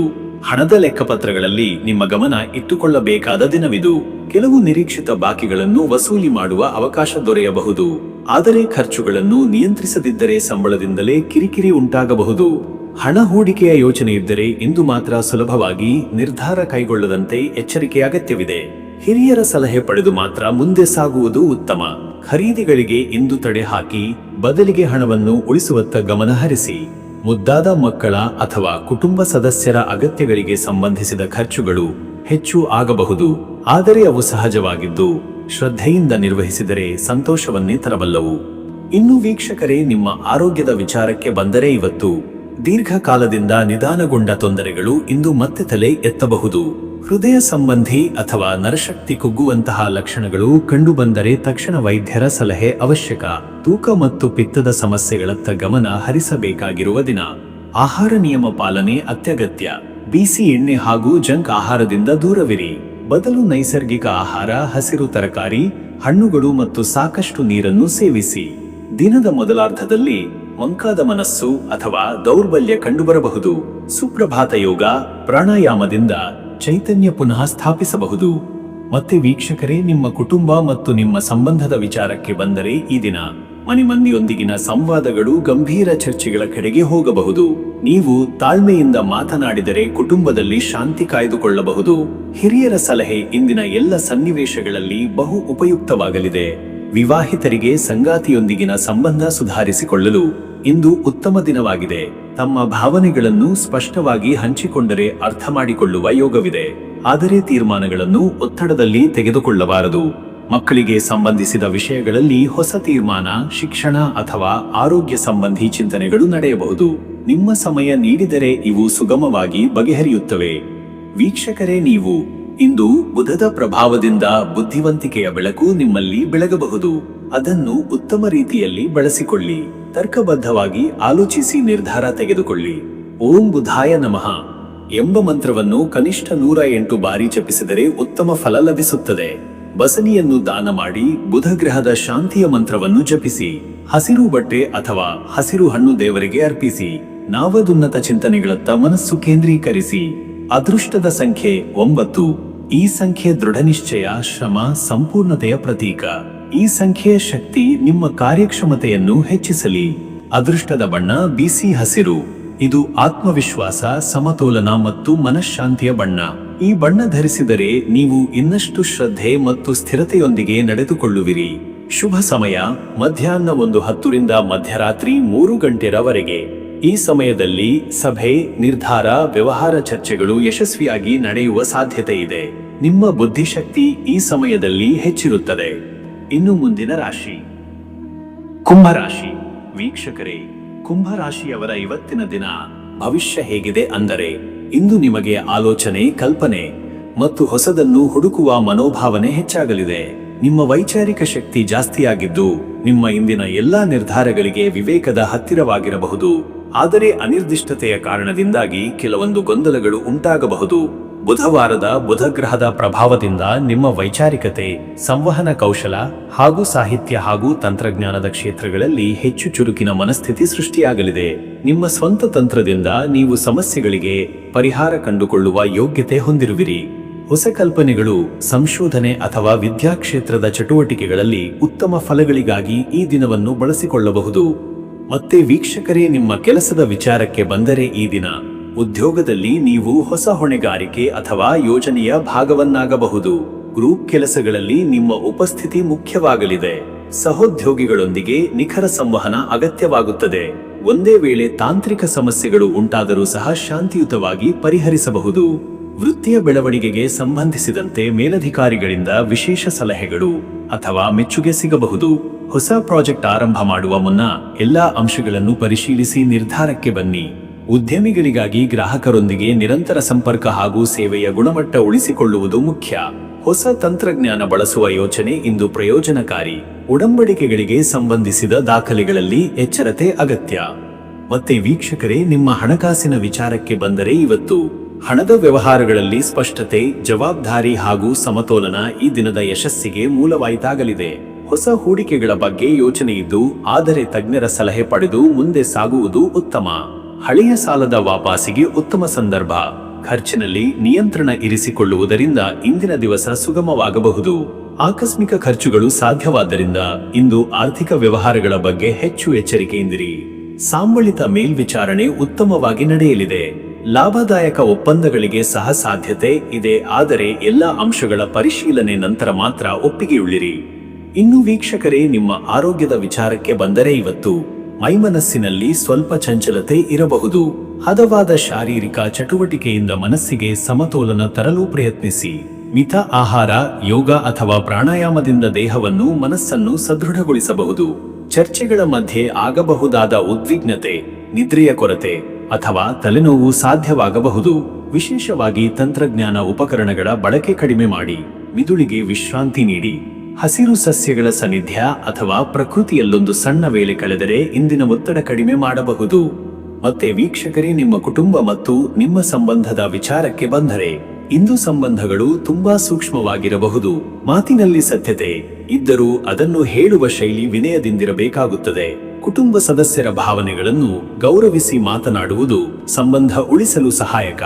ಹಣದ ಲೆಕ್ಕಪತ್ರಗಳಲ್ಲಿ ನಿಮ್ಮ ಗಮನ ಇಟ್ಟುಕೊಳ್ಳಬೇಕಾದ ದಿನವಿದು. ಕೆಲವು ನಿರೀಕ್ಷಿತ ಬಾಕಿಗಳನ್ನು ವಸೂಲಿ ಮಾಡುವ ಅವಕಾಶ ದೊರೆಯಬಹುದು. ಆದರೆ ಖರ್ಚುಗಳನ್ನು ನಿಯಂತ್ರಿಸದಿದ್ದರೆ ಸಂಬಳದಿಂದಲೇ ಕಿರಿಕಿರಿ ಉಂಟಾಗಬಹುದು. ಹಣ ಹೂಡಿಕೆಯ ಯೋಚನೆ ಇದ್ದರೆ ಇಂದು ಮಾತ್ರ ಸುಲಭವಾಗಿ ನಿರ್ಧಾರ ಕೈಗೊಳ್ಳದಂತೆ ಎಚ್ಚರಿಕೆ ಅಗತ್ಯವಿದೆ. ಹಿರಿಯರ ಸಲಹೆ ಪಡೆದು ಮಾತ್ರ ಮುಂದೆ ಸಾಗುವುದು ಉತ್ತಮ. ಖರೀದಿಗಳಿಗೆ ಇಂದು ತಡೆ ಹಾಕಿ ಬದಲಿಗೆ ಹಣವನ್ನು ಉಳಿಸುವತ್ತ ಗಮನ ಹರಿಸಿ. ಮುದ್ದಾದ ಮಕ್ಕಳ ಅಥವಾ ಕುಟುಂಬ ಸದಸ್ಯರ ಅಗತ್ಯಗಳಿಗೆ ಸಂಬಂಧಿಸಿದ ಖರ್ಚುಗಳು ಹೆಚ್ಚು ಆಗಬಹುದು. ಆದರೆ ಅವು ಸಹಜವಾಗಿದ್ದು ಶ್ರದ್ಧೆಯಿಂದ ನಿರ್ವಹಿಸಿದರೆ ಸಂತೋಷವನ್ನೇ ತರಬಲ್ಲವು. ಇನ್ನು ವೀಕ್ಷಕರೇ, ನಿಮ್ಮ ಆರೋಗ್ಯದ ವಿಚಾರಕ್ಕೆ ಬಂದರೆ ಇವತ್ತು ದೀರ್ಘಕಾಲದಿಂದ ನಿಧಾನಗೊಂಡ ತೊಂದರೆಗಳು ಇಂದು ಮತ್ತೆ ತಲೆ ಎತ್ತಬಹುದು. ಹೃದಯ ಸಂಬಂಧಿ ಅಥವಾ ನರಶಕ್ತಿ ಕುಗ್ಗುವಂತಹ ಲಕ್ಷಣಗಳು ಕಂಡುಬಂದರೆ ತಕ್ಷಣ ವೈದ್ಯರ ಸಲಹೆ ಅವಶ್ಯಕ. ತೂಕ ಮತ್ತು ಪಿತ್ತದ ಸಮಸ್ಯೆಗಳತ್ತ ಗಮನ ಹರಿಸಬೇಕಾಗಿರುವ ದಿನ. ಆಹಾರ ನಿಯಮ ಪಾಲನೆ ಅತ್ಯಗತ್ಯ. ಬಿಸಿ ಎಣ್ಣೆ ಹಾಗೂ ಜಂಕ್ ಆಹಾರದಿಂದ ದೂರವಿರಿ. ಬದಲು ನೈಸರ್ಗಿಕ ಆಹಾರ, ಹಸಿರು ತರಕಾರಿ, ಹಣ್ಣುಗಳು ಮತ್ತು ಸಾಕಷ್ಟು ನೀರನ್ನು ಸೇವಿಸಿ. ದಿನದ ಮೊದಲಾರ್ಧದಲ್ಲಿ ಮಂಕಾದ ಮನಸ್ಸು ಅಥವಾ ದೌರ್ಬಲ್ಯ ಕಂಡುಬರಬಹುದು. ಸುಪ್ರಭಾತ ಯೋಗ, ಪ್ರಾಣಾಯಾಮದಿಂದ ಚೈತನ್ಯ ಪುನಃ ಸ್ಥಾಪಿಸಬಹುದು. ಮತ್ತೆ ವೀಕ್ಷಕರೇ, ನಿಮ್ಮ ಕುಟುಂಬ ಮತ್ತು ನಿಮ್ಮ ಸಂಬಂಧದ ವಿಚಾರಕ್ಕೆ ಬಂದರೆ ಈ ದಿನ ಮನೆ ಮಂದಿಯೊಂದಿಗಿನ ಸಂವಾದಗಳು ಗಂಭೀರ ಚರ್ಚೆಗಳ ಕಡೆಗೆ ಹೋಗಬಹುದು. ನೀವು ತಾಳ್ಮೆಯಿಂದ ಮಾತನಾಡಿದರೆ ಕುಟುಂಬದಲ್ಲಿ ಶಾಂತಿ ಕಾಯ್ದುಕೊಳ್ಳಬಹುದು. ಹಿರಿಯರ ಸಲಹೆ ಇಂದಿನ ಎಲ್ಲ ಸನ್ನಿವೇಶಗಳಲ್ಲಿ ಬಹು ಉಪಯುಕ್ತವಾಗಲಿದೆ. ವಿವಾಹಿತರಿಗೆ ಸಂಗಾತಿಯೊಂದಿಗಿನ ಸಂಬಂಧ ಸುಧಾರಿಸಿಕೊಳ್ಳಲು ಇಂದು ಉತ್ತಮ ದಿನವಾಗಿದೆ. ತಮ್ಮ ಭಾವನೆಗಳನ್ನು ಸ್ಪಷ್ಟವಾಗಿ ಹಂಚಿಕೊಂಡರೆ ಅರ್ಥ ಮಾಡಿಕೊಳ್ಳುವ ಯೋಗವಿದೆ. ಆದರೆ ತೀರ್ಮಾನಗಳನ್ನು ಒತ್ತಡದಲ್ಲಿ ತೆಗೆದುಕೊಳ್ಳಬಾರದು. ಮಕ್ಕಳಿಗೆ ಸಂಬಂಧಿಸಿದ ವಿಷಯಗಳಲ್ಲಿ ಹೊಸ ತೀರ್ಮಾನ, ಶಿಕ್ಷಣ ಅಥವಾ ಆರೋಗ್ಯ ಸಂಬಂಧಿ ಚಿಂತನೆಗಳು ನಡೆಯಬಹುದು. ನಿಮ್ಮ ಸಮಯ ನೀಡಿದರೆ ಇವು ಸುಗಮವಾಗಿ ಬಗೆಹರಿಯುತ್ತವೆ. ವೀಕ್ಷಕರೇ, ನೀವು ಇಂದು ಬುಧದ ಪ್ರಭಾವದಿಂದ ಬುದ್ಧಿವಂತಿಕೆಯ ಬೆಳಕು ನಿಮ್ಮಲ್ಲಿ ಬೆಳಗಬಹುದು. ಅದನ್ನು ಉತ್ತಮ ರೀತಿಯಲ್ಲಿ ಬಳಸಿಕೊಳ್ಳಿ. ತರ್ಕಬದ್ಧವಾಗಿ ಆಲೋಚಿಸಿ ನಿರ್ಧಾರ ತೆಗೆದುಕೊಳ್ಳಿ. ಓಂ ಬುಧಾಯ ನಮಃ ಎಂಬ ಮಂತ್ರವನ್ನು ಕನಿಷ್ಠ 108 ಬಾರಿ ಜಪಿಸಿದರೆ ಉತ್ತಮ ಫಲ ಲಭಿಸುತ್ತದೆ. ಬಸನಿಯನ್ನು ದಾನ ಮಾಡಿ ಬುಧ ಗ್ರಹದ ಶಾಂತಿಯ ಮಂತ್ರವನ್ನು ಜಪಿಸಿ. ಹಸಿರು ಬಟ್ಟೆ ಅಥವಾ ಹಸಿರು ಹಣ್ಣು ದೇವರಿಗೆ ಅರ್ಪಿಸಿ. ನಾವದುನ್ನತ ಚಿಂತನೆಗಳತ್ತ ಮನಸ್ಸು ಕೇಂದ್ರೀಕರಿಸಿ. ಅದೃಷ್ಟದ ಸಂಖ್ಯೆ 9. ಈ ಸಂಖ್ಯೆ ದೃಢನಿಶ್ಚಯ, ಶ್ರಮ, ಸಂಪೂರ್ಣತೆಯ ಪ್ರತೀಕ. ಈ ಸಂಖ್ಯೆಯ ಶಕ್ತಿ ನಿಮ್ಮ ಕಾರ್ಯಕ್ಷಮತೆಯನ್ನು ಹೆಚ್ಚಿಸಲಿ. ಅದೃಷ್ಟದ ಬಣ್ಣ ಬಿಸಿ ಹಸಿರು. ಇದು ಆತ್ಮವಿಶ್ವಾಸ, ಸಮತೋಲನ ಮತ್ತು ಮನಃಶಾಂತಿಯ ಬಣ್ಣ. ಈ ಬಣ್ಣ ಧರಿಸಿದರೆ ನೀವು ಇನ್ನಷ್ಟು ಶ್ರದ್ಧೆ ಮತ್ತು ಸ್ಥಿರತೆಯೊಂದಿಗೆ ನಡೆದುಕೊಳ್ಳುವಿರಿ. ಶುಭ ಸಮಯ ಮಧ್ಯಾಹ್ನ 1:10 ರಿಂದ ಮಧ್ಯರಾತ್ರಿ 3 ಗಂಟೆರವರೆಗೆ. ಈ ಸಮಯದಲ್ಲಿ ಸಭೆ, ನಿರ್ಧಾರ, ವ್ಯವಹಾರ ಚರ್ಚೆಗಳು ಯಶಸ್ವಿಯಾಗಿ ನಡೆಯುವ ಸಾಧ್ಯತೆ ಇದೆ. ನಿಮ್ಮ ಬುದ್ಧಿಶಕ್ತಿ ಈ ಸಮಯದಲ್ಲಿ ಹೆಚ್ಚಿರುತ್ತದೆ. ಇನ್ನು ಮುಂದಿನ ರಾಶಿ ಕುಂಭರಾಶಿ. ವೀಕ್ಷಕರೇ, ಕುಂಭರಾಶಿಯವರ ಇವತ್ತಿನ ದಿನ ಭವಿಷ್ಯ ಹೇಗಿದೆ ಅಂದರೆ, ಇಂದು ನಿಮಗೆ ಆಲೋಚನೆ, ಕಲ್ಪನೆ ಮತ್ತು ಹೊಸದನ್ನು ಹುಡುಕುವ ಮನೋಭಾವನೆ ಹೆಚ್ಚಾಗಲಿದೆ. ನಿಮ್ಮ ವೈಚಾರಿಕ ಶಕ್ತಿ ಜಾಸ್ತಿಯಾಗಿದ್ದು ನಿಮ್ಮ ಇಂದಿನ ಎಲ್ಲಾ ನಿರ್ಧಾರಗಳಿಗೆ ವಿವೇಕದ ಹತ್ತಿರವಾಗಿರಬಹುದು. ಆದರೆ ಅನಿರ್ದಿಷ್ಟತೆಯ ಕಾರಣದಿಂದಾಗಿ ಕೆಲವೊಂದು ಗೊಂದಲಗಳು ಉಂಟಾಗಬಹುದು. ಬುಧವಾರದ ಬುಧಗ್ರಹದ ಪ್ರಭಾವದಿಂದ ನಿಮ್ಮ ವೈಚಾರಿಕತೆ, ಸಂವಹನ ಕೌಶಲ ಹಾಗೂ ಸಾಹಿತ್ಯ ಹಾಗೂ ತಂತ್ರಜ್ಞಾನದ ಕ್ಷೇತ್ರಗಳಲ್ಲಿ ಹೆಚ್ಚು ಚುರುಕಿನ ಮನಸ್ಥಿತಿ ಸೃಷ್ಟಿಯಾಗಲಿದೆ. ನಿಮ್ಮ ಸ್ವಂತ ತಂತ್ರದಿಂದ ನೀವು ಸಮಸ್ಯೆಗಳಿಗೆ ಪರಿಹಾರ ಕಂಡುಕೊಳ್ಳುವ ಯೋಗ್ಯತೆ ಹೊಂದಿರುವಿರಿ. ಹೊಸ ಕಲ್ಪನೆಗಳು, ಸಂಶೋಧನೆ ಅಥವಾ ವಿದ್ಯಾಕ್ಷೇತ್ರದ ಚಟುವಟಿಕೆಗಳಲ್ಲಿ ಉತ್ತಮ ಫಲಗಳಿಗಾಗಿ ಈ ದಿನವನ್ನು ಬಳಸಿಕೊಳ್ಳಬಹುದು. ಮತ್ತೆ ವೀಕ್ಷಕರೇ, ನಿಮ್ಮ ಕೆಲಸದ ವಿಚಾರಕ್ಕೆ ಬಂದರೆ ಈ ದಿನ ಉದ್ಯೋಗದಲ್ಲಿ ನೀವು ಹೊಸ ಹೊಣೆಗಾರಿಕೆ ಅಥವಾ ಯೋಜನೆಯ ಭಾಗವನ್ನಾಗಬಹುದು. ಗ್ರೂಪ್ ಕೆಲಸಗಳಲ್ಲಿ ನಿಮ್ಮ ಉಪಸ್ಥಿತಿ ಮುಖ್ಯವಾಗಲಿದೆ. ಸಹೋದ್ಯೋಗಿಗಳೊಂದಿಗೆ ನಿಖರ ಸಂವಹನ ಅಗತ್ಯವಾಗುತ್ತದೆ. ಒಂದೇ ವೇಳೆ ತಾಂತ್ರಿಕ ಸಮಸ್ಯೆಗಳು ಉಂಟಾದರೂ ಸಹ ಶಾಂತಿಯುತವಾಗಿ ಪರಿಹರಿಸಬಹುದು. ವೃತ್ತಿಯ ಬೆಳವಣಿಗೆಗೆ ಸಂಬಂಧಿಸಿದಂತೆ ಮೇಲಧಿಕಾರಿಗಳಿಂದ ವಿಶೇಷ ಸಲಹೆಗಳು ಅಥವಾ ಮೆಚ್ಚುಗೆ ಸಿಗಬಹುದು. ಹೊಸ ಪ್ರಾಜೆಕ್ಟ್ ಆರಂಭ ಮಾಡುವ ಮುನ್ನ ಎಲ್ಲಾ ಅಂಶಗಳನ್ನು ಪರಿಶೀಲಿಸಿ ನಿರ್ಧಾರಕ್ಕೆ ಬನ್ನಿ. ಉದ್ಯಮಿಗಳಿಗಾಗಿ ಗ್ರಾಹಕರೊಂದಿಗೆ ನಿರಂತರ ಸಂಪರ್ಕ ಹಾಗೂ ಸೇವೆಯ ಗುಣಮಟ್ಟ ಉಳಿಸಿಕೊಳ್ಳುವುದು ಮುಖ್ಯ. ಹೊಸ ತಂತ್ರಜ್ಞಾನ ಬಳಸುವ ಯೋಚನೆ ಇಂದು ಪ್ರಯೋಜನಕಾರಿ. ಉಡಂಬಡಿಕೆಗಳಿಗೆ ಸಂಬಂಧಿಸಿದ ದಾಖಲೆಗಳಲ್ಲಿ ಎಚ್ಚರತೆ ಅಗತ್ಯ. ಮತ್ತೆ ವೀಕ್ಷಕರೇ, ನಿಮ್ಮ ಹಣಕಾಸಿನ ವಿಚಾರಕ್ಕೆ ಬಂದರೆ ಇವತ್ತು ಹಣದ ವ್ಯವಹಾರಗಳಲ್ಲಿ ಸ್ಪಷ್ಟತೆ, ಜವಾಬ್ದಾರಿ ಹಾಗೂ ಸಮತೋಲನ ಈ ದಿನದ ಯಶಸ್ಸಿಗೆ ಮೂಲವಾಯಿತಾಗಲಿದೆ. ಹೊಸ ಹೂಡಿಕೆಗಳ ಬಗ್ಗೆ ಯೋಚನೆ ಇದ್ದು, ಆದರೆ ತಜ್ಞರ ಸಲಹೆ ಪಡೆದು ಮುಂದೆ ಸಾಗುವುದು ಉತ್ತಮ. ಹಳೆಯ ಸಾಲದ ವಾಪಾಸಿಗೆ ಉತ್ತಮ ಸಂದರ್ಭ. ಖರ್ಚಿನಲ್ಲಿ ನಿಯಂತ್ರಣ ಇರಿಸಿಕೊಳ್ಳುವುದರಿಂದ ಇಂದಿನ ದಿವಸ ಸುಗಮವಾಗಬಹುದು. ಆಕಸ್ಮಿಕ ಖರ್ಚುಗಳು ಸಾಧ್ಯವಾದ್ದರಿಂದ ಇಂದು ಆರ್ಥಿಕ ವ್ಯವಹಾರಗಳ ಬಗ್ಗೆ ಹೆಚ್ಚು ಎಚ್ಚರಿಕೆಯಿಂದಿರಿ. ಸಾಂಬಳಿತ ಮೇಲ್ವಿಚಾರಣೆ ಉತ್ತಮವಾಗಿ ನಡೆಯಲಿದೆ. ಲಾಭದಾಯಕ ಒಪ್ಪಂದಗಳಿಗೆ ಸಹ ಸಾಧ್ಯತೆ ಇದೆ, ಆದರೆ ಎಲ್ಲ ಅಂಶಗಳ ಪರಿಶೀಲನೆ ನಂತರ ಮಾತ್ರ ಒಪ್ಪಿಗೆಯುಳ್ಳಿರಿ. ಇನ್ನು ವೀಕ್ಷಕರೇ, ನಿಮ್ಮ ಆರೋಗ್ಯದ ವಿಚಾರಕ್ಕೆ ಬಂದರೆ ಇವತ್ತು ಮೈಮನಸ್ಸಿನಲ್ಲಿ ಸ್ವಲ್ಪ ಚಂಚಲತೆ ಇರಬಹುದು. ಹದವಾದ ಶಾರೀರಿಕ ಚಟುವಟಿಕೆಯಿಂದ ಮನಸ್ಸಿಗೆ ಸಮತೋಲನ ತರಲು ಪ್ರಯತ್ನಿಸಿ. ಮಿತ ಆಹಾರ, ಯೋಗ ಅಥವಾ ಪ್ರಾಣಾಯಾಮದಿಂದ ದೇಹವನ್ನು, ಮನಸ್ಸನ್ನು ಸದೃಢಗೊಳಿಸಬಹುದು. ಚರ್ಚೆಗಳ ಮಧ್ಯೆ ಆಗಬಹುದಾದ ಉದ್ವಿಗ್ನತೆ, ನಿದ್ರೆಯ ಕೊರತೆ ಅಥವಾ ತಲೆನೋವು ಸಾಧ್ಯವಾಗಬಹುದು. ವಿಶೇಷವಾಗಿ ತಂತ್ರಜ್ಞಾನ ಉಪಕರಣಗಳ ಬಳಕೆ ಕಡಿಮೆ ಮಾಡಿ, ಮಿದುಳಿಗೆ ವಿಶ್ರಾಂತಿ ನೀಡಿ. ಹಸಿರು ಸಸ್ಯಗಳ ಸಾನ್ನಿಧ್ಯ ಅಥವಾ ಪ್ರಕೃತಿಯಲ್ಲೊಂದು ಸಣ್ಣ ವೇಳೆ ಕಳೆದರೆ ಇಂದಿನ ಒತ್ತಡ ಕಡಿಮೆ ಮಾಡಬಹುದು. ಮತ್ತೆ ವೀಕ್ಷಕರೇ, ನಿಮ್ಮ ಕುಟುಂಬ ಮತ್ತು ನಿಮ್ಮ ಸಂಬಂಧದ ವಿಚಾರಕ್ಕೆ ಬಂದರೆ, ಇಂದು ಸಂಬಂಧಗಳು ತುಂಬಾ ಸೂಕ್ಷ್ಮವಾಗಿರಬಹುದು. ಮಾತಿನಲ್ಲಿ ಸತ್ಯತೆ ಇದ್ದರೂ ಅದನ್ನು ಹೇಳುವ ಶೈಲಿ ವಿನಯದಿಂದಿರಬೇಕಾಗುತ್ತದೆ. ಕುಟುಂಬ ಸದಸ್ಯರ ಭಾವನೆಗಳನ್ನು ಗೌರವಿಸಿ ಮಾತನಾಡುವುದು ಸಂಬಂಧ ಉಳಿಸಲು ಸಹಾಯಕ.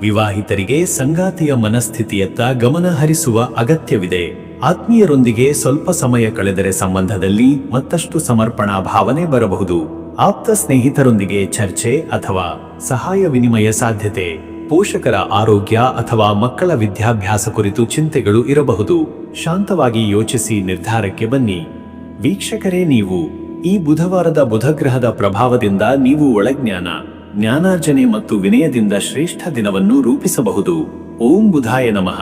ವಿವಾಹಿತರಿಗೆ ಸಂಗಾತಿಯ ಮನಸ್ಥಿತಿಯತ್ತ ಗಮನ ಹರಿಸುವ ಅಗತ್ಯವಿದೆ. ಆತ್ಮೀಯರೊಂದಿಗೆ ಸ್ವಲ್ಪ ಸಮಯ ಕಳೆದರೆ ಸಂಬಂಧದಲ್ಲಿ ಮತ್ತಷ್ಟು ಸಮರ್ಪಣಾ ಭಾವನೆ ಬರಬಹುದು. ಆಪ್ತ ಸ್ನೇಹಿತರೊಂದಿಗೆ ಚರ್ಚೆ ಅಥವಾ ಸಹಾಯ ವಿನಿಮಯ ಸಾಧ್ಯತೆ. ಪೋಷಕರ ಆರೋಗ್ಯ ಅಥವಾ ಮಕ್ಕಳ ವಿದ್ಯಾಭ್ಯಾಸ ಕುರಿತು ಚಿಂತೆಗಳು ಇರಬಹುದು. ಶಾಂತವಾಗಿ ಯೋಚಿಸಿ ನಿರ್ಧಾರಕ್ಕೆ ಬನ್ನಿ. ವೀಕ್ಷಕರೇ, ನೀವು ಈ ಬುಧವಾರದ ಬುಧಗ್ರಹದ ಪ್ರಭಾವದಿಂದ ನೀವು ಒಳಜ್ಞಾನ, ಜ್ಞಾನಾರ್ಜನೆ ಮತ್ತು ವಿನಯದಿಂದ ಶ್ರೇಷ್ಠ ದಿನವನ್ನು ರೂಪಿಸಬಹುದು. ಓಂ ಬುಧಾಯ ನಮಃ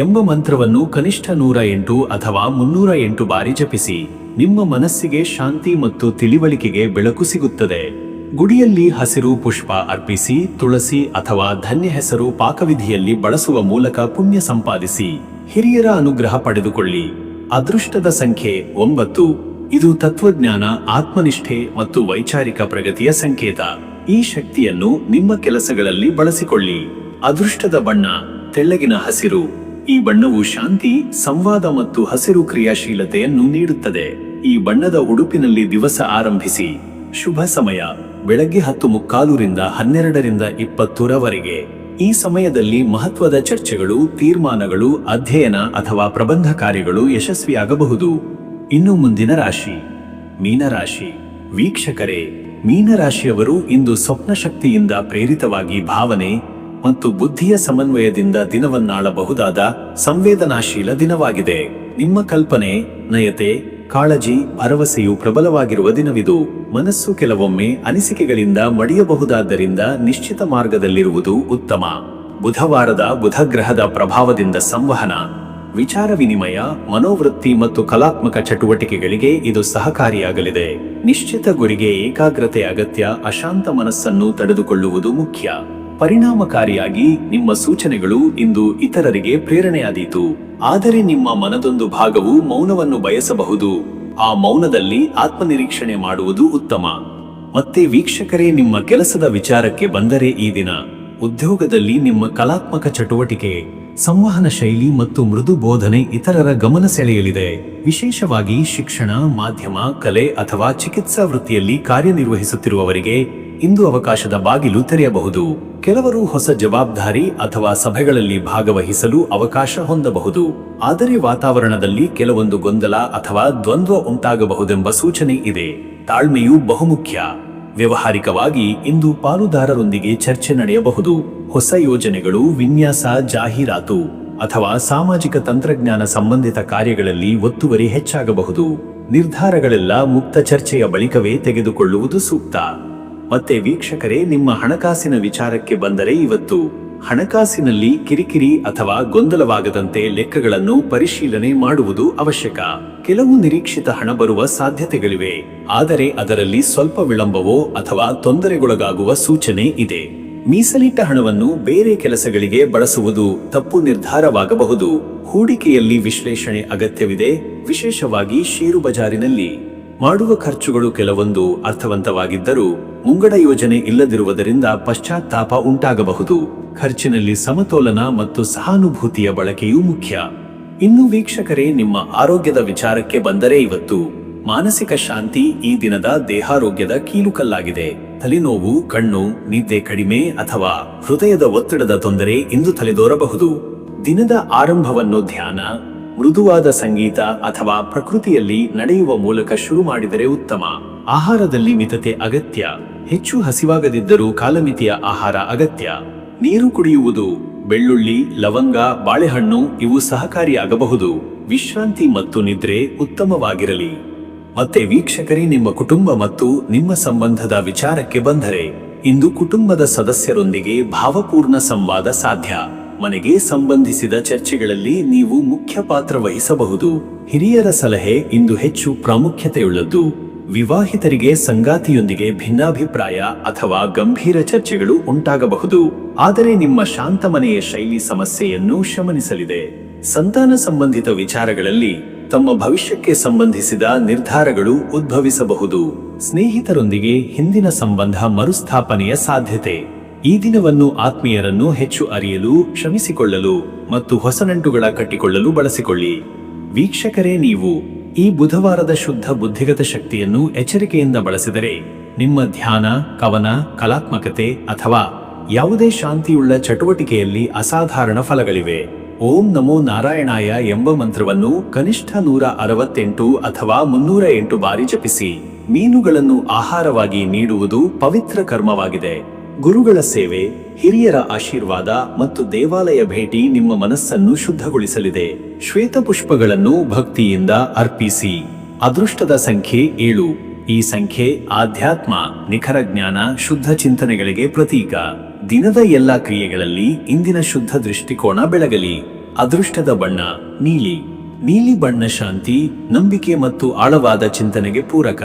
ಎಂಬ ಮಂತ್ರವನ್ನು ಕನಿಷ್ಠ 108 ಅಥವಾ 308 ಬಾರಿ ಜಪಿಸಿ. ನಿಮ್ಮ ಮನಸ್ಸಿಗೆ ಶಾಂತಿ ಮತ್ತು ತಿಳಿವಳಿಕೆಗೆ ಬೆಳಕು ಸಿಗುತ್ತದೆ. ಗುಡಿಯಲ್ಲಿ ಹಸಿರು ಪುಷ್ಪ ಅರ್ಪಿಸಿ, ತುಳಸಿ ಅಥವಾ ಧನ್ಯ ಹೆಸರು ಪಾಕವಿಧಿಯಲ್ಲಿ ಬಳಸುವ ಮೂಲಕ ಪುಣ್ಯ ಸಂಪಾದಿಸಿ. ಹಿರಿಯರ ಅನುಗ್ರಹ ಪಡೆದುಕೊಳ್ಳಿ. ಅದೃಷ್ಟದ ಸಂಖ್ಯೆ 9. ಇದು ತತ್ವಜ್ಞಾನ, ಆತ್ಮನಿಷ್ಠೆ ಮತ್ತು ವೈಚಾರಿಕ ಪ್ರಗತಿಯ ಸಂಕೇತ. ಈ ಶಕ್ತಿಯನ್ನು ನಿಮ್ಮ ಕೆಲಸಗಳಲ್ಲಿ ಬಳಸಿಕೊಳ್ಳಿ. ಅದೃಷ್ಟದ ಬಣ್ಣ ತೆಳ್ಳಗಿನ ಹಸಿರು. ಈ ಬಣ್ಣವು ಶಾಂತಿ, ಸಂವಾದ ಮತ್ತು ಹಸಿರು ಕ್ರಿಯಾಶೀಲತೆಯನ್ನು ನೀಡುತ್ತದೆ. ಈ ಬಣ್ಣದ ಉಡುಪಿನಲ್ಲಿ ದಿವಸ ಆರಂಭಿಸಿ. ಶುಭ ಸಮಯ ಬೆಳಗ್ಗೆ 10:15 ರಿಂದ 12 ರಿಂದ 20 ಈ ಸಮಯದಲ್ಲಿ ಮಹತ್ವದ ಚರ್ಚೆಗಳು, ತೀರ್ಮಾನಗಳು, ಅಧ್ಯಯನ ಅಥವಾ ಪ್ರಬಂಧ ಕಾರ್ಯಗಳು ಯಶಸ್ವಿಯಾಗಬಹುದು. ಇನ್ನು ಮುಂದಿನ ರಾಶಿ ಮೀನರಾಶಿ. ವೀಕ್ಷಕರೇ, ಮೀನರಾಶಿಯವರು ಇಂದು ಸ್ವಪ್ನ ಶಕ್ತಿಯಿಂದ ಪ್ರೇರಿತವಾಗಿ ಭಾವನೆ ಮತ್ತು ಬುದ್ಧಿಯ ಸಮನ್ವಯದಿಂದ ದಿನವನ್ನಾಳಬಹುದಾದ ಸಂವೇದನಾಶೀಲ ದಿನವಾಗಿದೆ. ನಿಮ್ಮ ಕಲ್ಪನೆ, ನಯತೆ, ಕಾಳಜಿ, ಭರವಸೆಯು ಪ್ರಬಲವಾಗಿರುವ ದಿನವಿದು. ಮನಸ್ಸು ಕೆಲವೊಮ್ಮೆ ಅನಿಸಿಕೆಗಳಿಂದ ಮಡಿಯಬಹುದಾದ್ದರಿಂದ ನಿಶ್ಚಿತ ಮಾರ್ಗದಲ್ಲಿರುವುದು ಉತ್ತಮ. ಬುಧವಾರದ ಬುಧಗ್ರಹದ ಪ್ರಭಾವದಿಂದ ಸಂವಹನ, ವಿಚಾರ ವಿನಿಮಯ, ಮನೋವೃತ್ತಿ ಮತ್ತು ಕಲಾತ್ಮಕ ಚಟುವಟಿಕೆಗಳಿಗೆ ಇದು ಸಹಕಾರಿಯಾಗಲಿದೆ. ನಿಶ್ಚಿತ ಗುರಿಗೆ ಏಕಾಗ್ರತೆ ಅಗತ್ಯ. ಅಶಾಂತ ಮನಸ್ಸನ್ನು ತಡೆದುಕೊಳ್ಳುವುದು ಮುಖ್ಯ. ಪರಿಣಾಮಕಾರಿಯಾಗಿ ನಿಮ್ಮ ಸೂಚನೆಗಳು ಇಂದು ಇತರರಿಗೆ ಪ್ರೇರಣೆಯಾದೀತು. ಆದರೆ ನಿಮ್ಮ ಮನದೊಂದು ಭಾಗವು ಮೌನವನ್ನು ಬಯಸಬಹುದು. ಆ ಮೌನದಲ್ಲಿ ಆತ್ಮನಿರೀಕ್ಷಣೆ ಮಾಡುವುದು ಉತ್ತಮ. ಮತ್ತೆ ವೀಕ್ಷಕರೇ, ನಿಮ್ಮ ಕೆಲಸದ ವಿಚಾರಕ್ಕೆ ಬಂದರೆ ಈ ದಿನ ಉದ್ಯೋಗದಲ್ಲಿ ನಿಮ್ಮ ಕಲಾತ್ಮಕ ಚಟುವಟಿಕೆ, ಸಂವಹನ ಶೈಲಿ ಮತ್ತು ಮೃದು ಬೋಧನೆ ಇತರರ ಗಮನ ಸೆಳೆಯಲಿದೆ. ವಿಶೇಷವಾಗಿ ಶಿಕ್ಷಣ, ಮಾಧ್ಯಮ, ಕಲೆ ಅಥವಾ ಚಿಕಿತ್ಸಾ ವೃತ್ತಿಯಲ್ಲಿ ಕಾರ್ಯನಿರ್ವಹಿಸುತ್ತಿರುವವರಿಗೆ ಇಂದು ಅವಕಾಶದ ಬಾಗಿಲು ತೆರೆಯಬಹುದು. ಕೆಲವರು ಹೊಸ ಜವಾಬ್ದಾರಿ ಅಥವಾ ಸಭೆಗಳಲ್ಲಿ ಭಾಗವಹಿಸಲು ಅವಕಾಶ ಹೊಂದಬಹುದು. ಆದರೆ ವಾತಾವರಣದಲ್ಲಿ ಕೆಲವೊಂದು ಗೊಂದಲ ಅಥವಾ ದ್ವಂದ್ವ ಉಂಟಾಗಬಹುದೆಂಬ ಸೂಚನೆ ಇದೆ. ತಾಳ್ಮೆಯು ಬಹುಮುಖ್ಯ. ವ್ಯವಹಾರಿಕವಾಗಿ ಇಂದು ಪಾಲುದಾರರೊಂದಿಗೆ ಚರ್ಚೆ ನಡೆಯಬಹುದು. ಹೊಸ ಯೋಜನೆಗಳು, ವಿನ್ಯಾಸ, ಜಾಹೀರಾತು ಅಥವಾ ಸಾಮಾಜಿಕ ತಂತ್ರಜ್ಞಾನ ಸಂಬಂಧಿತ ಕಾರ್ಯಗಳಲ್ಲಿ ಒತ್ತುವರಿ ಹೆಚ್ಚಾಗಬಹುದು. ನಿರ್ಧಾರಗಳೆಲ್ಲ ಮುಕ್ತ ಚರ್ಚೆಯ ಬಳಿಕವೇ ತೆಗೆದುಕೊಳ್ಳುವುದು ಸೂಕ್ತ. ಮತ್ತೆ ವೀಕ್ಷಕರೇ, ನಿಮ್ಮ ಹಣಕಾಸಿನ ವಿಚಾರಕ್ಕೆ ಬಂದರೆ ಇವತ್ತು ಹಣಕಾಸಿನಲ್ಲಿ ಕಿರಿಕಿರಿ ಅಥವಾ ಗೊಂದಲವಾಗದಂತೆ ಲೆಕ್ಕಗಳನ್ನು ಪರಿಶೀಲನೆ ಮಾಡುವುದು ಅವಶ್ಯಕ. ಕೆಲವು ನಿರೀಕ್ಷಿತ ಹಣ ಬರುವ ಸಾಧ್ಯತೆಗಳಿವೆ, ಆದರೆ ಅದರಲ್ಲಿ ಸ್ವಲ್ಪ ವಿಳಂಬವೋ ಅಥವಾ ತೊಂದರೆಗೊಳಗಾಗುವ ಸೂಚನೆ ಇದೆ. ಮೀಸಲಿಟ್ಟ ಹಣವನ್ನು ಬೇರೆ ಕೆಲಸಗಳಿಗೆ ಬಳಸುವುದು ತಪ್ಪು ನಿರ್ಧಾರವಾಗಬಹುದು. ಹೂಡಿಕೆಯಲ್ಲಿ ವಿಶ್ಲೇಷಣೆ ಅಗತ್ಯವಿದೆ, ವಿಶೇಷವಾಗಿ ಷೇರು ಬಜಾರಿನಲ್ಲಿ. ಮಾಡುವ ಖರ್ಚುಗಳು ಕೆಲವೊಂದು ಅರ್ಥವಂತವಾಗಿದ್ದರೂ ಮುಂಗಡ ಯೋಜನೆ ಇಲ್ಲದಿರುವುದರಿಂದ ಪಶ್ಚಾತ್ತಾಪ ಉಂಟಾಗಬಹುದು. ಖರ್ಚಿನಲ್ಲಿ ಸಮತೋಲನ ಮತ್ತು ಸಹಾನುಭೂತಿಯ ಬಳಕೆಯೂ ಮುಖ್ಯ. ಇನ್ನು ವೀಕ್ಷಕರೇ, ನಿಮ್ಮ ಆರೋಗ್ಯದ ವಿಚಾರಕ್ಕೆ ಬಂದರೆ ಇವತ್ತು ಮಾನಸಿಕ ಶಾಂತಿ ಈ ದಿನದ ದೇಹಾರೋಗ್ಯದ ಕೀಲುಕಲ್ಲಾಗಿದೆ. ತಲೆನೋವು, ಕಣ್ಣು, ನಿದ್ದೆ ಕಡಿಮೆ ಅಥವಾ ಹೃದಯದ ಒತ್ತಡದ ತೊಂದರೆ ಇಂದು ತಲೆದೋರಬಹುದು. ದಿನದ ಆರಂಭವನ್ನು ಧ್ಯಾನ, ಮೃದುವಾದ ಸಂಗೀತ ಅಥವಾ ಪ್ರಕೃತಿಯಲ್ಲಿ ನಡೆಯುವ ಮೂಲಕ ಶುರು ಮಾಡಿದರೆ ಉತ್ತಮ. ಆಹಾರದಲ್ಲಿ ಮಿತತೆ ಅಗತ್ಯ. ಹೆಚ್ಚು ಹಸಿವಾಗದಿದ್ದರೂ ಕಾಲಮಿತಿಯ ಆಹಾರ ಅಗತ್ಯ. ನೀರು ಕುಡಿಯುವುದು, ಬೆಳ್ಳುಳ್ಳಿ, ಲವಂಗ, ಬಾಳೆಹಣ್ಣು ಇವು ಸಹಕಾರಿಯಾಗಬಹುದು. ವಿಶ್ರಾಂತಿ ಮತ್ತು ನಿದ್ರೆ ಉತ್ತಮವಾಗಿರಲಿ. ಮತ್ತೆ ವೀಕ್ಷಕರೇ, ನಿಮ್ಮ ಕುಟುಂಬ ಮತ್ತು ನಿಮ್ಮ ಸಂಬಂಧದ ವಿಚಾರಕ್ಕೆ ಬಂದರೆ ಇಂದು ಕುಟುಂಬದ ಸದಸ್ಯರೊಂದಿಗೆ ಭಾವಪೂರ್ಣ ಸಂವಾದ ಸಾಧ್ಯ. ಮನೆಗೆ ಸಂಬಂಧಿಸಿದ ಚರ್ಚೆಗಳಲ್ಲಿ ನೀವು ಮುಖ್ಯ ಪಾತ್ರ ವಹಿಸಬಹುದು. ಹಿರಿಯರ ಸಲಹೆ ಇಂದು ಹೆಚ್ಚು ಪ್ರಾಮುಖ್ಯತೆಯುಳ್ಳದ್ದು. ವಿವಾಹಿತರಿಗೆ ಸಂಗಾತಿಯೊಂದಿಗೆ ಭಿನ್ನಾಭಿಪ್ರಾಯ ಅಥವಾ ಗಂಭೀರ ಚರ್ಚೆಗಳು ಉಂಟಾಗಬಹುದು, ಆದರೆ ನಿಮ್ಮ ಶಾಂತ ಮನೆಯ ಶೈಲಿ ಸಮಸ್ಯೆಯನ್ನು ಶಮನಿಸಲಿದೆ. ಸಂತಾನ ಸಂಬಂಧಿತ ವಿಚಾರಗಳಲ್ಲಿ ತಮ್ಮ ಭವಿಷ್ಯಕ್ಕೆ ಸಂಬಂಧಿಸಿದ ನಿರ್ಧಾರಗಳು ಉದ್ಭವಿಸಬಹುದು. ಸ್ನೇಹಿತರೊಂದಿಗೆ ಹಿಂದಿನ ಸಂಬಂಧ ಮರುಸ್ಥಾಪನೆಯ ಸಾಧ್ಯತೆ. ಈ ದಿನವನ್ನು ಆತ್ಮೀಯರನ್ನು ಹೆಚ್ಚು ಅರಿಯಲು, ಕ್ಷಮಿಸಿಕೊಳ್ಳಲು ಮತ್ತು ಹೊಸ ನಂಟುಗಳ ಕಟ್ಟಿಕೊಳ್ಳಲು ಬಳಸಿಕೊಳ್ಳಿ. ವೀಕ್ಷಕರೇ, ನೀವು ಈ ಬುಧವಾರದ ಶುದ್ಧ ಬುದ್ಧಿಗತ ಶಕ್ತಿಯನ್ನು ಎಚ್ಚರಿಕೆಯಿಂದ ಬಳಸಿದರೆ ನಿಮ್ಮ ಧ್ಯಾನ, ಕವನ, ಕಲಾತ್ಮಕತೆ ಅಥವಾ ಯಾವುದೇ ಶಾಂತಿಯುಳ್ಳ ಚಟುವಟಿಕೆಯಲ್ಲಿ ಅಸಾಧಾರಣ ಫಲಗಳಿವೆ. ಓಂ ನಮೋ ನಾರಾಯಣಾಯ ಎಂಬ ಮಂತ್ರವನ್ನು ಕನಿಷ್ಠ 168 ಅಥವಾ 308 ಬಾರಿ ಜಪಿಸಿ. ಮೀನುಗಳನ್ನು ಆಹಾರವಾಗಿ ನೀಡುವುದು ಪವಿತ್ರ ಕರ್ಮವಾಗಿದೆ. ಗುರುಗಳ ಸೇವೆ, ಹಿರಿಯರ ಆಶೀರ್ವಾದ ಮತ್ತು ದೇವಾಲಯ ಭೇಟಿ ನಿಮ್ಮ ಮನಸ್ಸನ್ನು ಶುದ್ಧಗೊಳಿಸಲಿದೆ. ಶ್ವೇತಪುಷ್ಪಗಳನ್ನು ಭಕ್ತಿಯಿಂದ ಅರ್ಪಿಸಿ. ಅದೃಷ್ಟದ ಸಂಖ್ಯೆ 7. ಈ ಸಂಖ್ಯೆ ಆಧ್ಯಾತ್ಮ, ನಿಖರ ಜ್ಞಾನ, ಶುದ್ಧ ಚಿಂತನೆಗಳಿಗೆ ಪ್ರತೀಕ. ದಿನದ ಎಲ್ಲ ಕ್ರಿಯೆಗಳಲ್ಲಿ ಇಂದಿನ ಶುದ್ಧ ದೃಷ್ಟಿಕೋನ ಬೆಳಗಲಿ. ಅದೃಷ್ಟದ ಬಣ್ಣ ನೀಲಿ. ನೀಲಿ ಬಣ್ಣ ಶಾಂತಿ, ನಂಬಿಕೆ ಮತ್ತು ಆಳವಾದ ಚಿಂತನೆಗೆ ಪೂರಕ.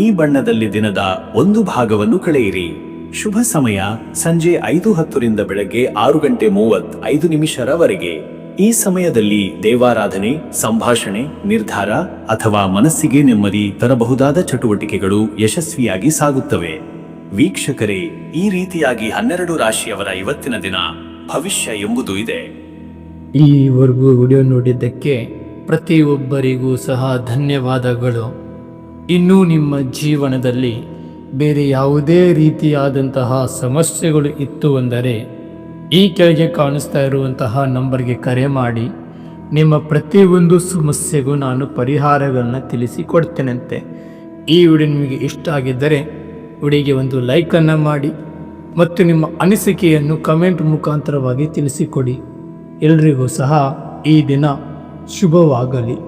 ಈ ಬಣ್ಣದಲ್ಲಿ ದಿನದ ಒಂದು ಭಾಗವನ್ನು ಕಳೆಯಿರಿ. ಶುಭ ಸಮಯ ಸಂಜೆ 5:10 ರಿಂದ ಬೆಳಗ್ಗೆ 6:35 ಈ ಸಮಯದಲ್ಲಿ ದೇವಾರಾಧನೆ, ಸಂಭಾಷಣೆ, ನಿರ್ಧಾರ ಅಥವಾ ಮನಸ್ಸಿಗೆ ನೆಮ್ಮದಿ ತರಬಹುದಾದ ಚಟುವಟಿಕೆಗಳು ಯಶಸ್ವಿಯಾಗಿ ಸಾಗುತ್ತವೆ. ವೀಕ್ಷಕರೇ, ಈ ರೀತಿಯಾಗಿ 12 ರಾಶಿಯವರ ಇವತ್ತಿನ ದಿನ ಭವಿಷ್ಯ ಎಂಬುದು ಇದೆ. ಈವರೆಗೂ ವಿಡಿಯೋ ನೋಡಿದ್ದಕ್ಕೆ ಪ್ರತಿಯೊಬ್ಬರಿಗೂ ಸಹ ಧನ್ಯವಾದಗಳು. ಇನ್ನೂ ನಿಮ್ಮ ಜೀವನದಲ್ಲಿ ಬೇರೆ ಯಾವುದೇ ರೀತಿಯಾದಂತಹ ಸಮಸ್ಯೆಗಳು ಇತ್ತು ಅಂದರೆ ಈ ಕೆಳಗೆ ಕಾಣಿಸ್ತಾ ಇರುವಂತಹ ನಂಬರ್ಗೆ ಕರೆ ಮಾಡಿ ನಿಮ್ಮ ಪ್ರತಿಯೊಂದು ಸಮಸ್ಯೆಗೂ ನಾನು ಪರಿಹಾರಗಳನ್ನ ತಿಳಿಸಿಕೊಡ್ತೇನಂತೆ. ಈ ವಿಡಿಯೋ ನಿಮಗೆ ಇಷ್ಟ ಆಗಿದ್ದರೆ ವಿಡಿಯೋಗೆ ಒಂದು ಲೈಕನ್ನು ಮಾಡಿ ಮತ್ತು ನಿಮ್ಮ ಅನಿಸಿಕೆಯನ್ನು ಕಮೆಂಟ್ ಮುಖಾಂತರವಾಗಿ ತಿಳಿಸಿಕೊಡಿ. ಎಲ್ರಿಗೂ ಸಹ ಈ ದಿನ ಶುಭವಾಗಲಿ.